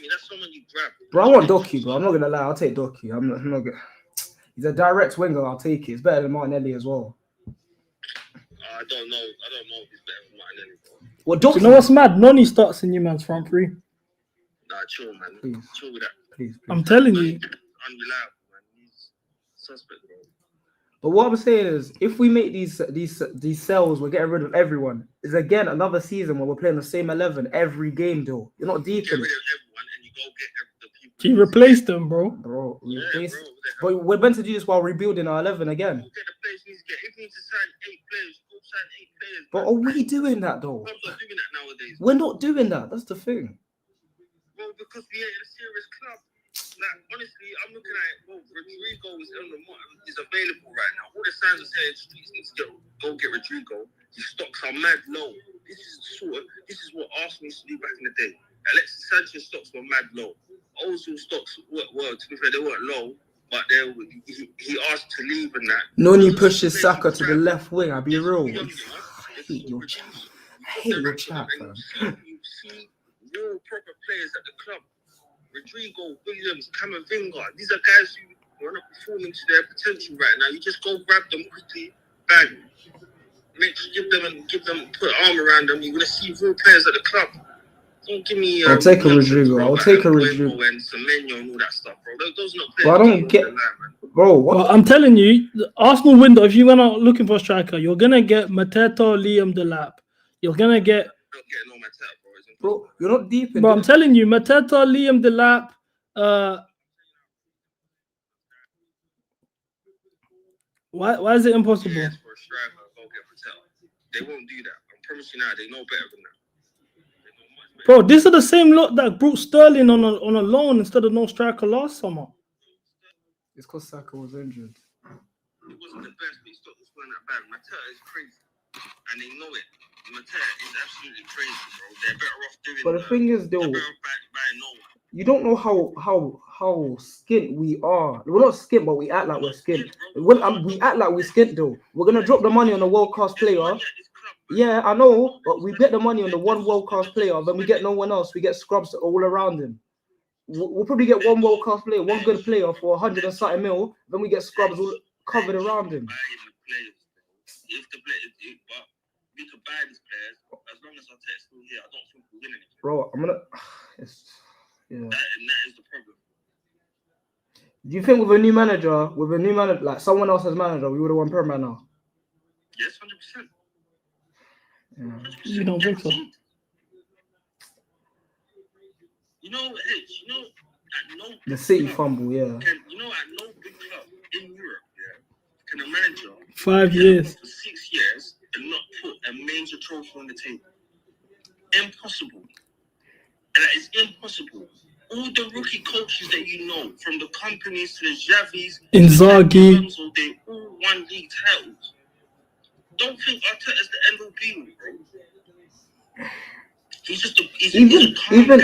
Me, that's someone you grab. Bro, I want Doku, bro. I'm not gonna lie, I'll take Doku. I'm not gonna. He's a direct winger. I'll take it. It's better than Martinelli as well. I don't know if he's better than Martinelli, bro. Well, Doku. You know what's mad? Noni starts in your man's front three. Nah, chill, man. Please. Chill with that. Please. I'm telling you. Unreliable, man. He's suspect, bro. But what I'm saying is, if we make these sales, we're getting rid of everyone. It's again another season where we're playing the same 11 every game, though. You're not deep in it. He replaced them, bro. Bro, but we're meant to do this while rebuilding our 11 again. But are we doing that though? We're not doing that. That's the thing. Well, because we ain't a serious club. Like, honestly, I'm looking at it. Well, Rodrigo is available right now. All the signs are saying Streets needs to go get Rodrigo. His stocks are mad low. This is what Arsenal used to do back in the day. Alexis Sanchez stocks were mad low. Ozil stocks were, to be fair, they weren't low, but he asked to leave and that. Noni pushes Saka to the left wing. I'll be real. I hate your chat. I hate your chat, fam. You see real proper players at the club. Rodrigo, Williams, Camavinga. These are guys who are not performing to their potential right now. You just go grab them quickly, bang. Give them, put an arm around them. You're gonna see real players at the club. Don't give me. I'll take a Rodrigo. I'll take a Rodrigo. And Semenyo and all that stuff, bro. Those are not players. But I don't get, bro. What? Well, I'm telling you, the Arsenal window. If you went out looking for a striker, you're gonna get Mateta, Liam Delap. You're gonna get. Bro, you're not deep in. Bro, I'm telling you, Mateta, Liam Delap. Why is it impossible? They won't do that. I promise you now, they know better than that. Bro, these are the same lot that brought Sterling on a loan instead of no striker last summer. It's because Saka was injured. It wasn't the best, but he stopped this playing that bad. Mateta is crazy, and they know it. Mateta is absolutely crazy, bro. They're better off doing. But the thing is, though, you don't know how skint we are. We're not skint, but we act like we're skint. We act like we're skint, though. We're gonna drop the money on a world-class player. Yeah, I know, but we get the money on the one world-class player, then we get no one else. We get scrubs all around him. We'll probably get one world-class player, one good player for 100 and something mil, then we get scrubs all covered around him. We could buy these players as long as our text still here. I don't think we'll win anything. Bro, I'm gonna. Yeah. That is the problem. Do you think with a new manager, like someone else's manager, we would have won Premier now? Yes, 100%. Yeah. You don't think so? You know, at no The City fumble, yeah. At no big club in Europe, can a manager 5 years for 6 years and not put a major trophy on the table? Impossible. And that is impossible. All the rookie coaches that you know, from the companies to the Javis, Inzaghi, they all won league titles. Don't think Arteta's the end all be all, bro. He's just a calm guy.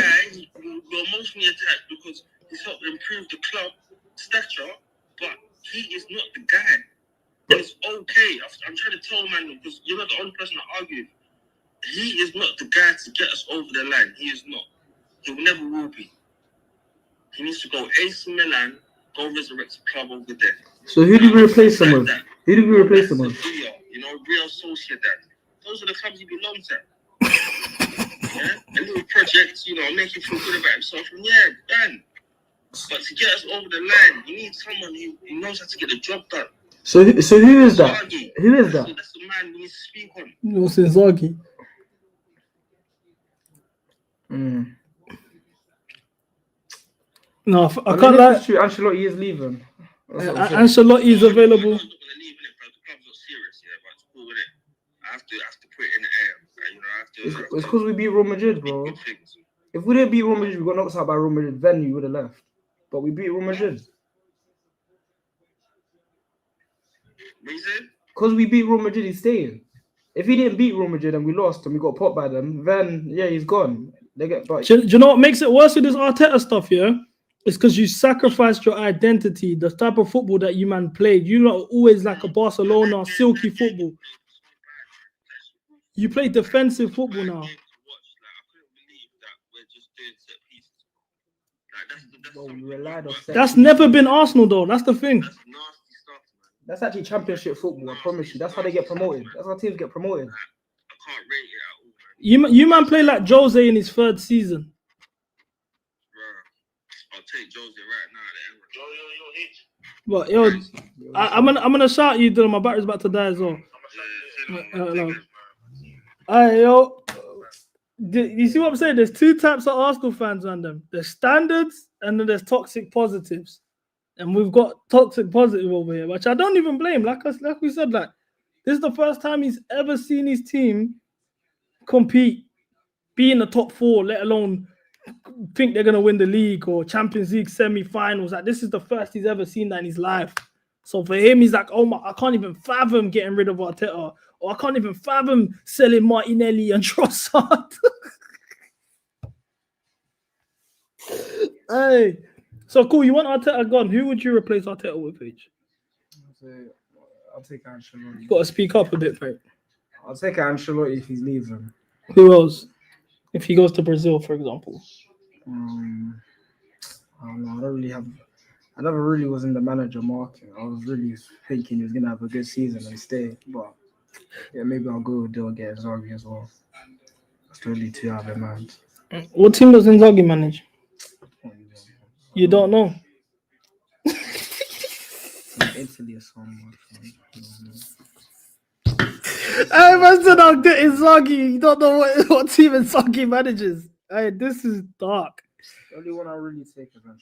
We're emotionally attacked because he's helped improve the club stature, but he is not the guy. And it's okay. I'm trying to tell man, because you're not the only person I argue with. He is not the guy to get us over the line. He is not. He never will be. He needs to go AC Milan, go resurrect the club over there. So who did we replace him with? Who did we replace him with? Real Sociedad. Those are the clubs he belongs at. Yeah? A little project, make him feel good about himself. And done. But to get us over the line, you need someone who knows how to get the job done. So who is that? Who is that? That's the man we need to speak on. What's Inzaghi? No, I can't lie. Ancelotti is leaving. Ancelotti is available. I have to put it in the air. It's because we beat Real Madrid, bro. If we didn't beat Real Madrid, we got knocked out by Real Madrid, then you would have left. But we beat Real Madrid. Because we beat Real Madrid, he's staying. If he didn't beat Real Madrid and we lost and we got popped by them, then he's gone. They get back. Do you know what makes it worse with this Arteta stuff, yeah? It's because you sacrificed your identity, the type of football that you man played. You know, always like a Barcelona, silky football. You play defensive football now. That's never been Arsenal, though. That's the thing. That's actually championship football, I promise you. That's how they get promoted. That's how teams get promoted. You man play like Jose in his 3rd season. I'll take Jose right now. But I'm gonna shout you, Dylan. My battery's about to die as well. Alright, yo. You see what I'm saying? There's 2 types of Arsenal fans on them. There's standards and then there's toxic positives. And we've got toxic positive over here, which I don't even blame. Like we said, this is the first time he's ever seen his team compete, be in the top 4, let alone think they're gonna win the league or Champions League semi-finals. Like this is the first he's ever seen that in his life. So for him, he's like, oh my, I can't even fathom getting rid of Arteta, or I can't even fathom selling Martinelli and Trossard. Hey, so cool. You want Arteta gone? Who would you replace Arteta with, Paige? I'll take Ancelotti. You got to speak up a bit, mate. I'll take Ancelotti if he's leaving. Who else? If he goes to Brazil, for example. I don't know. I don't really have. I never really was in the manager market. I was really thinking he was gonna have a good season and stay. But yeah, maybe I'll go with Djugardens as well. That's really two I have in mind. What team does Inzaghi manage? You don't know. Italy or something. Hey, man said I'll get Inzaghi. You don't know what team Inzaghi manages. Hey, this is dark. The only one I really take is Ancelotti.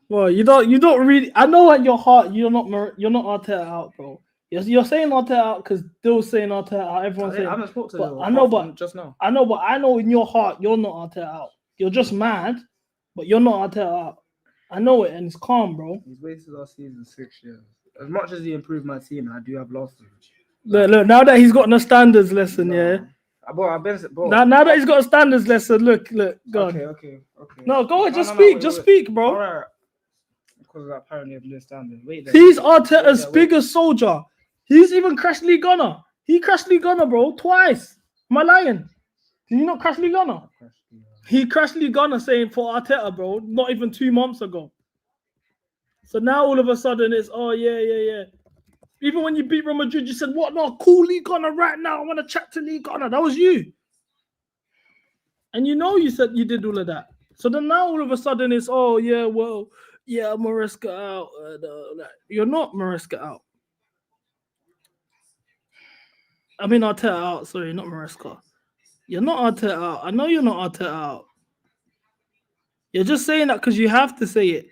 Well, you don't really. I know at your heart you're not Arteta out, bro. You're saying Arteta out because Dill's saying Arteta out. Everyone's saying. I haven't spoken to but I know, but just now. I know, but I know in your heart you're not Arteta out. You're just mad, but you're not Arteta out. I know it, and it's calm, bro. He's wasted our season 6 years. As much as he improved my team, I do have love for him. Look, now that he's gotten a standards lesson, yeah. Now that he's got a standards lesson, look, go on. Okay. No, go on, just wait. speak, bro. All right. Because apparently I've no standards. Wait. He's Arteta's biggest soldier. He's even crashed League Gunner. He crashed League Gunner, bro, twice. Am I lying? Did you not crash League Gunner? He crashed League Gunner saying for Arteta, bro, not even 2 months ago. So now all of a sudden it's, oh, yeah. Even when you beat Real Madrid, you said, what? No, cool League Gunner right now. I want to chat to League Gunner. That was you. And you know you said you did all of that. So then now all of a sudden it's, oh, yeah, well, yeah, Maresca out. You're not Maresca out. I mean Arteta out. Sorry, not Maresca. You're not Arteta out. I know you're not Arteta out. You're just saying that because you have to say it.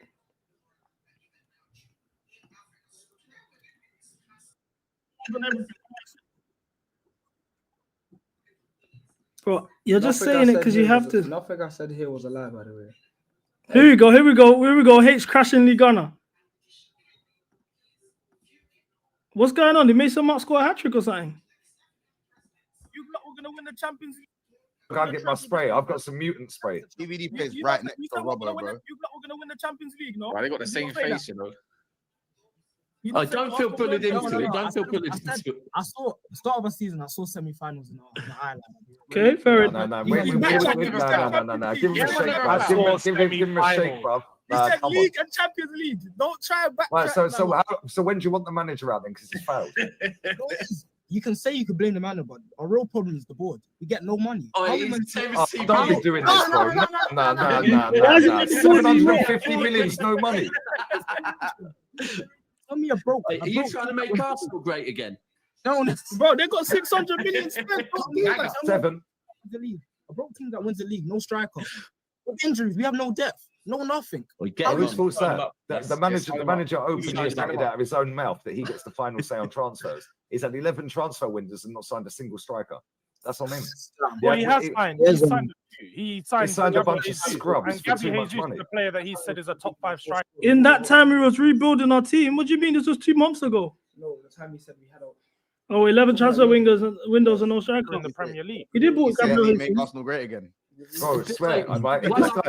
Bro, you're just saying it because you have to. Nothing I said here was a lie, by the way. Here we go. H crashing League Gunner. What's going on? Did Mason Mount score a hat-trick or something? You lot were gonna win the Champions League. I can't get my spray. I've got some mutant spray. DVD plays right next to Robbo, bro. You lot were gonna win the Champions League, no? Right, they got the same face, you know. Oh, don't feel bullied into it. Don't feel bullied into it. I saw the start of the season. I saw semi-finals in the highlight. Okay, fair enough. No. Give him a shake. Give him a shake, bro. He said League and Champions League. Don't try and backtrack. Right, so when do you want the manager out then? Because he's failed. You can say you could blame the manager, but our real problem is the board. We get no money. Don't be doing this, bro. No. 750 million's no money. Tell me a broke. Are you trying to make Arsenal great again? No, bro, they got 600 million spent. 7. The league. A broke team that wins the league, no striker. With injuries, we have no depth, no nothing. Whose fault's that? The manager openly admitted out of his own mouth that he gets the final say on transfers. He's had 11 transfer windows and not signed a single striker. That's on him. Well, he has signed. He signed a bunch of scrubs for too much money. The player that he said is a top 5 striker. In that time, we was rebuilding our team. What do you mean? This was 2 months ago. No, the time he said we had 11 transfer windows and no striker in the Premier League. He did bought Gabriel. Make Arsenal great again. Bro, I swear,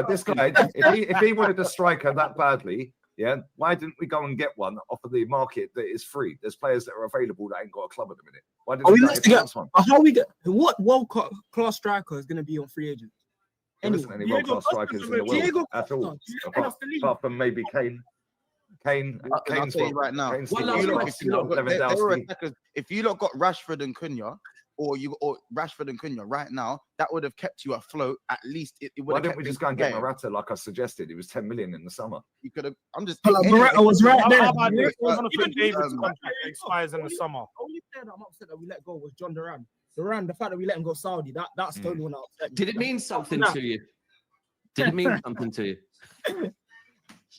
this guy, if he wanted a striker that badly, yeah, why didn't we go and get one off of the market that is free? There's players that are available that ain't got a club at the minute. Why didn't we get one? How we get what world class striker is going to be on free agent? There isn't any world class strikers in the world at all, apart from maybe Kane. Kane's I'll tell you right now. If you lot got Rashford and Cunha, or Rashford and Cunha right now, that would have kept you afloat. At least it would. Why didn't we just go and get Morata like I suggested? It was 10 million in the summer. You could have. I'm just. Morata was right there. Even David's contract expires in the summer. The only player that I'm upset that we let go was Djugardens. The fact that we let him go Saudi, that's the only one that upset me. Did it mean something to you? Did it mean something to you?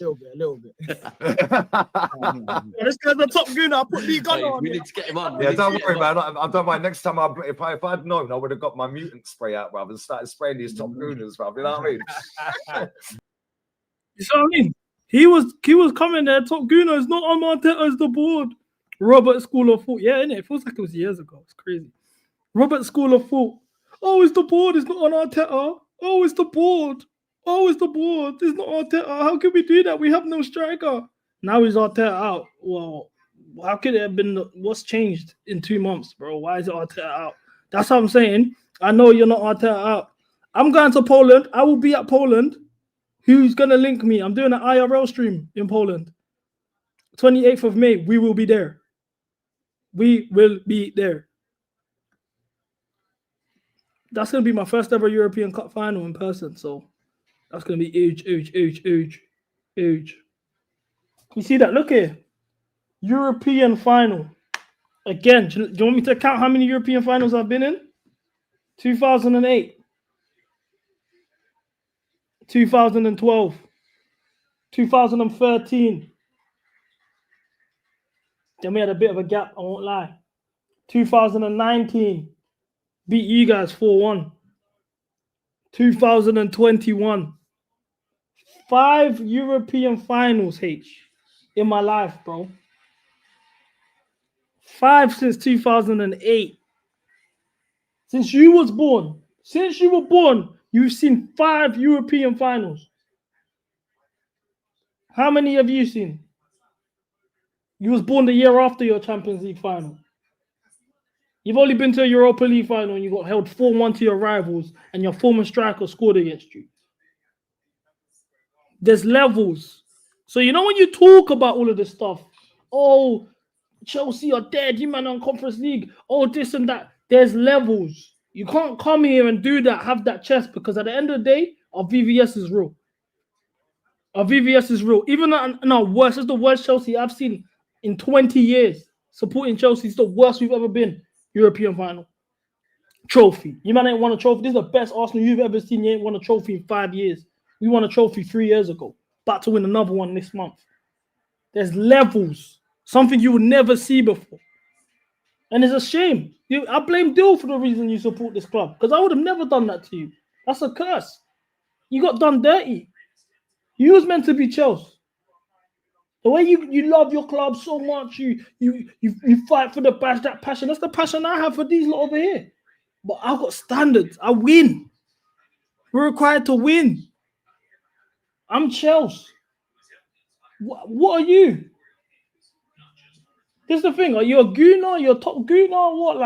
A little bit. This guy's the top gooner. I put Lee Gunner on. We need to get him on. Yeah, don't worry, man. I don't mind. Next time, if I'd known, I would have got my mutant spray out, bruv, and started spraying these top gooners, bruv. You know what I mean? You know what I mean? He was coming there. Top gooner is not on Arteta's the board. Robert School of Thought. Yeah, innit? It feels like it was years ago. It's crazy. Robert School of Thought. Oh, it's the board. It's not on Arteta. Oh, it's the board. Oh, it's the board. It's not Arteta. How can we do that? We have no striker. Now he's Arteta out. Well, how could it have been? What's changed in 2 months, bro? Why is it Arteta out? That's what I'm saying. I know you're not Arteta out. I'm going to Poland. I will be at Poland. Who's going to link me? I'm doing an IRL stream in Poland. 28th of May. We will be there. We will be there. That's going to be my first ever European Cup final in person. So that's going to be huge, huge, huge, huge, huge. You see that? Look here. European final. Again, do you want me to count how many European finals I've been in? 2008. 2012. 2013. Then we had a bit of a gap, I won't lie. 2019. Beat you guys 4-1. 2021. 5 European finals, H, in my life, bro. 5 since 2008. Since you was born. Since you were born, you've seen 5 European finals. How many have you seen? You was born the year after your Champions League final. You've only been to a Europa League final and you got held 4-1 to your rivals and your former striker scored against you. There's levels. So you know when you talk about all of this stuff, oh, Chelsea are dead, you man on Conference League, oh, this and that. There's levels. You can't come here and do that, have that chest, because at the end of the day, our VVS is real. Our VVS is real. Even worse, it's the worst Chelsea I've seen in 20 years. Supporting Chelsea is the worst we've ever been. European final. Trophy. You man ain't won a trophy. This is the best Arsenal you've ever seen. You ain't won a trophy in 5 years. We won a trophy 3 years ago. About to win another one this month. There's levels. Something you would never see before. And it's a shame. I blame Dill for the reason you support this club. Because I would have never done that to you. That's a curse. You got done dirty. You was meant to be Chelsea. The way you love your club so much, you fight for that passion. That's the passion I have for these lot over here. But I've got standards. I win. We're required to win. I'm Chelsea. What are you? This is the thing. Are you a gooner? You're a top gooner? Or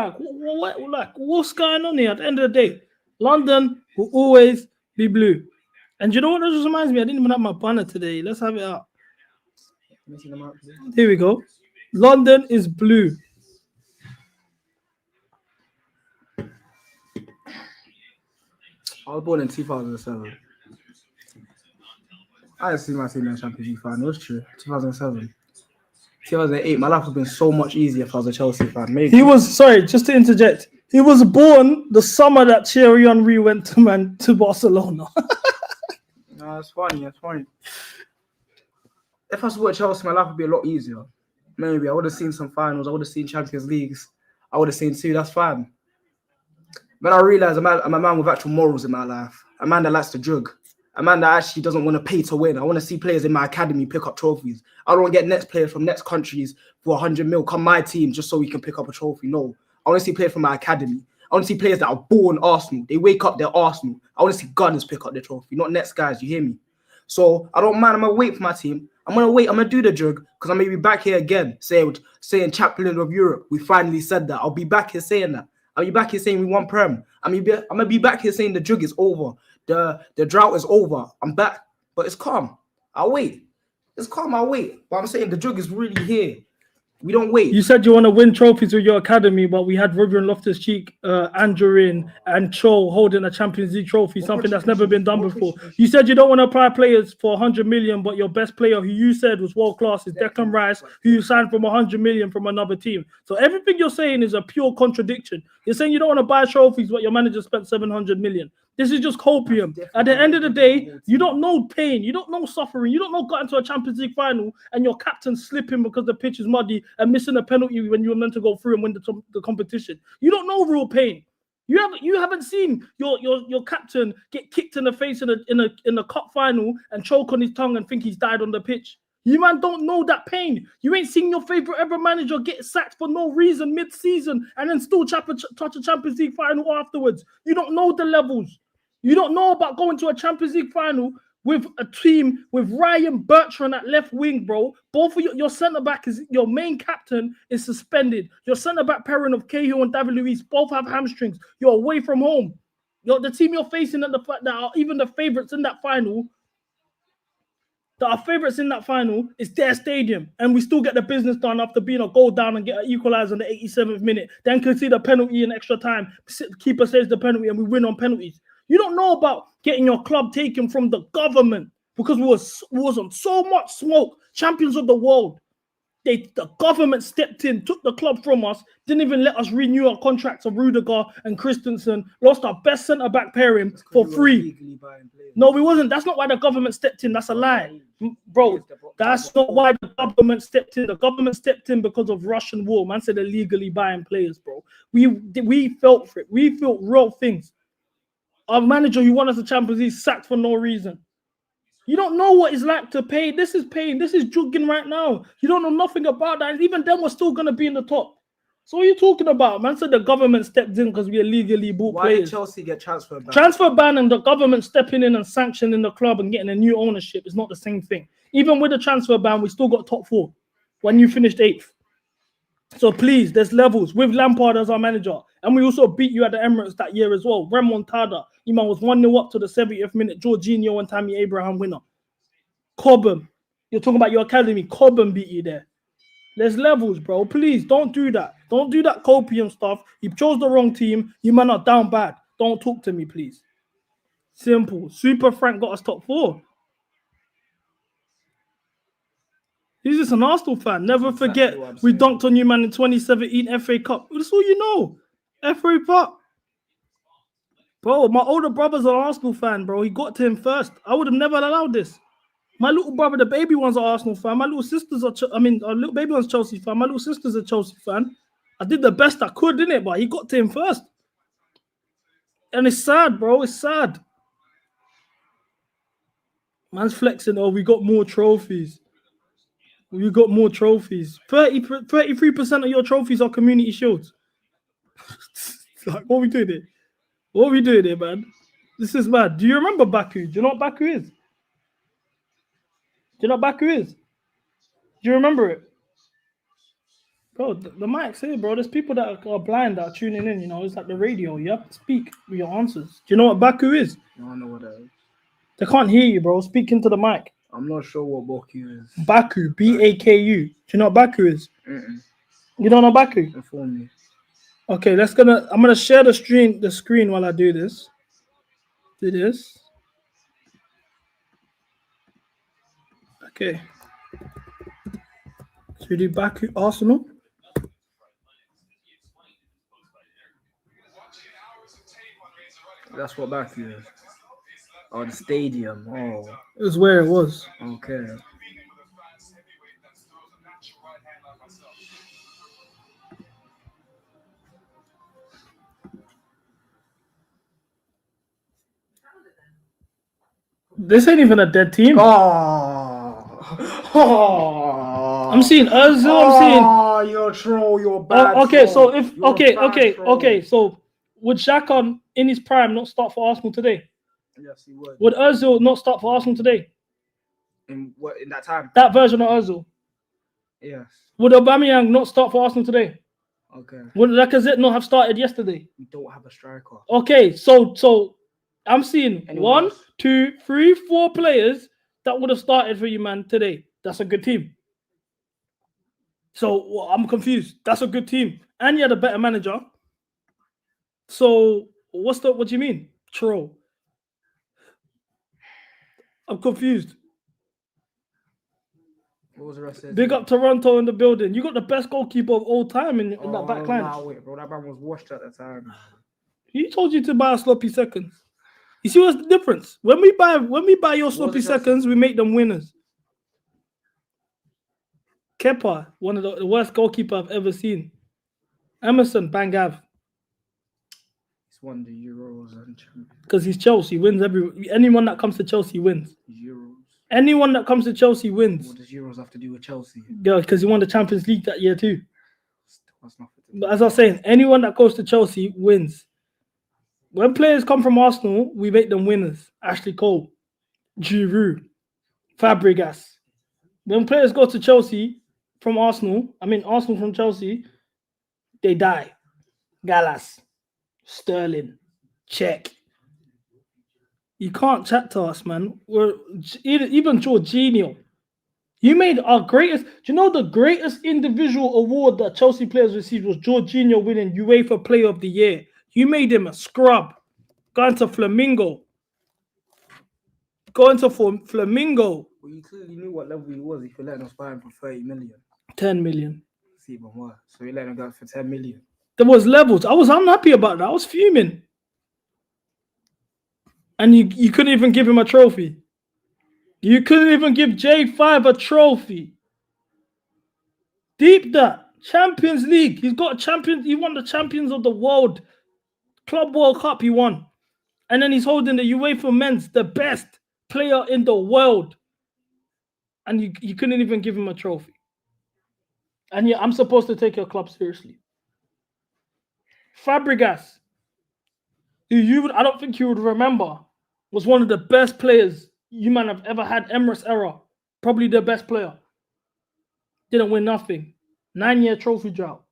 what? What's going on here? At the end of the day, London will always be blue. And you know what? That just reminds me. I didn't even have my banner today. Let's have it out. Here we go. London is blue. I was born in 2007. I didn't see my team in the Champions League final. It's true. 2007. 2008, my life would have been so much easier if I was a Chelsea fan. Maybe. He was, sorry, just to interject. He was born the summer that Thierry Henry went to Barcelona. No, it's funny. It's funny. If I supported Chelsea, my life would be a lot easier. Maybe I would have seen some finals. I would have seen Champions Leagues. I would have seen 2. That's fine. But I realised I'm a man with actual morals in my life. A man that likes to drug. A man that actually doesn't want to pay to win. I want to see players in my academy pick up trophies. I don't want to get next players from next countries for 100 mil come my team just so we can pick up a trophy. No. I want to see players from my academy. I want to see players that are born Arsenal. They wake up, they're Arsenal. I want to see Gunners pick up the trophy, not next guys. You hear me? So I don't mind. I'm going to wait for my team. I'm going to wait. I'm going to do the drug because I'm going to be back here again saying Chaplain of Europe. We finally said that. I'll be back here saying that. I'll be back here saying we won Prem. I'm going to be back here saying the drug is over. The drought is over. I'm back. But it's calm. I'll wait. It's calm. I'll wait. But I'm saying the drug is really here. We don't wait. You said you want to win trophies with your academy, but we had Rodri and Loftus-Cheek, Djugardens, and Cho holding a Champions League trophy, something that's never been done before. You said you don't want to apply players for 100 million, but your best player, who you said was world class, is Declan Rice, who you signed from 100 million from another team. So everything you're saying is a pure contradiction. You're saying you don't want to buy trophies, but your manager spent 700 million. This is just copium. At the end of the day, you don't know pain, you don't know suffering, you don't know got into a Champions League final and your captain slipping because the pitch is muddy and missing a penalty when you were meant to go through and win the competition. You don't know real pain. You haven't seen your captain get kicked in the face in a cup final and choke on his tongue and think he's died on the pitch. You man don't know that pain. You ain't seen your favorite ever manager get sacked for no reason mid-season and then still touch a Champions League final afterwards. You don't know the levels. You don't know about going to a Champions League final with a team with Ryan Bertrand at left wing, bro. Both of your centre-back is your main captain is suspended. Your centre-back pairing of Cahill and David Luiz both have hamstrings. You're away from home. The team you're facing at that are even the favourites in that final. Is their stadium, and we still get the business done after being a goal down and get an equaliser in the 87th minute. Then concede a penalty in extra time. Keeper saves the penalty, and we win on penalties. You don't know about getting your club taken from the government because we was on so much smoke. Champions of the world. The government stepped in, took the club from us, didn't even let us renew our contracts of Rudiger and Christensen, lost our best centre-back pairing for free. No, we wasn't. That's not why the government stepped in. That's a lie. Bro, that's not why the government stepped in. The government stepped in because of Russian war. Man said they're legally buying players, bro. We felt for it. We felt real things. Our manager who won us the Champions League sacked for no reason. You don't know what it's like to pay. This is pain. This is Djugardens right now. You don't know nothing about that. Even then, we're still going to be in the top. So what are you talking about? Man said the government stepped in because we illegally bought players. Why did Chelsea get transfer ban? Transfer ban and the government stepping in and sanctioning the club and getting a new ownership is not the same thing. Even with the transfer ban, we still got top 4 when you finished 8th. So please, there's levels with Lampard as our manager. And we also beat you at the Emirates that year as well. Remontada. Iman was 1-0 up to the 70th minute. Jorginho and Tammy Abraham winner. Cobham. You're talking about your academy. Cobham beat you there. There's levels, bro. Please, don't do that. Don't do that copium stuff. You chose the wrong team. You man are down bad. Don't talk to me, please. Simple. Super Frank got us top 4. He's just an Arsenal fan. Never forget, we dunked on you, man, in 2017 FA Cup. That's all you know. FA Cup. Bro, my older brother's an Arsenal fan, bro. He got to him first. I would have never allowed this. My little brother, the baby one's an Arsenal fan. My little sister's our little baby one's Chelsea fan. My little sister's a Chelsea fan. I did the best I could, didn't it? But he got to him first. And it's sad, bro. It's sad. Man's flexing, oh, we got more trophies. We got more trophies. 33% of your trophies are community shields. Like, what are we doing here? What are we doing here, man? This is mad. Do you remember Baku? Do you know what Baku is? Do you know what Baku is? Do you remember it? Bro, the mic's here, bro. There's people that are blind that are tuning in, you know. It's like the radio. You have to speak with your answers. Do you know what Baku is? I don't know what that is. They can't hear you, bro. Speak into the mic. I'm not sure what Baku is. Baku, B-A-K-U. Do you know what Baku is? You don't know Baku? Inform me. Okay, I'm gonna share the screen while I do this. Do this. Okay. So we do Baku Arsenal. That's what Baku is. Oh, the stadium. Oh. It was where it was. Okay. This ain't even a dead team. I'm seeing Ozil. I'm seeing. Oh, you're a troll. You're bad. Okay, so if okay. So would Xhaka in his prime not start for Arsenal today? Yes, he would. Would Ozil not start for Arsenal today? In that time? That version of Ozil. Yes. Would Aubameyang not start for Arsenal today? Okay. Would Lacazette not have started yesterday? We don't have a striker. Okay, so I'm seeing 1, 2, 3, 4 players that would have started for you, man, today. That's a good team. So I'm confused. That's a good team. And you had a better manager. So what do you mean? Troll. I'm confused. What was the rest of it? Big up Toronto in the building. You got the best goalkeeper of all time in that back line. Nah, wait, bro. That man was washed at the time. He told you to buy a sloppy seconds. You see what's the difference? When we buy your sloppy seconds, we make them winners. Kepa, one of the worst goalkeeper I've ever seen. Emerson, Bangav. He's won the Euros and Because he's Chelsea, wins anyone that comes to Chelsea wins. Euros. Anyone that comes to Chelsea wins. What does Euros have to do with Chelsea? Yeah, because he won the Champions League that year too. That's nothing. But as I was saying, anyone that goes to Chelsea wins. When players come from Arsenal, we make them winners. Ashley Cole, Giroud, Fabregas. When players go to Chelsea from Arsenal from Chelsea, they die. Gallas, Sterling, Czech. You can't chat to us, man. Even Jorginho. You made our greatest. Do you know the greatest individual award that Chelsea players received was Jorginho winning UEFA Player of the Year? You made him a scrub. Going to Flamingo. Flamingo. Well, you clearly knew what level he was if you're letting us buy him for 30 million. 10 million. It's even worse. So you're letting him go for 10 million. There was levels. I was unhappy about that. I was fuming. And you couldn't even give him a trophy. You couldn't even give J5 a trophy. Deep that. Champions League. He's got a champion. He won the Champions of the World. Club World Cup he won. And then he's holding the UEFA Men's, the best player in the world. And you couldn't even give him a trophy. And yeah, I'm supposed to take your club seriously. Fabregas, who I don't think you would remember, was one of the best players you man have ever had. Emirates era. Probably the best player. Didn't win nothing. 9-year trophy drought.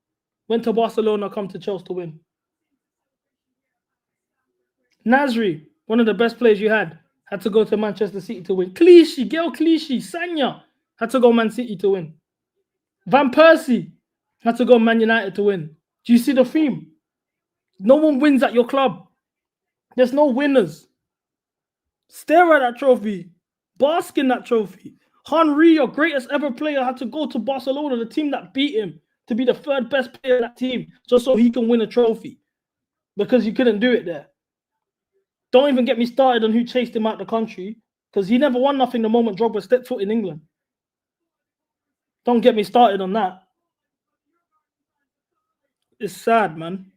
Went to Barcelona, come to Chelsea to win. Nasri, one of the best players you had to go to Manchester City to win. Gail Clichy, Sanya had to go Man City to win. Van Persie had to go Man United to win. Do you see the theme? No one wins at your club. There's no winners. Stare at that trophy. Bask in that trophy. Henry, your greatest ever player, had to go to Barcelona, the team that beat him, to be the third best player in that team, just so he can win a trophy. Because he couldn't do it there. Don't even get me started on who chased him out the country, because he never won nothing the moment Drogba stepped foot in England. Don't get me started on that. It's sad, man.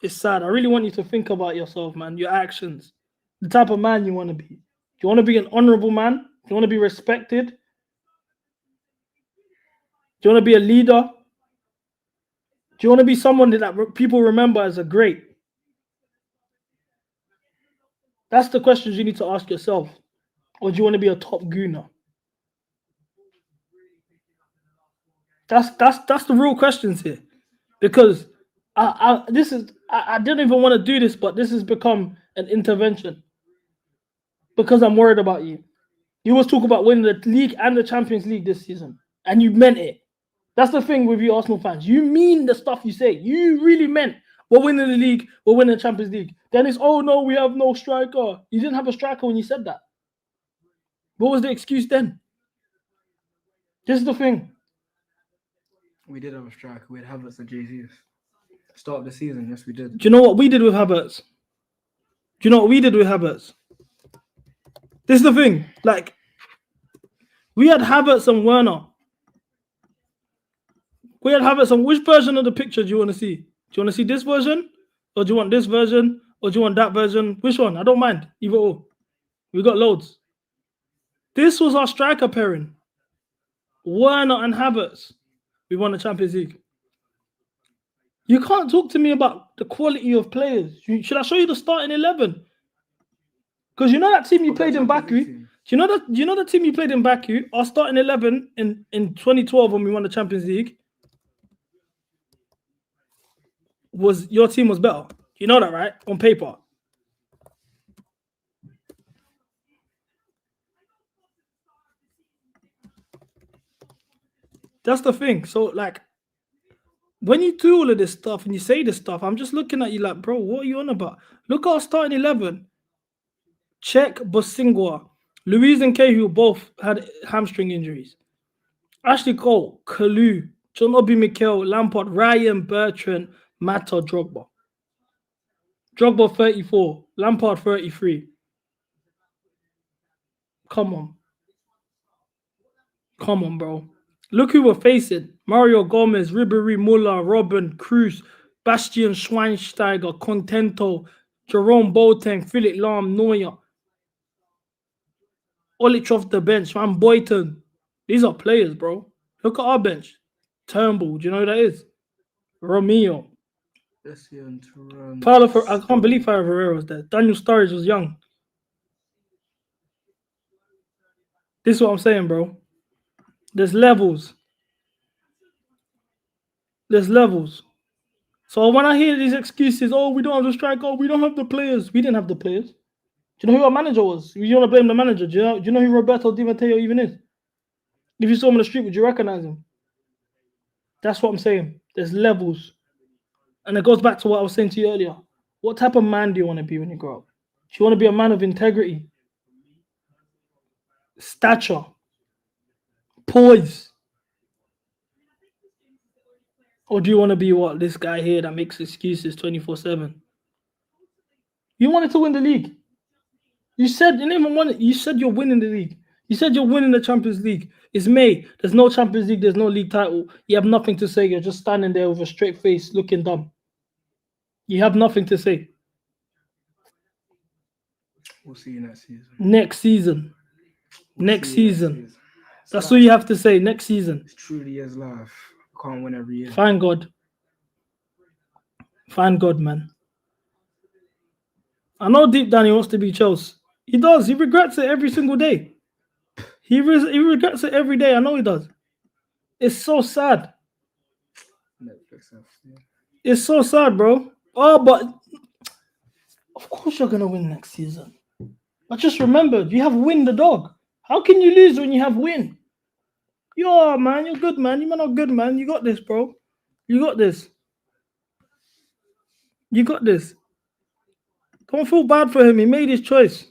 It's sad. I really want you to think about yourself, man, your actions, the type of man you want to be. Do you want to be an honorable man? Do you want to be respected? Do you want to be a leader? Do you want to be someone that people remember as a great? That's the questions you need to ask yourself. Or do you want to be a top gooner? That's the real questions here. Because I didn't even want to do this, but this has become an intervention. Because I'm worried about you. You always talk about winning the league and the Champions League this season. And you meant it. That's the thing with you Arsenal fans. You mean the stuff you say. You really meant we're winning the league, we're winning the Champions League. Then it's, oh no, we have no striker. You didn't have a striker when you said that. What was the excuse then? This is the thing. We did have a striker. We had Havertz and Jesus. Start of the season, yes, we did. Do you know what we did with Havertz? Do you know what we did with Havertz? This is the thing. Like, we had Havertz and Werner. We had Havertz on which version of the picture do you want to see? Do you want to see this version? Or do you want this version? Or do you want that version? Which one? I don't mind. Either or. We got loads. This was our striker pairing. Werner and Havertz. We won the Champions League. You can't talk to me about the quality of players. Should I show you the starting 11? Because you know that team you played in Baku? Do you know the team you played in Baku? Our starting 11 in 2012 when we won the Champions League was your team was better. You know that, right? On paper. That's the thing. So, like, when you do all of this stuff and you say this stuff, I'm just looking at you like, bro, what are you on about? Look at our starting 11. Czech, Bosingwa, Luiz and Cahill both had hamstring injuries. Ashley Cole, Kalu, John Obi Mikel, Lampard, Ryan, Bertrand, Mata, Drogba. Drogba 34, Lampard 33. Come on. Come on, bro. Look who we're facing. Mario Gomez, Ribéry, Muller, Robben, Cruz, Bastian Schweinsteiger, Contento, Jerome Boateng, Philip Lahm, Neuer. Olic off the bench, Van Boyton. These are players, bro. Look at our bench. Turnbull, do you know who that is? Romeo. I can't believe Paulo Ferreira was there. Daniel Sturridge was young. This is what I'm saying, bro. There's levels. There's levels. So when I hear these excuses, oh, we don't have the striker, oh, we don't have the players. We didn't have the players. Do you know who our manager was? You want to blame the manager? Do you know who Roberto Di Matteo even is? If you saw him on the street, would you recognize him? That's what I'm saying. There's levels. And it goes back to what I was saying to you earlier. What type of man do you want to be when you grow up? Do you want to be a man of integrity, stature, poise? Or do you want to be what? This guy here that makes excuses 24/7? You wanted to win the league. You said you didn't even want it. You said you're winning the league. You said you're winning the Champions League. It's May. There's no Champions League. There's no league title. You have nothing to say. You're just standing there with a straight face looking dumb. You have nothing to say. We'll see you next season. Next season. Next season. That's all you have to say. Next season. It truly is life. Can't win every year. Find God. Find God, man. I know deep down he wants to be Chelsea. He does. He regrets it every single day. He regrets it every day. I know he does. It's so sad. It's so sad, bro. Oh, but of course you're going to win next season. But just remember, you have Win the dog. How can you lose when you have Win? Yo, man, you're good, man. You're not good, man. You got this, bro. You got this. You got this. Don't feel bad for him. He made his choice.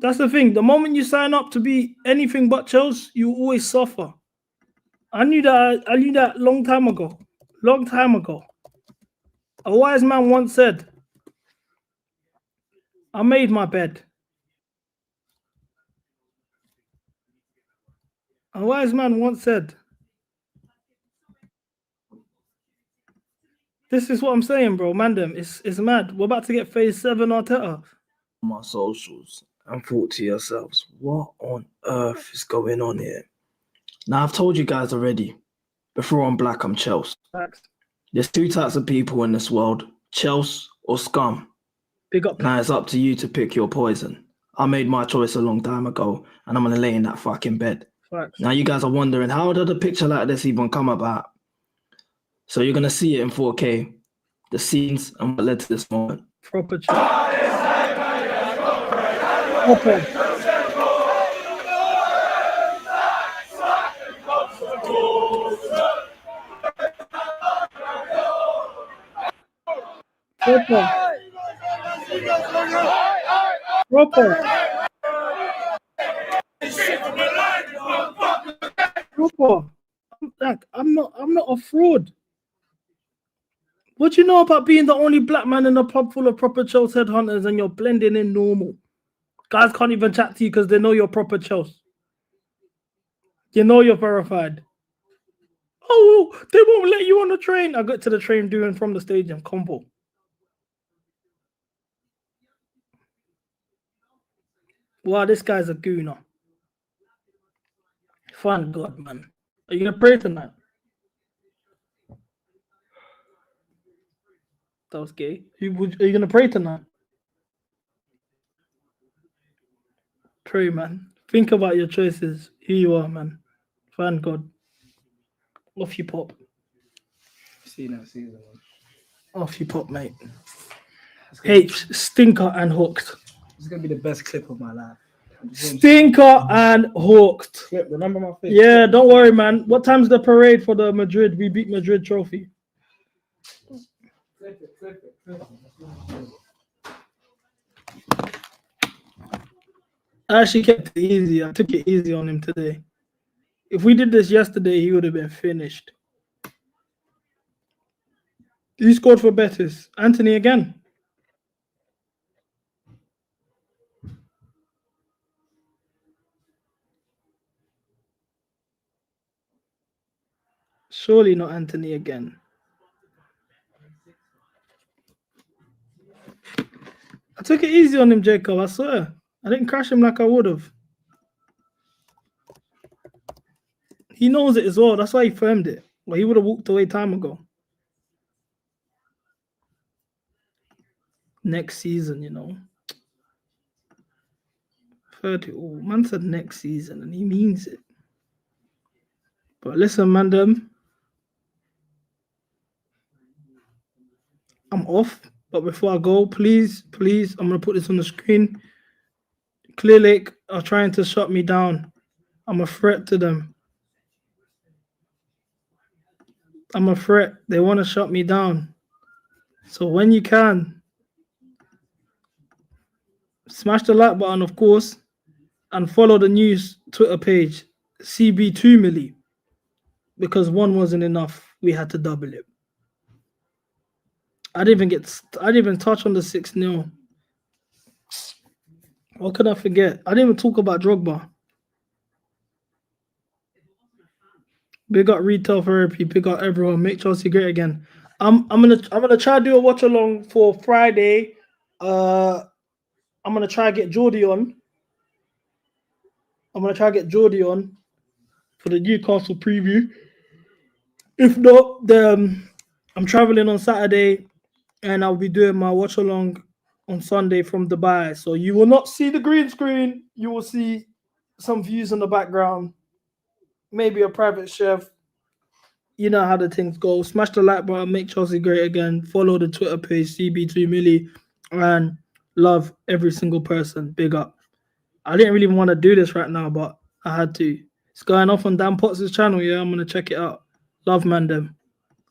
That's the thing. The moment you sign up to be anything but Chelsea, you always suffer. I knew that long time ago. Long time ago. A wise man once said, I made my bed. A wise man once said, this is what I'm saying, bro. Mandem, it's mad. We're about to get phase 7 Arteta. My socials and thought to yourselves, what on earth is going on here? Now, I've told you guys already, before I'm black, I'm Chelsea. Facts. There's two types of people in this world, Chelsea or scum. Big up. Now it's up to you to pick your poison. I made my choice a long time ago, and I'm going to lay in that fucking bed. Facts. Now you guys are wondering, how did a picture like this even come about? So you're going to see it in 4K, the scenes and what led to this moment. Proper chat. Proper. Proper. I'm not a fraud. What do you know about being the only black man in a pub full of proper Chelsea headhunters and you're blending in normal? Guys can't even chat to you because they know you're proper Chelsea. You know you're verified. Oh, they won't let you on the train. I got to the train doing from the stadium combo. Wow, this guy's a gooner. Thank God, man. Are you gonna pray tonight? That was gay. Are you gonna pray tonight? Pray, man. Think about your choices. Who you are, man. Thank God. Off you pop. See you next season. Off you pop, mate. H, stinker and hooked. This is gonna be the best clip of my life. Stinker and hooked. Clip, remember my face? Yeah, don't worry, man. What time's the parade for the Madrid? We beat Madrid trophy. Clip it. I actually kept it easy. I took it easy on him today. If we did this yesterday, he would have been finished. He scored for Betis. Anthony again. Surely not Anthony again. I took it easy on him, Jacob. I swear. I didn't crash him like I would have. He knows it as well. That's why he firmed it. Well, he would have walked away time ago. Next season, you know. 30. Oh, man said next season, and he means it. But listen, man, I'm off. But before I go, please, I'm going to put this on the screen. Clear Lake are trying to shut me down. I'm a threat to them. I'm a threat. They want to shut me down. So when you can, smash the like button, of course, and follow the news Twitter page, CB2MILLI, because one wasn't enough. We had to double it. I didn't even touch on the 6-0. What could I forget? I didn't even talk about Drogba. Big up retail therapy. Big up everyone. Make Chelsea great again. I'm gonna try to do a watch along for Friday. I'm gonna try to get Jordy on. I'm gonna try to get Jordy on for the Newcastle preview. If not, then I'm traveling on Saturday, and I'll be doing my watch along on Sunday from Dubai. So you will not see the green screen. You will see some views in the background. Maybe a private chef. You know how the things go. Smash the like button. Make Chelsea great again. Follow the Twitter page, CB2MILLI, and love every single person. Big up. I didn't really want to do this right now, but I had to. It's going off on Dan Potts' channel. Yeah, I'm going to check it out. Love, man, them.